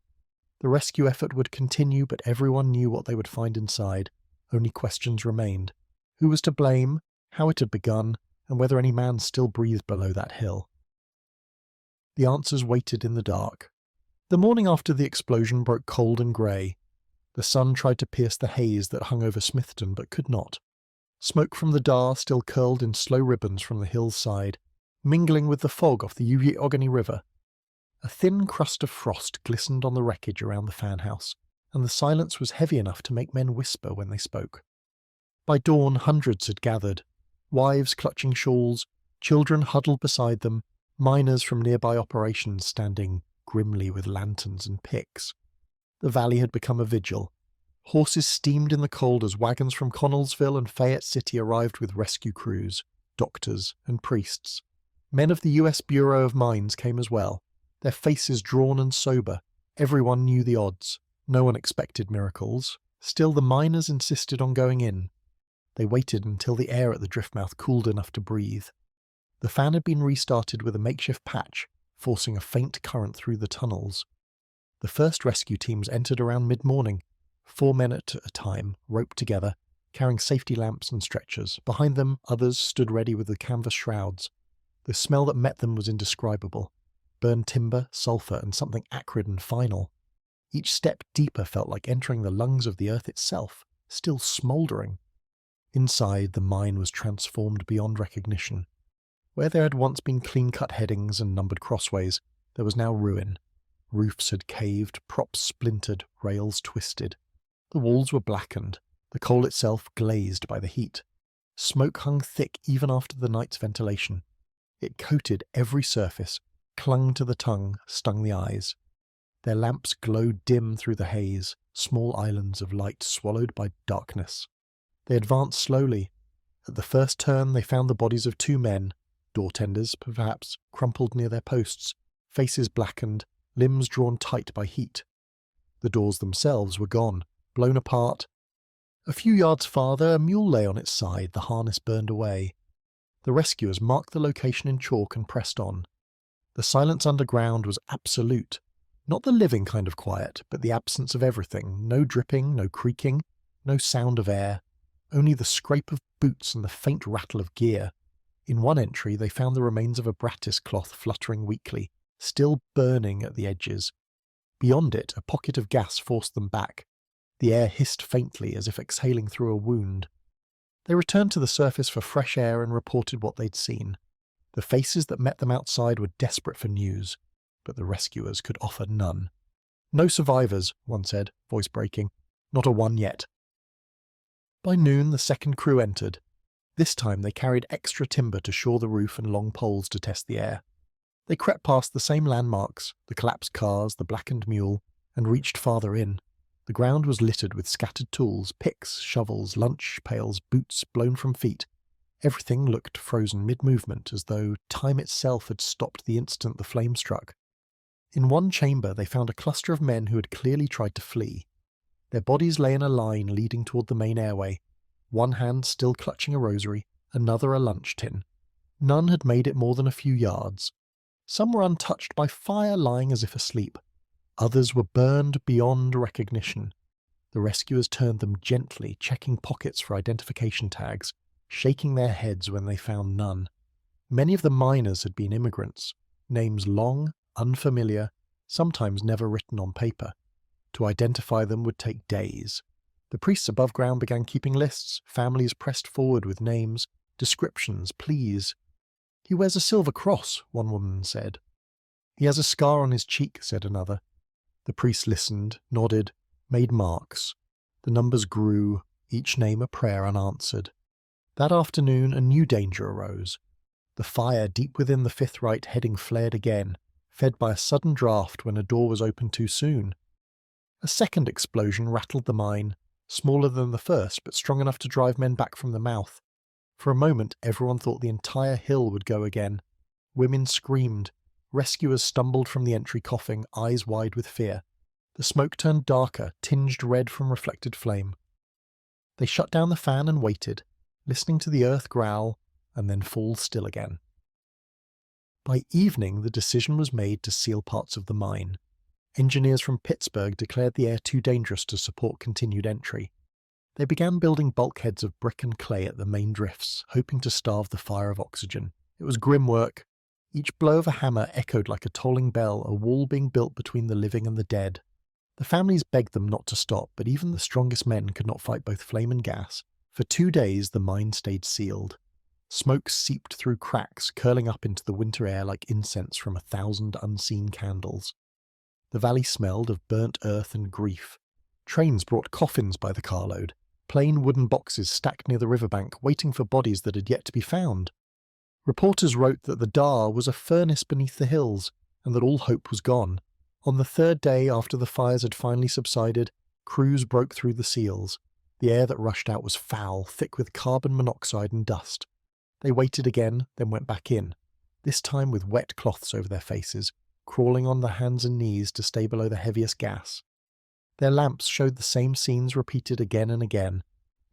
The rescue effort would continue, but everyone knew what they would find inside. Only questions remained. Who was to blame, how it had begun, and whether any man still breathed below that hill. The answers waited in the dark. The morning after the explosion broke cold and grey. The sun tried to pierce the haze that hung over Smithton, but could not. Smoke from the Darr still curled in slow ribbons from the hill's side, mingling with the fog off the Ugeogany River. A thin crust of frost glistened on the wreckage around the fan house, and the silence was heavy enough to make men whisper when they spoke. By dawn, hundreds had gathered, wives clutching shawls, children huddled beside them, miners from nearby operations standing grimly with lanterns and picks. The valley had become a vigil. Horses steamed in the cold as wagons from Connellsville and Fayette City arrived with rescue crews, doctors and priests. Men of the U.S. Bureau of Mines came as well, their faces drawn and sober. Everyone knew the odds. No one expected miracles. Still, the miners insisted on going in. They waited until the air at the driftmouth cooled enough to breathe. The fan had been restarted with a makeshift patch, forcing a faint current through the tunnels. The first rescue teams entered around mid-morning, 4 men at a time, roped together, carrying safety lamps and stretchers. Behind them, others stood ready with the canvas shrouds. The smell that met them was indescribable. Burned timber, sulphur, and something acrid and final. Each step deeper felt like entering the lungs of the earth itself, still smouldering. Inside, the mine was transformed beyond recognition. Where there had once been clean-cut headings and numbered crossways, there was now ruin. Roofs had caved, props splintered, rails twisted. The walls were blackened, the coal itself glazed by the heat. Smoke hung thick even after the night's ventilation. It coated every surface, clung to the tongue, stung the eyes. Their lamps glowed dim through the haze, small islands of light swallowed by darkness. They advanced slowly. At the first turn they found the bodies of 2 men, door tenders, perhaps, crumpled near their posts, faces blackened, limbs drawn tight by heat. The doors themselves were gone, blown apart. A few yards farther, a mule lay on its side, the harness burned away. The rescuers marked the location in chalk and pressed on. The silence underground was absolute. Not the living kind of quiet, but the absence of everything. No dripping, no creaking, no sound of air. Only the scrape of boots and the faint rattle of gear. In one entry they found the remains of a brattice cloth fluttering weakly, still burning at the edges. Beyond it, a pocket of gas forced them back. The air hissed faintly as if exhaling through a wound. They returned to the surface for fresh air and reported what they'd seen. The faces that met them outside were desperate for news, but the rescuers could offer none. "No survivors," one said, voice breaking. "Not a one yet." By noon the second crew entered. This time they carried extra timber to shore the roof and long poles to test the air. They crept past the same landmarks, the collapsed cars, the blackened mule, and reached farther in. The ground was littered with scattered tools, picks, shovels, lunch pails, boots blown from feet. Everything looked frozen mid-movement, as though time itself had stopped the instant the flame struck. In one chamber they found a cluster of men who had clearly tried to flee. Their bodies lay in a line leading toward the main airway, one hand still clutching a rosary, another a lunch tin. None had made it more than a few yards. Some were untouched by fire, lying as if asleep. Others were burned beyond recognition. The rescuers turned them gently, checking pockets for identification tags, shaking their heads when they found none. Many of the miners had been immigrants, names long, unfamiliar, sometimes never written on paper. To identify them would take days. The priests above ground began keeping lists, families pressed forward with names, Descriptions, please." "He wears a silver cross," one woman said. "He has a scar on his cheek," said another. The priest listened, nodded, made marks. The numbers grew, each name a prayer unanswered. That afternoon a new danger arose. The fire deep within the Fifth Right heading flared again, fed by a sudden draft when a door was opened too soon. A second explosion rattled the mine, smaller than the first but strong enough to drive men back from the mouth. For a moment everyone thought the entire hill would go again. Women screamed. Rescuers stumbled from the entry coughing, eyes wide with fear. The smoke turned darker, tinged red from reflected flame. They shut down the fan and waited, listening to the earth growl and then fall still again. By evening the decision was made to seal parts of the mine. Engineers from Pittsburgh declared the air too dangerous to support continued entry. They began building bulkheads of brick and clay at the main drifts, hoping to starve the fire of oxygen. It was grim work. Each blow of a hammer echoed like a tolling bell, a wall being built between the living and the dead. The families begged them not to stop, but even the strongest men could not fight both flame and gas. For 2 days the mine stayed sealed. Smoke seeped through cracks, curling up into the winter air like incense from 1,000 unseen candles. The valley smelled of burnt earth and grief. Trains brought coffins by the carload, plain wooden boxes stacked near the riverbank, waiting for bodies that had yet to be found. Reporters wrote that the Darr was a furnace beneath the hills, and that all hope was gone. On the third day after the fires had finally subsided, crews broke through the seals. The air that rushed out was foul, thick with carbon monoxide and dust. They waited again, then went back in, this time with wet cloths over their faces, crawling on their hands and knees to stay below the heaviest gas. Their lamps showed the same scenes repeated again and again.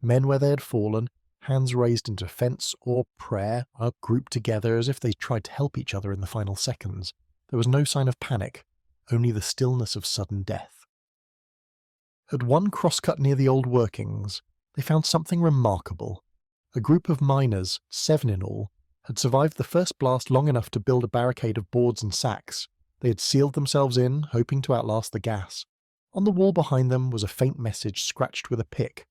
Men where they had fallen, hands raised in defense or prayer, are grouped together as if they tried to help each other in the final seconds. There was no sign of panic, only the stillness of sudden death. At one crosscut near the old workings, they found something remarkable. A group of miners, 7 in all, had survived the first blast long enough to build a barricade of boards and sacks. They had sealed themselves in, hoping to outlast the gas. On the wall behind them was a faint message scratched with a pick.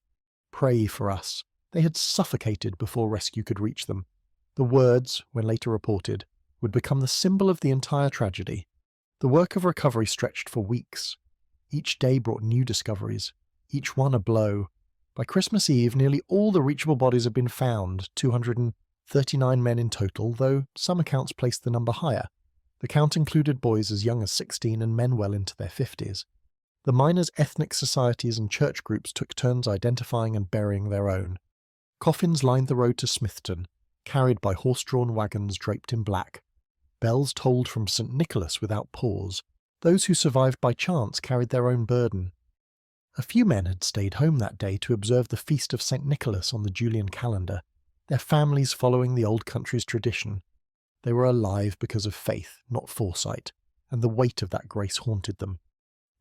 "Pray for us." They had suffocated before rescue could reach them. The words, when later reported, would become the symbol of the entire tragedy. The work of recovery stretched for weeks. Each day brought new discoveries, each one a blow. By Christmas Eve, nearly all the reachable bodies had been found, 239 men in total, though some accounts placed the number higher. The count included boys as young as 16 and men well into their 50s. The miners' ethnic societies and church groups took turns identifying and burying their own. Coffins lined the road to Smithton, carried by horse-drawn wagons draped in black. Bells tolled from St. Nicholas without pause. Those who survived by chance carried their own burden. A few men had stayed home that day to observe the feast of St. Nicholas on the Julian calendar, their families following the old country's tradition. They were alive because of faith, not foresight, and the weight of that grace haunted them.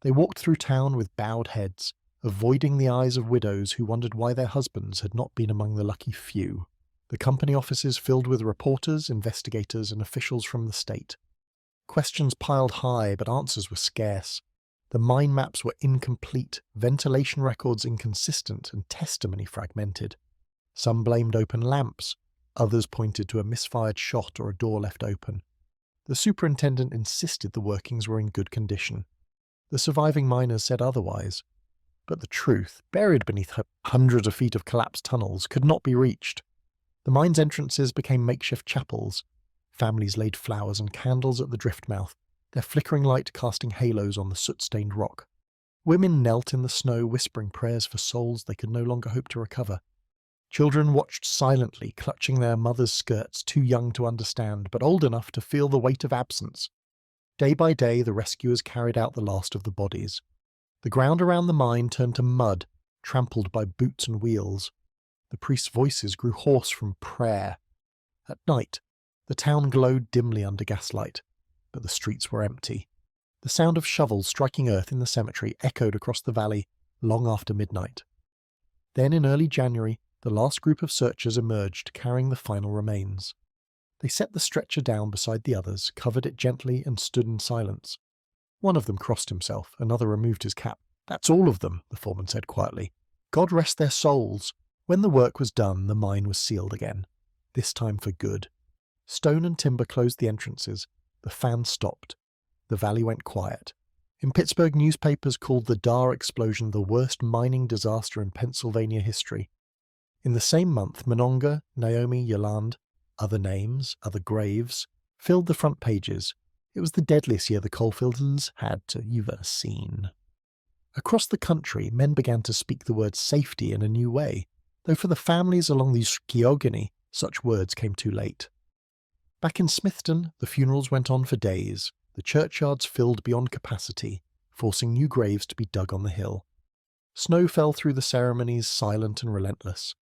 They walked through town with bowed heads, avoiding the eyes of widows who wondered why their husbands had not been among the lucky few. The company offices filled with reporters, investigators, and officials from the state. Questions piled high, but answers were scarce. The mine maps were incomplete, ventilation records inconsistent, and testimony fragmented. Some blamed open lamps, others pointed to a misfired shot or a door left open. The superintendent insisted the workings were in good condition. The surviving miners said otherwise. But the truth, buried beneath hundreds of feet of collapsed tunnels, could not be reached. The mine's entrances became makeshift chapels. Families laid flowers and candles at the drift mouth, their flickering light casting halos on the soot-stained rock. Women knelt in the snow, whispering prayers for souls they could no longer hope to recover. Children watched silently, clutching their mothers' skirts, too young to understand, but old enough to feel the weight of absence. Day by day, the rescuers carried out the last of the bodies. The ground around the mine turned to mud, trampled by boots and wheels. The priests' voices grew hoarse from prayer. At night, the town glowed dimly under gaslight, but the streets were empty. The sound of shovels striking earth in the cemetery echoed across the valley long after midnight. Then in early January, the last group of searchers emerged, carrying the final remains. They set the stretcher down beside the others, covered it gently, and stood in silence. One of them crossed himself, another removed his cap. "That's all of them," the foreman said quietly. "God rest their souls." When the work was done, the mine was sealed again. this time for good. Stone and timber closed the entrances. The fan stopped. The valley went quiet. In Pittsburgh, newspapers called the Darr explosion the worst mining disaster in Pennsylvania history. In the same month, Monongah, Naomi, Yolande, other names, other graves, filled the front pages. It was the deadliest year the coalfields had ever seen. Across the country, men began to speak the word safety in a new way, though for the families along the Sciogini, such words came too late. Back in Smithton, the funerals went on for days. The churchyards filled beyond capacity, forcing new graves to be dug on the hill. Snow fell through the ceremonies, silent and relentless.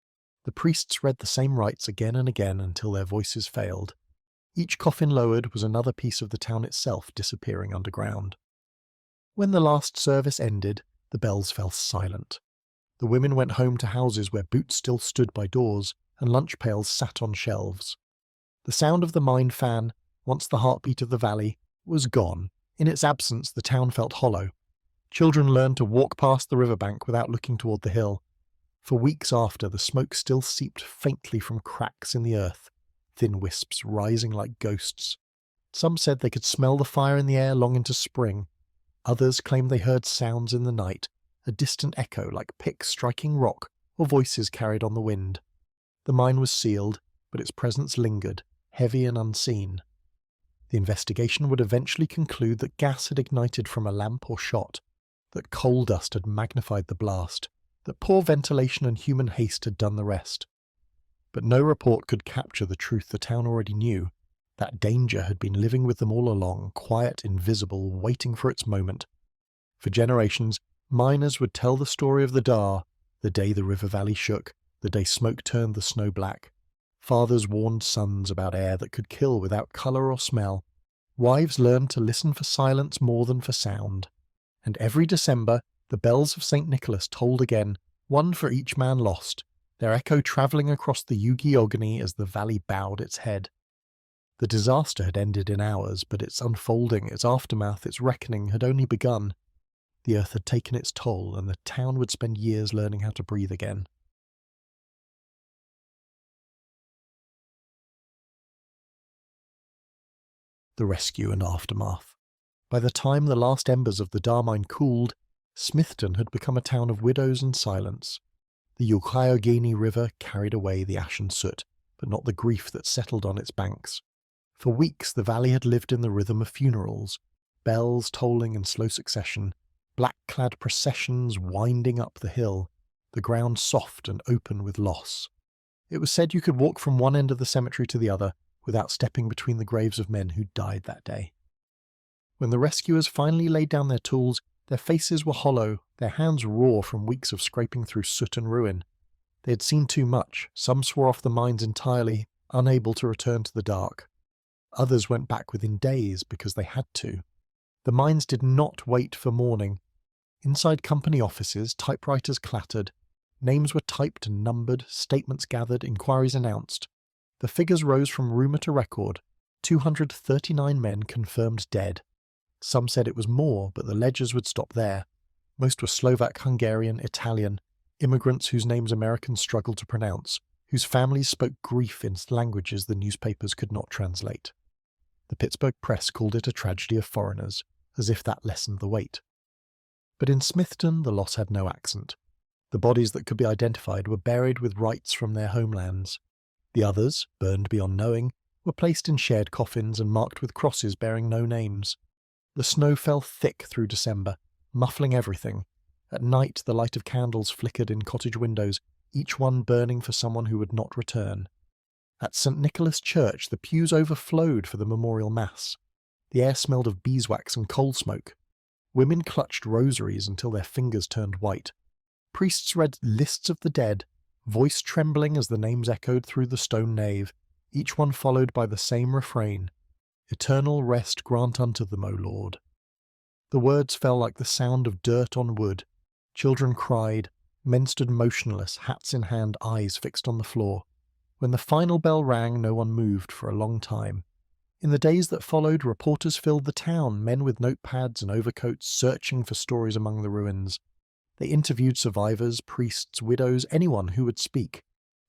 The priests read the same rites again and again until their voices failed. Each coffin lowered was another piece of the town itself disappearing underground. When the last service ended, the bells fell silent. The women went home to houses where boots still stood by doors and lunch pails sat on shelves. The sound of the mine fan, once the heartbeat of the valley, was gone. In its absence, the town felt hollow. Children learned to walk past the riverbank without looking toward the hill. For weeks after, the smoke still seeped faintly from cracks in the earth, thin wisps rising like ghosts. Some said they could smell the fire in the air long into spring. Others claimed they heard sounds in the night, a distant echo like picks striking rock or voices carried on the wind. The mine was sealed, but its presence lingered, heavy and unseen. The investigation would eventually conclude that gas had ignited from a lamp or shot, that coal dust had magnified the blast, that poor ventilation and human haste had done the rest. But no report could capture the truth the town already knew. That danger had been living with them all along, quiet, invisible, waiting for its moment. For generations, miners would tell the story of the Darr, the day the river valley shook, the day smoke turned the snow black. Fathers warned sons about air that could kill without colour or smell. Wives learned to listen for silence more than for sound. And every December, the bells of St. Nicholas tolled again, one for each man lost, their echo travelling across the Sciogini as the valley bowed its head. The disaster had ended in hours, but its unfolding, its aftermath, its reckoning had only begun. The earth had taken its toll, and the town would spend years learning how to breathe again. The rescue and aftermath. By the time the last embers of the Darr mine cooled, Smithton had become a town of widows and silence. The Sciogini River carried away the ashen soot, but not the grief that settled on its banks. For weeks the valley had lived in the rhythm of funerals, bells tolling in slow succession, black-clad processions winding up the hill, the ground soft and open with loss. It was said you could walk from one end of the cemetery to the other without stepping between the graves of men who died that day. When the rescuers finally laid down their tools, their faces were hollow, their hands raw from weeks of scraping through soot and ruin. They had seen too much. Some swore off the mines entirely, unable to return to the dark. Others went back within days because they had to. The mines did not wait for morning. Inside company offices, typewriters clattered. Names were typed and numbered, statements gathered, inquiries announced. The figures rose from rumour to record. 239 men confirmed dead. Some said it was more, but the ledgers would stop there. Most were Slovak, Hungarian, Italian, immigrants whose names Americans struggled to pronounce, whose families spoke grief in languages the newspapers could not translate. The Pittsburgh press called it a tragedy of foreigners, as if that lessened the weight. But in Smithton the loss had no accent. The bodies that could be identified were buried with rites from their homelands. The others, burned beyond knowing, were placed in shared coffins and marked with crosses bearing no names. The snow fell thick through December, muffling everything. At night the light of candles flickered in cottage windows, each one burning for someone who would not return. At St. Nicholas Church the pews overflowed for the memorial mass. The air smelled of beeswax and coal smoke. Women clutched rosaries until their fingers turned white. Priests read lists of the dead, voice trembling as the names echoed through the stone nave, each one followed by the same refrain, "Eternal rest grant unto them, O Lord." The words fell like the sound of dirt on wood. Children cried, men stood motionless, hats in hand, eyes fixed on the floor. When the final bell rang, no one moved for a long time. In the days that followed, reporters filled the town, men with notepads and overcoats searching for stories among the ruins. They interviewed survivors, priests, widows, anyone who would speak.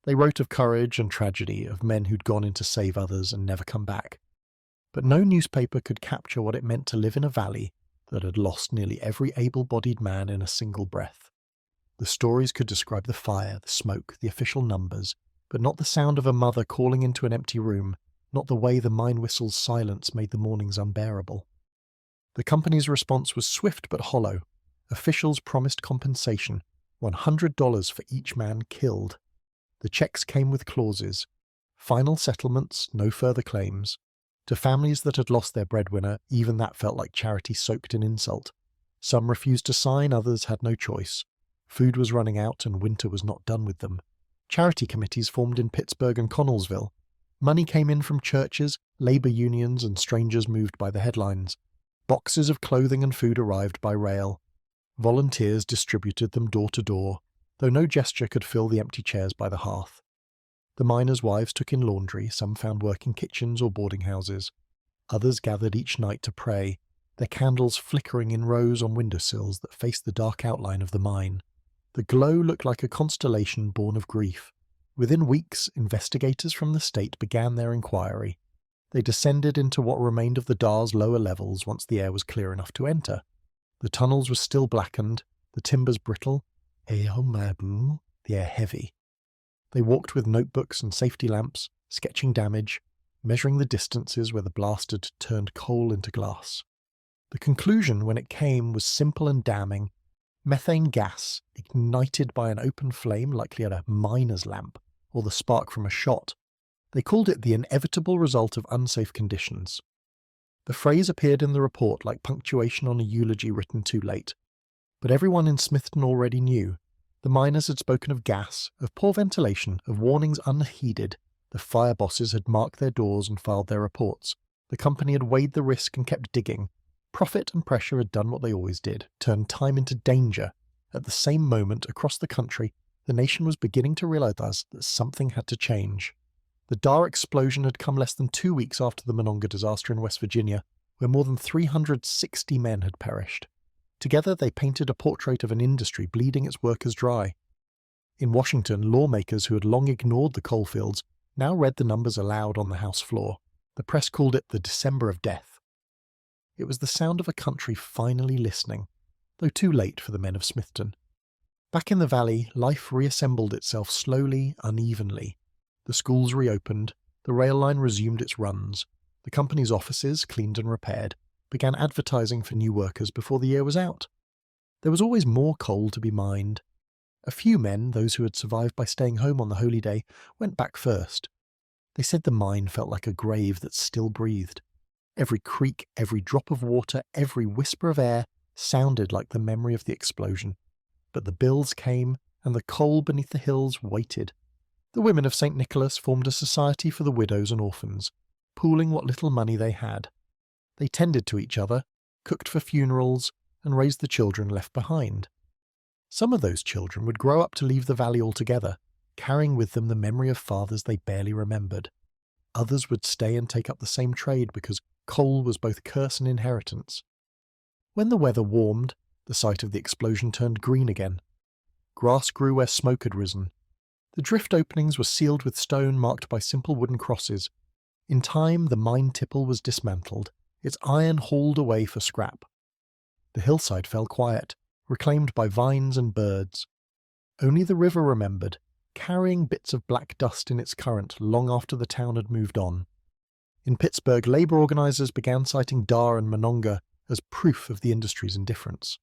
They wrote of courage and tragedy, of men who'd gone in to save others and never come back. But no newspaper could capture what it meant to live in a valley that had lost nearly every able-bodied man in a single breath. The stories could describe the fire, the smoke, the official numbers, but not the sound of a mother calling into an empty room, not the way the mine whistle's silence made the mornings unbearable. The company's response was swift but hollow. Officials promised compensation, $100 for each man killed. The checks came with clauses. Final settlements, no further claims. To families that had lost their breadwinner, even that felt like charity soaked in insult. Some refused to sign, others had no choice. Food was running out and winter was not done with them. Charity committees formed in Pittsburgh and Connellsville. Money came in from churches, labor unions, and strangers moved by the headlines. Boxes of clothing and food arrived by rail. Volunteers distributed them door to door, though no gesture could fill the empty chairs by the hearth. The miners' wives took in laundry, some found work in kitchens or boarding houses. Others gathered each night to pray, their candles flickering in rows on windowsills that faced the dark outline of the mine. The glow looked like a constellation born of grief. Within weeks, investigators from the state began their inquiry. They descended into what remained of the Darr's lower levels once the air was clear enough to enter. The tunnels were still blackened, the timbers brittle, the air heavy. They walked with notebooks and safety lamps, sketching damage, measuring the distances where the blast had turned coal into glass. The conclusion, when it came, was simple and damning. Methane gas, ignited by an open flame likely at a miner's lamp, or the spark from a shot. They called it the inevitable result of unsafe conditions. The phrase appeared in the report like punctuation on a eulogy written too late. But everyone in Smithton already knew. The miners had spoken of gas, of poor ventilation, of warnings unheeded. The fire bosses had marked their doors and filed their reports. The company had weighed the risk and kept digging. Profit and pressure had done what they always did, turned time into danger. At the same moment, across the country, the nation was beginning to realize that something had to change. The Darr explosion had come less than 2 weeks after the Monongah disaster in West Virginia, where more than 360 men had perished. Together they painted a portrait of an industry bleeding its workers dry. In Washington, lawmakers who had long ignored the coalfields now read the numbers aloud on the House floor. The press called it the December of Death. It was the sound of a country finally listening, though too late for the men of Smithton. Back in the valley, life reassembled itself slowly, unevenly. The schools reopened, the rail line resumed its runs, the company's offices, cleaned and repaired, began advertising for new workers before the year was out. There was always more coal to be mined. A few men, those who had survived by staying home on the holy day, went back first. They said the mine felt like a grave that still breathed. Every creak, every drop of water, every whisper of air sounded like the memory of the explosion. But the bills came, and the coal beneath the hills waited. The women of St. Nicholas formed a society for the widows and orphans, pooling what little money they had. They tended to each other, cooked for funerals, and raised the children left behind. Some of those children would grow up to leave the valley altogether, carrying with them the memory of fathers they barely remembered. Others would stay and take up the same trade because coal was both curse and inheritance. When the weather warmed, the site of the explosion turned green again. Grass grew where smoke had risen. The drift openings were sealed with stone marked by simple wooden crosses. In time, the mine tipple was dismantled, its iron hauled away for scrap. The hillside fell quiet, reclaimed by vines and birds. Only the river remembered, carrying bits of black dust in its current long after the town had moved on. In Pittsburgh, labor organizers began citing Darr and Monongah as proof of the industry's indifference.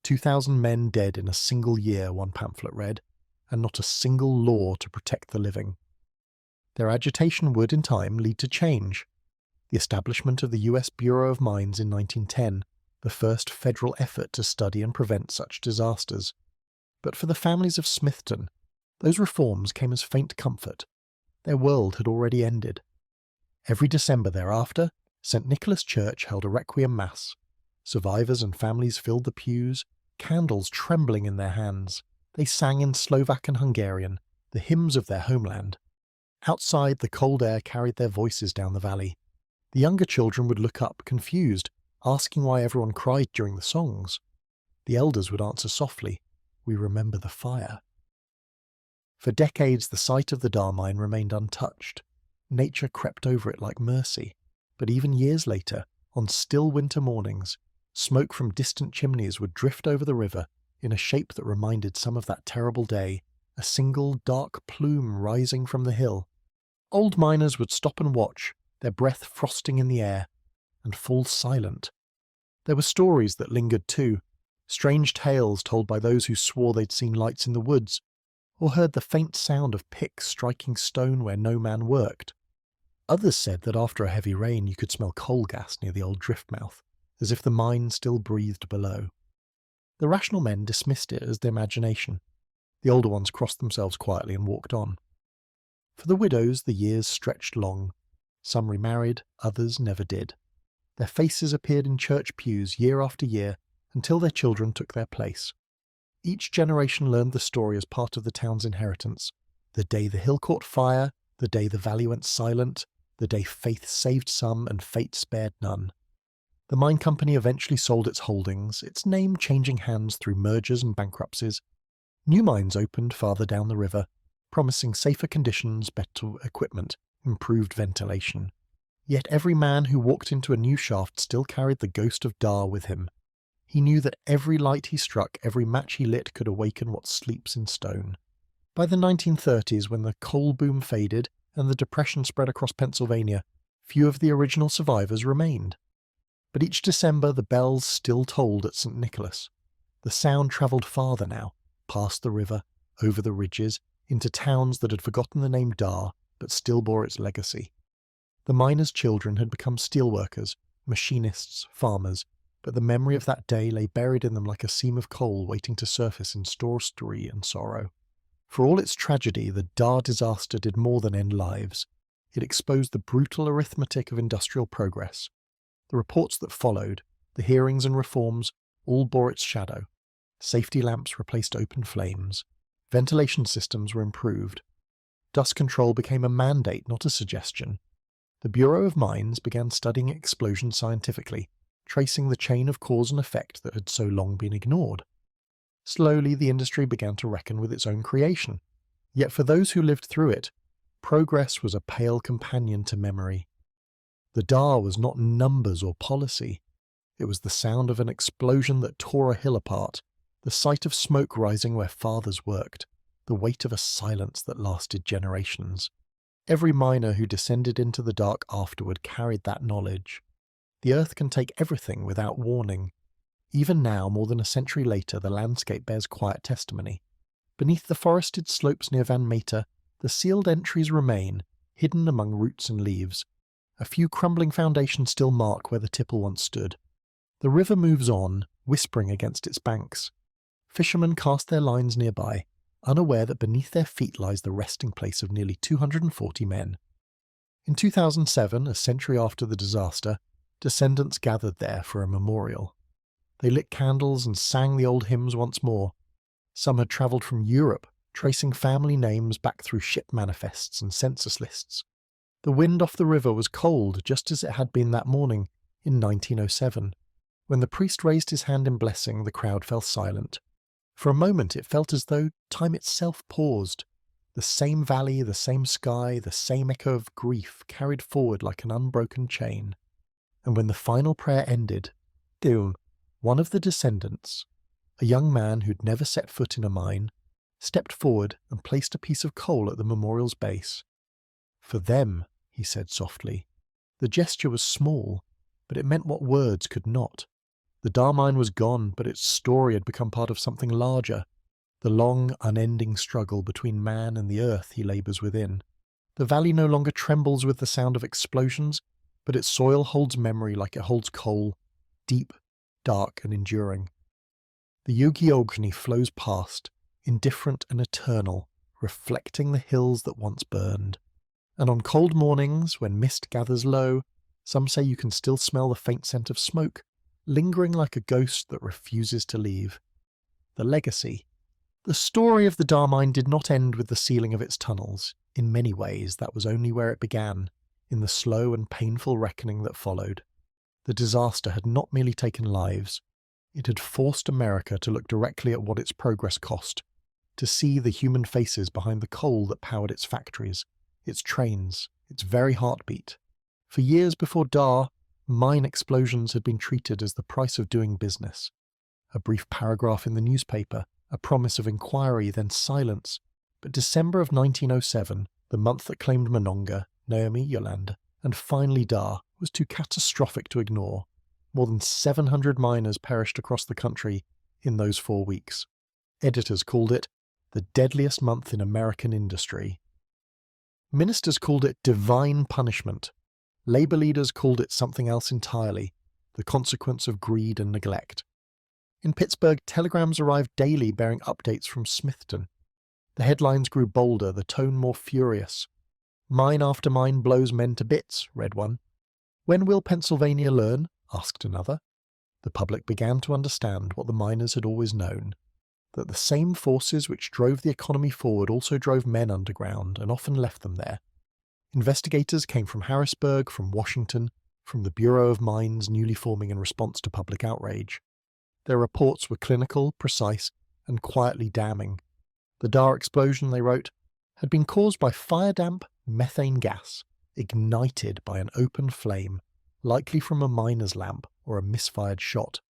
2,000 men dead in a single year, one pamphlet read, and not a single law to protect the living. Their agitation would, in time, lead to change. The establishment of the U.S. Bureau of Mines in 1910, the first federal effort to study and prevent such disasters. But for the families of Smithton, those reforms came as faint comfort. Their world had already ended. Every December thereafter, St. Nicholas Church held a requiem mass. Survivors and families filled the pews, candles trembling in their hands. They sang in Slovak and Hungarian, the hymns of their homeland. Outside, the cold air carried their voices down the valley. The younger children would look up, confused, asking why everyone cried during the songs. The elders would answer softly, "We remember the fire." For decades, the site of the Darr Mine remained untouched. Nature crept over it like mercy. But even years later, on still winter mornings, smoke from distant chimneys would drift over the river in a shape that reminded some of that terrible day, a single dark plume rising from the hill. Old miners would stop and watch, their breath frosting in the air, and fall silent. There were stories that lingered too, strange tales told by those who swore they'd seen lights in the woods, or heard the faint sound of picks striking stone where no man worked. Others said that after a heavy rain you could smell coal gas near the old drift mouth, as if the mine still breathed below. The rational men dismissed it as the imagination. The older ones crossed themselves quietly and walked on. For the widows, the years stretched long. Some remarried, others never did. Their faces appeared in church pews year after year until their children took their place. Each generation learned the story as part of the town's inheritance. The day the hill caught fire, the day the valley went silent, the day faith saved some and fate spared none. The mine company eventually sold its holdings, its name changing hands through mergers and bankruptcies. New mines opened farther down the river, promising safer conditions, better equipment, improved ventilation. Yet every man who walked into a new shaft still carried the ghost of Darr with him. He knew that every light he struck, every match he lit could awaken what sleeps in stone. By the 1930s, when the coal boom faded and the Depression spread across Pennsylvania, few of the original survivors remained. But each December the bells still tolled at St. Nicholas. The sound travelled farther now, past the river, over the ridges, into towns that had forgotten the name Darr, but still bore its legacy. The miners' children had become steelworkers, machinists, farmers, but the memory of that day lay buried in them like a seam of coal waiting to surface in story and sorrow. For all its tragedy, the Darr disaster did more than end lives. It exposed the brutal arithmetic of industrial progress. The reports that followed, the hearings and reforms, all bore its shadow. Safety lamps replaced open flames. Ventilation systems were improved. Dust control became a mandate, not a suggestion. The Bureau of Mines began studying explosions scientifically, tracing the chain of cause and effect that had so long been ignored. Slowly, the industry began to reckon with its own creation. Yet for those who lived through it, progress was a pale companion to memory. The Darr was not numbers or policy. It was the sound of an explosion that tore a hill apart, the sight of smoke rising where fathers worked, the weight of a silence that lasted generations. Every miner who descended into the dark afterward carried that knowledge. The earth can take everything without warning. Even now, more than a century later, the landscape bears quiet testimony. Beneath the forested slopes near Van Meter, the sealed entries remain, hidden among roots and leaves. A few crumbling foundations still mark where the tipple once stood. The river moves on, whispering against its banks. Fishermen cast their lines nearby, unaware that beneath their feet lies the resting place of nearly 240 men. In 2007, a century after the disaster, descendants gathered there for a memorial. They lit candles and sang the old hymns once more. Some had travelled from Europe, tracing family names back through ship manifests and census lists. The wind off the river was cold, just as it had been that morning in 1907. When the priest raised his hand in blessing, the crowd fell silent. For a moment it felt as though time itself paused. The same valley, the same sky, the same echo of grief carried forward like an unbroken chain. And when the final prayer ended, Dew, one of the descendants, a young man who'd never set foot in a mine, stepped forward and placed a piece of coal at the memorial's base. For them, he said softly. The gesture was small, but it meant what words could not. The Darr Mine was gone, but its story had become part of something larger, the long, unending struggle between man and the earth he labours within. The valley no longer trembles with the sound of explosions, but its soil holds memory like it holds coal, deep, dark and enduring. The Yugi flows past, indifferent and eternal, reflecting the hills that once burned. And on cold mornings, when mist gathers low, some say you can still smell the faint scent of smoke, lingering like a ghost that refuses to leave. The legacy. The story of the Darr Mine did not end with the sealing of its tunnels. In many ways, that was only where it began, in the slow and painful reckoning that followed. The disaster had not merely taken lives. It had forced America to look directly at what its progress cost, to see the human faces behind the coal that powered its factories, its trains, its very heartbeat. For years before Darr, mine explosions had been treated as the price of doing business. A brief paragraph in the newspaper, a promise of inquiry, then silence. But December of 1907, the month that claimed Monongah, Naomi, Yolanda, and finally Darr, was too catastrophic to ignore. More than 700 miners perished across the country in those 4 weeks. Editors called it the deadliest month in American industry. Ministers called it divine punishment. Labour leaders called it something else entirely, the consequence of greed and neglect. In Pittsburgh, telegrams arrived daily bearing updates from Smithton. The headlines grew bolder, the tone more furious. "Mine after mine blows men to bits," read one. "When will Pennsylvania learn?" asked another. The public began to understand what the miners had always known, that the same forces which drove the economy forward also drove men underground and often left them there. Investigators came from Harrisburg, from Washington, from the Bureau of Mines newly forming in response to public outrage. Their reports were clinical, precise, and quietly damning. The Darr explosion, they wrote, had been caused by fire damp methane gas, ignited by an open flame, likely from a miner's lamp or a misfired shot.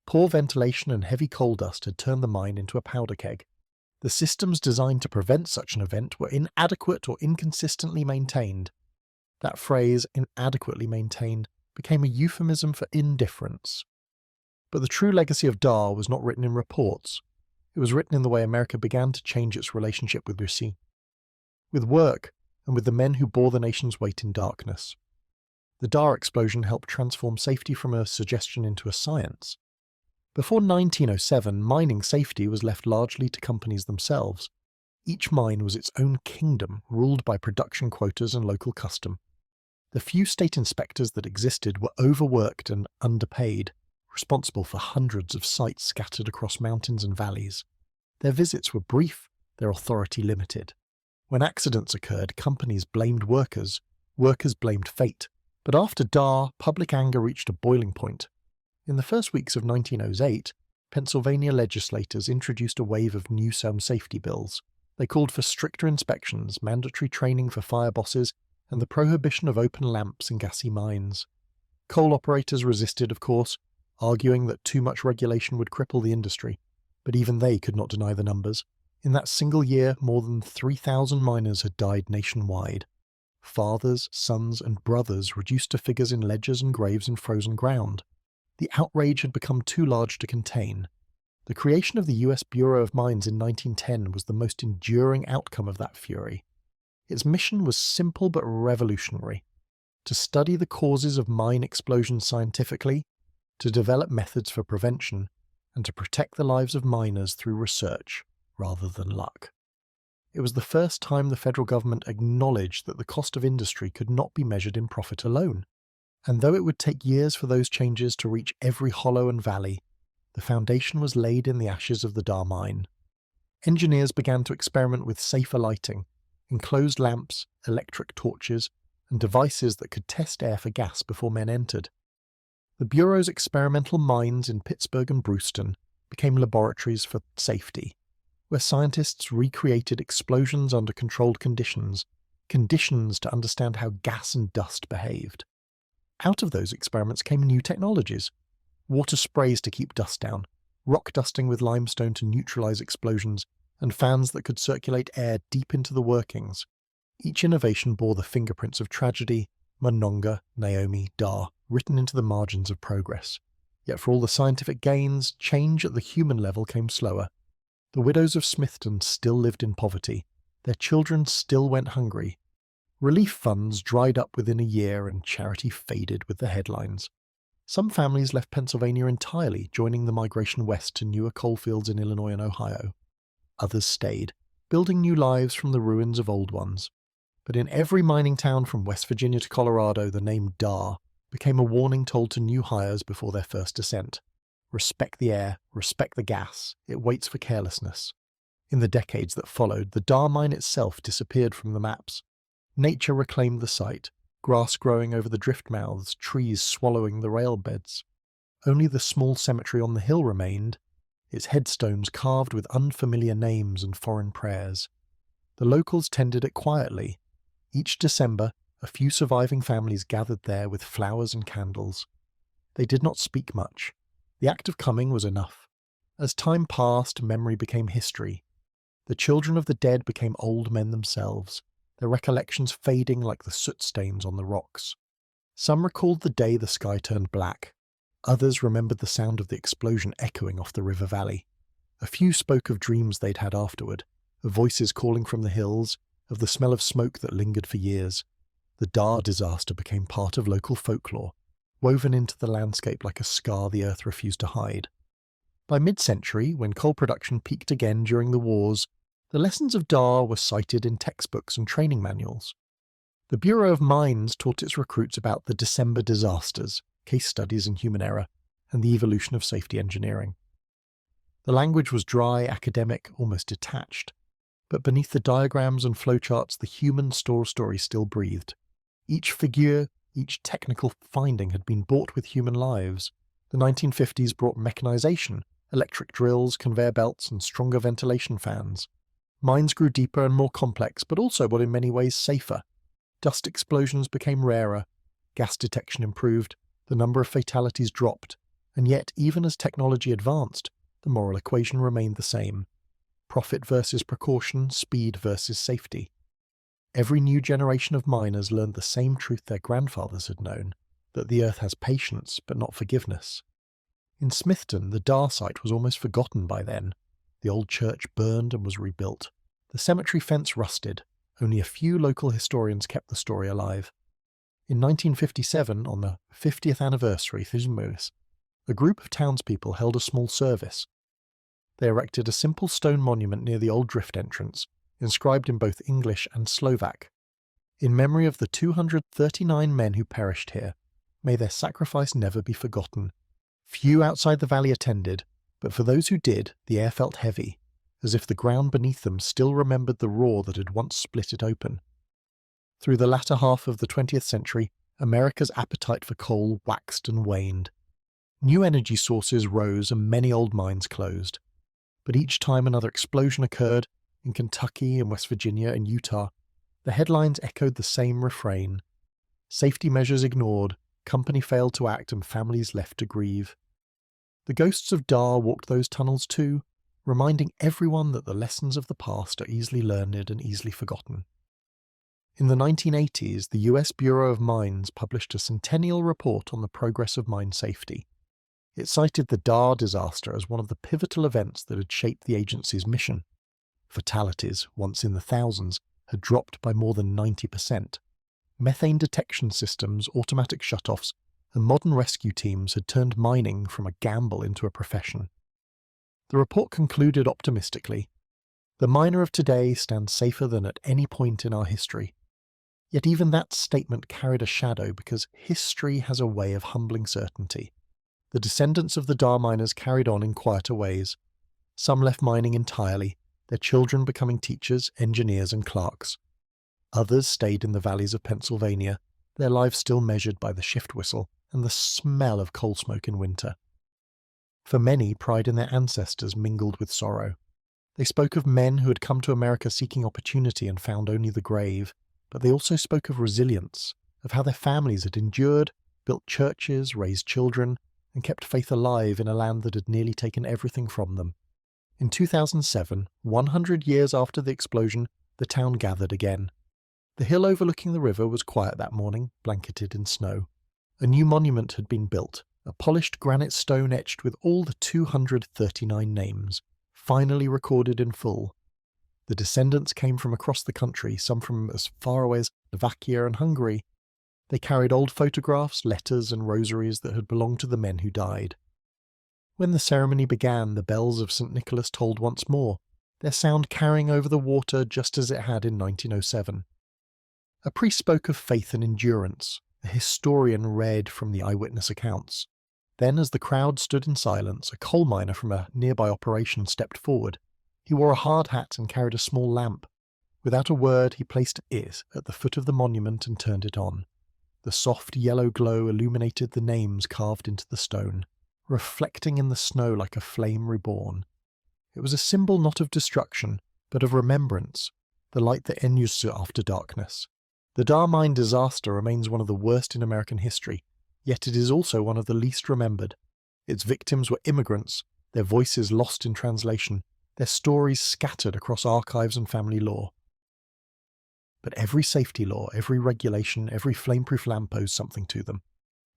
Poor ventilation and heavy coal dust had turned the mine into a powder keg. The systems designed to prevent such an event were inadequate or inconsistently maintained. That phrase, inadequately maintained, became a euphemism for indifference. But the true legacy of Darr was not written in reports. It was written in the way America began to change its relationship with Russie, with work, and with the men who bore the nation's weight in darkness. The Darr explosion helped transform safety from a suggestion into a science. Before 1907, mining safety was left largely to companies themselves. Each mine was its own kingdom, ruled by production quotas and local custom. The few state inspectors that existed were overworked and underpaid, responsible for hundreds of sites scattered across mountains and valleys. Their visits were brief, their authority limited. When accidents occurred, companies blamed workers blamed fate. But after Darr, public anger reached a boiling point. In the first weeks of 1908, Pennsylvania legislators introduced a wave of new safety bills. They called for stricter inspections, mandatory training for fire bosses, and the prohibition of open lamps in gassy mines. Coal operators resisted, of course, arguing that too much regulation would cripple the industry. But even they could not deny the numbers. In that single year, more than 3,000 miners had died nationwide. Fathers, sons, and brothers reduced to figures in ledgers and graves in frozen ground. The outrage had become too large to contain. The creation of the U.S. Bureau of Mines in 1910 was the most enduring outcome of that fury. Its mission was simple but revolutionary: to study the causes of mine explosions scientifically, to develop methods for prevention, and to protect the lives of miners through research rather than luck. It was the first time the federal government acknowledged that the cost of industry could not be measured in profit alone. And though it would take years for those changes to reach every hollow and valley, the foundation was laid in the ashes of the Darr mine. Engineers began to experiment with safer lighting, enclosed lamps, electric torches, and devices that could test air for gas before men entered. The Bureau's experimental mines in Pittsburgh and Brewston became laboratories for safety, where scientists recreated explosions under controlled conditions to understand how gas and dust behaved. Out of those experiments came new technologies: water sprays to keep dust down, rock dusting with limestone to neutralize explosions, and fans that could circulate air deep into the workings. Each innovation bore the fingerprints of tragedy, Monongah, Naomi, Darr, written into the margins of progress. Yet for all the scientific gains, change at the human level came slower. The widows of Smithton still lived in poverty. Their children still went hungry. Relief funds dried up within a year and charity faded with the headlines. Some families left Pennsylvania entirely, joining the migration west to newer coalfields in Illinois and Ohio. Others stayed, building new lives from the ruins of old ones. But in every mining town from West Virginia to Colorado, the name Darr became a warning told to new hires before their first descent. Respect the air, respect the gas, it waits for carelessness. In the decades that followed, the Darr mine itself disappeared from the maps. Nature reclaimed the site, grass growing over the drift mouths, trees swallowing the rail beds. Only the small cemetery on the hill remained, its headstones carved with unfamiliar names and foreign prayers. The locals tended it quietly. Each December, a few surviving families gathered there with flowers and candles. They did not speak much. The act of coming was enough. As time passed, memory became history. The children of the dead became old men themselves, their recollections fading like the soot stains on the rocks. Some recalled the day the sky turned black. Others remembered the sound of the explosion echoing off the river valley. A few spoke of dreams they'd had afterward, of voices calling from the hills, of the smell of smoke that lingered for years. The Darr disaster became part of local folklore, woven into the landscape like a scar the earth refused to hide. By mid-century, when coal production peaked again during the wars, the lessons of Darr were cited in textbooks and training manuals. The Bureau of Mines taught its recruits about the December disasters, case studies in human error, and the evolution of safety engineering. The language was dry, academic, almost detached. But beneath the diagrams and flowcharts, the human story still breathed. Each figure, each technical finding had been bought with human lives. The 1950s brought mechanization, electric drills, conveyor belts, and stronger ventilation fans. Mines grew deeper and more complex, but also were in many ways safer. Dust explosions became rarer, gas detection improved, the number of fatalities dropped, and yet, even as technology advanced, the moral equation remained the same. Profit versus precaution, speed versus safety. Every new generation of miners learned the same truth their grandfathers had known, that the earth has patience but not forgiveness. In Smithton, the Darr site was almost forgotten by then. The old church burned and was rebuilt. The cemetery fence rusted. Only a few local historians kept the story alive. In 1957, on the 50th anniversary, a group of townspeople held a small service. They erected a simple stone monument near the old drift entrance, inscribed in both English and Slovak. In memory of the 239 men who perished here, may their sacrifice never be forgotten. Few outside the valley attended, but for those who did, the air felt heavy, as if the ground beneath them still remembered the roar that had once split it open. Through the latter half of the 20th century, America's appetite for coal waxed and waned. New energy sources rose and many old mines closed. But each time another explosion occurred, in Kentucky and West Virginia and Utah, the headlines echoed the same refrain. Safety measures ignored, company failed to act, and families left to grieve. The ghosts of Darr walked those tunnels too, reminding everyone that the lessons of the past are easily learned and easily forgotten. In the 1980s, the US Bureau of Mines published a centennial report on the progress of mine safety. It cited the Darr disaster as one of the pivotal events that had shaped the agency's mission. Fatalities, once in the thousands, had dropped by more than 90%. Methane detection systems, automatic shutoffs, and modern rescue teams had turned mining from a gamble into a profession. The report concluded optimistically. The miner of today stands safer than at any point in our history. Yet even that statement carried a shadow because history has a way of humbling certainty. The descendants of the Darr miners carried on in quieter ways. Some left mining entirely, their children becoming teachers, engineers, and clerks. Others stayed in the valleys of Pennsylvania, their lives still measured by the shift whistle and the smell of coal smoke in winter. For many, pride in their ancestors mingled with sorrow. They spoke of men who had come to America seeking opportunity and found only the grave, but they also spoke of resilience, of how their families had endured, built churches, raised children, and kept faith alive in a land that had nearly taken everything from them. In 2007, 100 years after the explosion, the town gathered again. The hill overlooking the river was quiet that morning, blanketed in snow. A new monument had been built, a polished granite stone etched with all the 239 names, finally recorded in full. The descendants came from across the country, some from as far away as Slovakia and Hungary. They carried old photographs, letters, and rosaries that had belonged to the men who died. When the ceremony began, the bells of St. Nicholas tolled once more, their sound carrying over the water just as it had in 1907. A priest spoke of faith and endurance. A historian read from the eyewitness accounts. Then, as the crowd stood in silence, a coal miner from a nearby operation stepped forward. He wore a hard hat and carried a small lamp. Without a word, he placed it at the foot of the monument and turned it on. The soft yellow glow illuminated the names carved into the stone. reflecting in the snow like a flame reborn. It was a symbol not of destruction, but of remembrance, the light that ennuis after darkness. The Darr Mine Disaster remains one of the worst in American history, yet it is also one of the least remembered. Its victims were immigrants, their voices lost in translation, their stories scattered across archives and family lore. But every safety law, every regulation, every flameproof lamp owes something to them.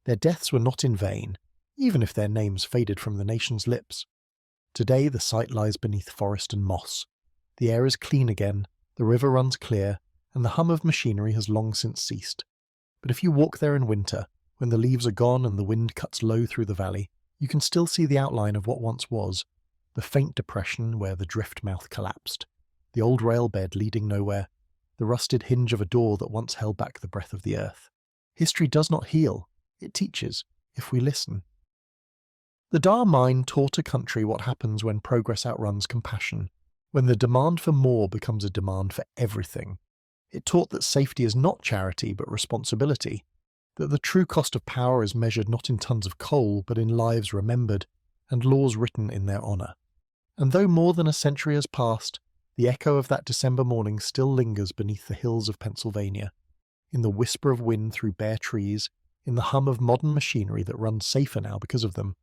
Their deaths were not in vain, even if their names faded from the nation's lips. Today the site lies beneath forest and moss. The air is clean again, the river runs clear, and the hum of machinery has long since ceased. But if you walk there in winter, when the leaves are gone and the wind cuts low through the valley, you can still see the outline of what once was, the faint depression where the drift mouth collapsed, the old rail bed leading nowhere, the rusted hinge of a door that once held back the breath of the earth. History does not heal, it teaches, if we listen. The Darr Mine taught a country what happens when progress outruns compassion, when the demand for more becomes a demand for everything. It taught that safety is not charity but responsibility, that the true cost of power is measured not in tons of coal but in lives remembered and laws written in their honour. And though more than a century has passed, the echo of that December morning still lingers beneath the hills of Pennsylvania, in the whisper of wind through bare trees, in the hum of modern machinery that runs safer now because of them,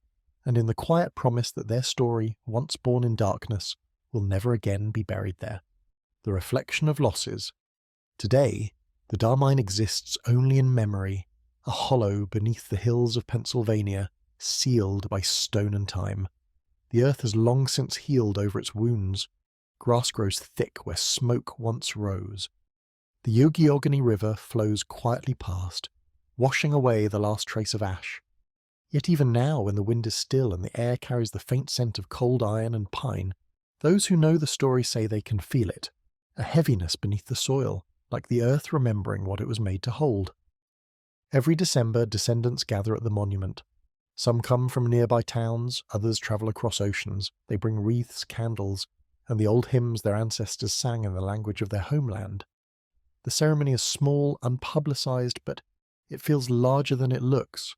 and in the quiet promise that their story, once born in darkness, will never again be buried there. The reflection of losses. Today, the Darr Mine exists only in memory, a hollow beneath the hills of Pennsylvania, sealed by stone and time. The earth has long since healed over its wounds. Grass grows thick where smoke once rose. The Yogiogany River flows quietly past, washing away the last trace of ash. Yet even now, when the wind is still and the air carries the faint scent of cold iron and pine, those who know the story say they can feel it, a heaviness beneath the soil, like the earth remembering what it was made to hold. Every December, descendants gather at the monument. Some come from nearby towns, others travel across oceans. They bring wreaths, candles, and the old hymns their ancestors sang in the language of their homeland. The ceremony is small, unpublicized, but it feels larger than it looks.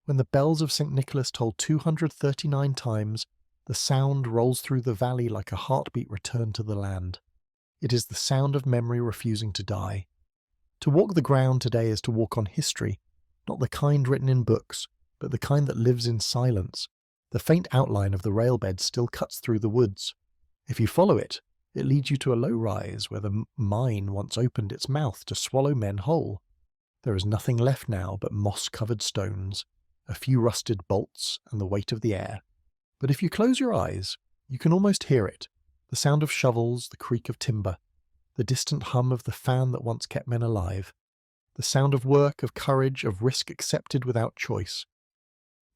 When the bells of St. Nicholas toll 239 times, the sound rolls through the valley like a heartbeat returned to the land. It is the sound of memory refusing to die. To walk the ground today is to walk on history, not the kind written in books, but the kind that lives in silence. The faint outline of the railbed still cuts through the woods. If you follow it, it leads you to a low rise where the mine once opened its mouth to swallow men whole. There is nothing left now but moss-covered stones, a few rusted bolts, and the weight of the air. But if you close your eyes, you can almost hear it, the sound of shovels, the creak of timber, the distant hum of the fan that once kept men alive, the sound of work, of courage, of risk accepted without choice.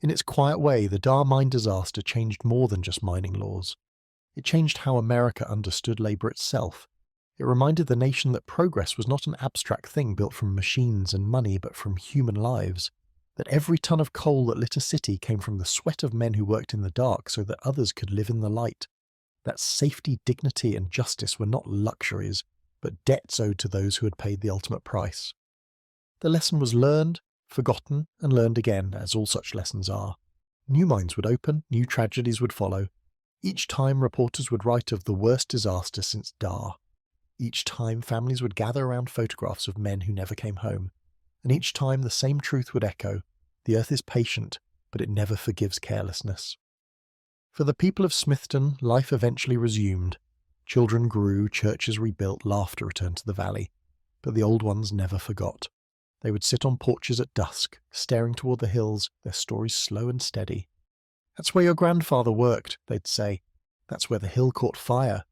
In its quiet way, the Darr Mine Disaster changed more than just mining laws. It changed how America understood labour itself. It reminded the nation that progress was not an abstract thing built from machines and money, but from human lives. That every ton of coal that lit a city came from the sweat of men who worked in the dark so that others could live in the light. That safety, dignity, and justice were not luxuries, but debts owed to those who had paid the ultimate price. The lesson was learned, forgotten, and learned again, as all such lessons are. New mines would open, new tragedies would follow. Each time reporters would write of the worst disaster since Darr. Each time families would gather around photographs of men who never came home. And each time the same truth would echo: the earth is patient, but it never forgives carelessness. For the people of Smithton, life eventually resumed. Children grew, churches rebuilt, laughter returned to the valley. But the old ones never forgot. They would sit on porches at dusk, staring toward the hills, their stories slow and steady. "That's where your grandfather worked," they'd say. "That's where the hill caught fire."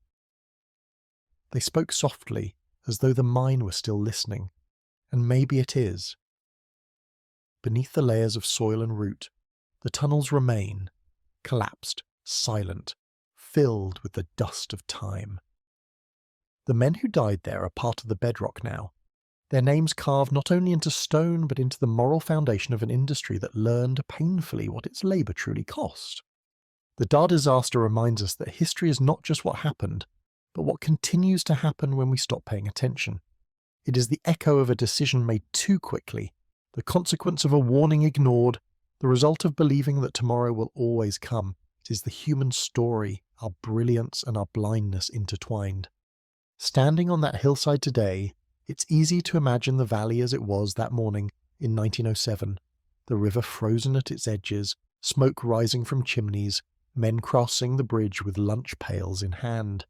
They spoke softly, as though the mine were still listening. And maybe it is. Beneath the layers of soil and root, the tunnels remain, collapsed, silent, filled with the dust of time. The men who died there are part of the bedrock now, their names carved not only into stone but into the moral foundation of an industry that learned painfully what its labour truly cost. The Darr disaster reminds us that history is not just what happened, but what continues to happen when we stop paying attention. It is the echo of a decision made too quickly, the consequence of a warning ignored, The result of believing that tomorrow will always come. It is the human story, our brilliance and our blindness intertwined. Standing on that hillside today, it's easy to imagine the valley as it was that morning in 1907, the river frozen at its edges, smoke rising from chimneys, men crossing the bridge with lunch pails in hand.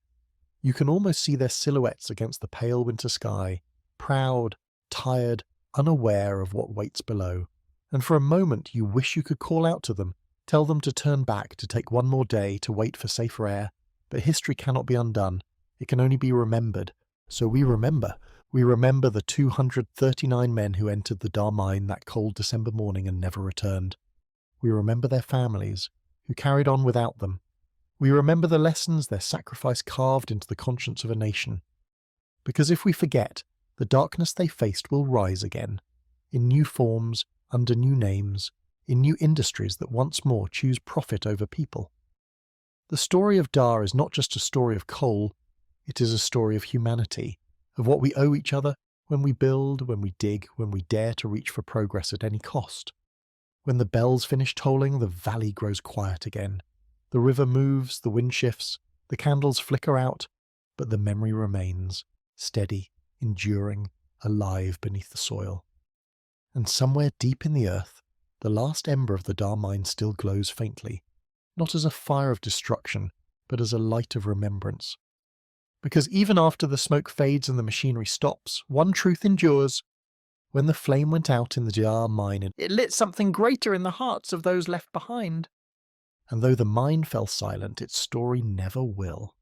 You can almost see their silhouettes against the pale winter sky, proud, tired, unaware of what waits below. And for a moment you wish you could call out to them, tell them to turn back, to take one more day, to wait for safer air. But history cannot be undone. It can only be remembered. So we remember. We remember the 239 men who entered the Darr Mine that cold December morning and never returned. We remember their families, who carried on without them. We remember the lessons their sacrifice carved into the conscience of a nation. Because if we forget, the darkness they faced will rise again, in new forms, under new names, in new industries that once more choose profit over people. The story of Darr is not just a story of coal, it is a story of humanity, of what we owe each other when we build, when we dig, when we dare to reach for progress at any cost. When the bells finish tolling, the valley grows quiet again. The river moves, the wind shifts, the candles flicker out, but the memory remains, steady, enduring, alive beneath the soil. And somewhere deep in the earth, the last ember of the Darr Mine still glows faintly, not as a fire of destruction, but as a light of remembrance. Because even after the smoke fades and the machinery stops, one truth endures. When the flame went out in the Darr Mine, it lit something greater in the hearts of those left behind. And though the mine fell silent, its story never will.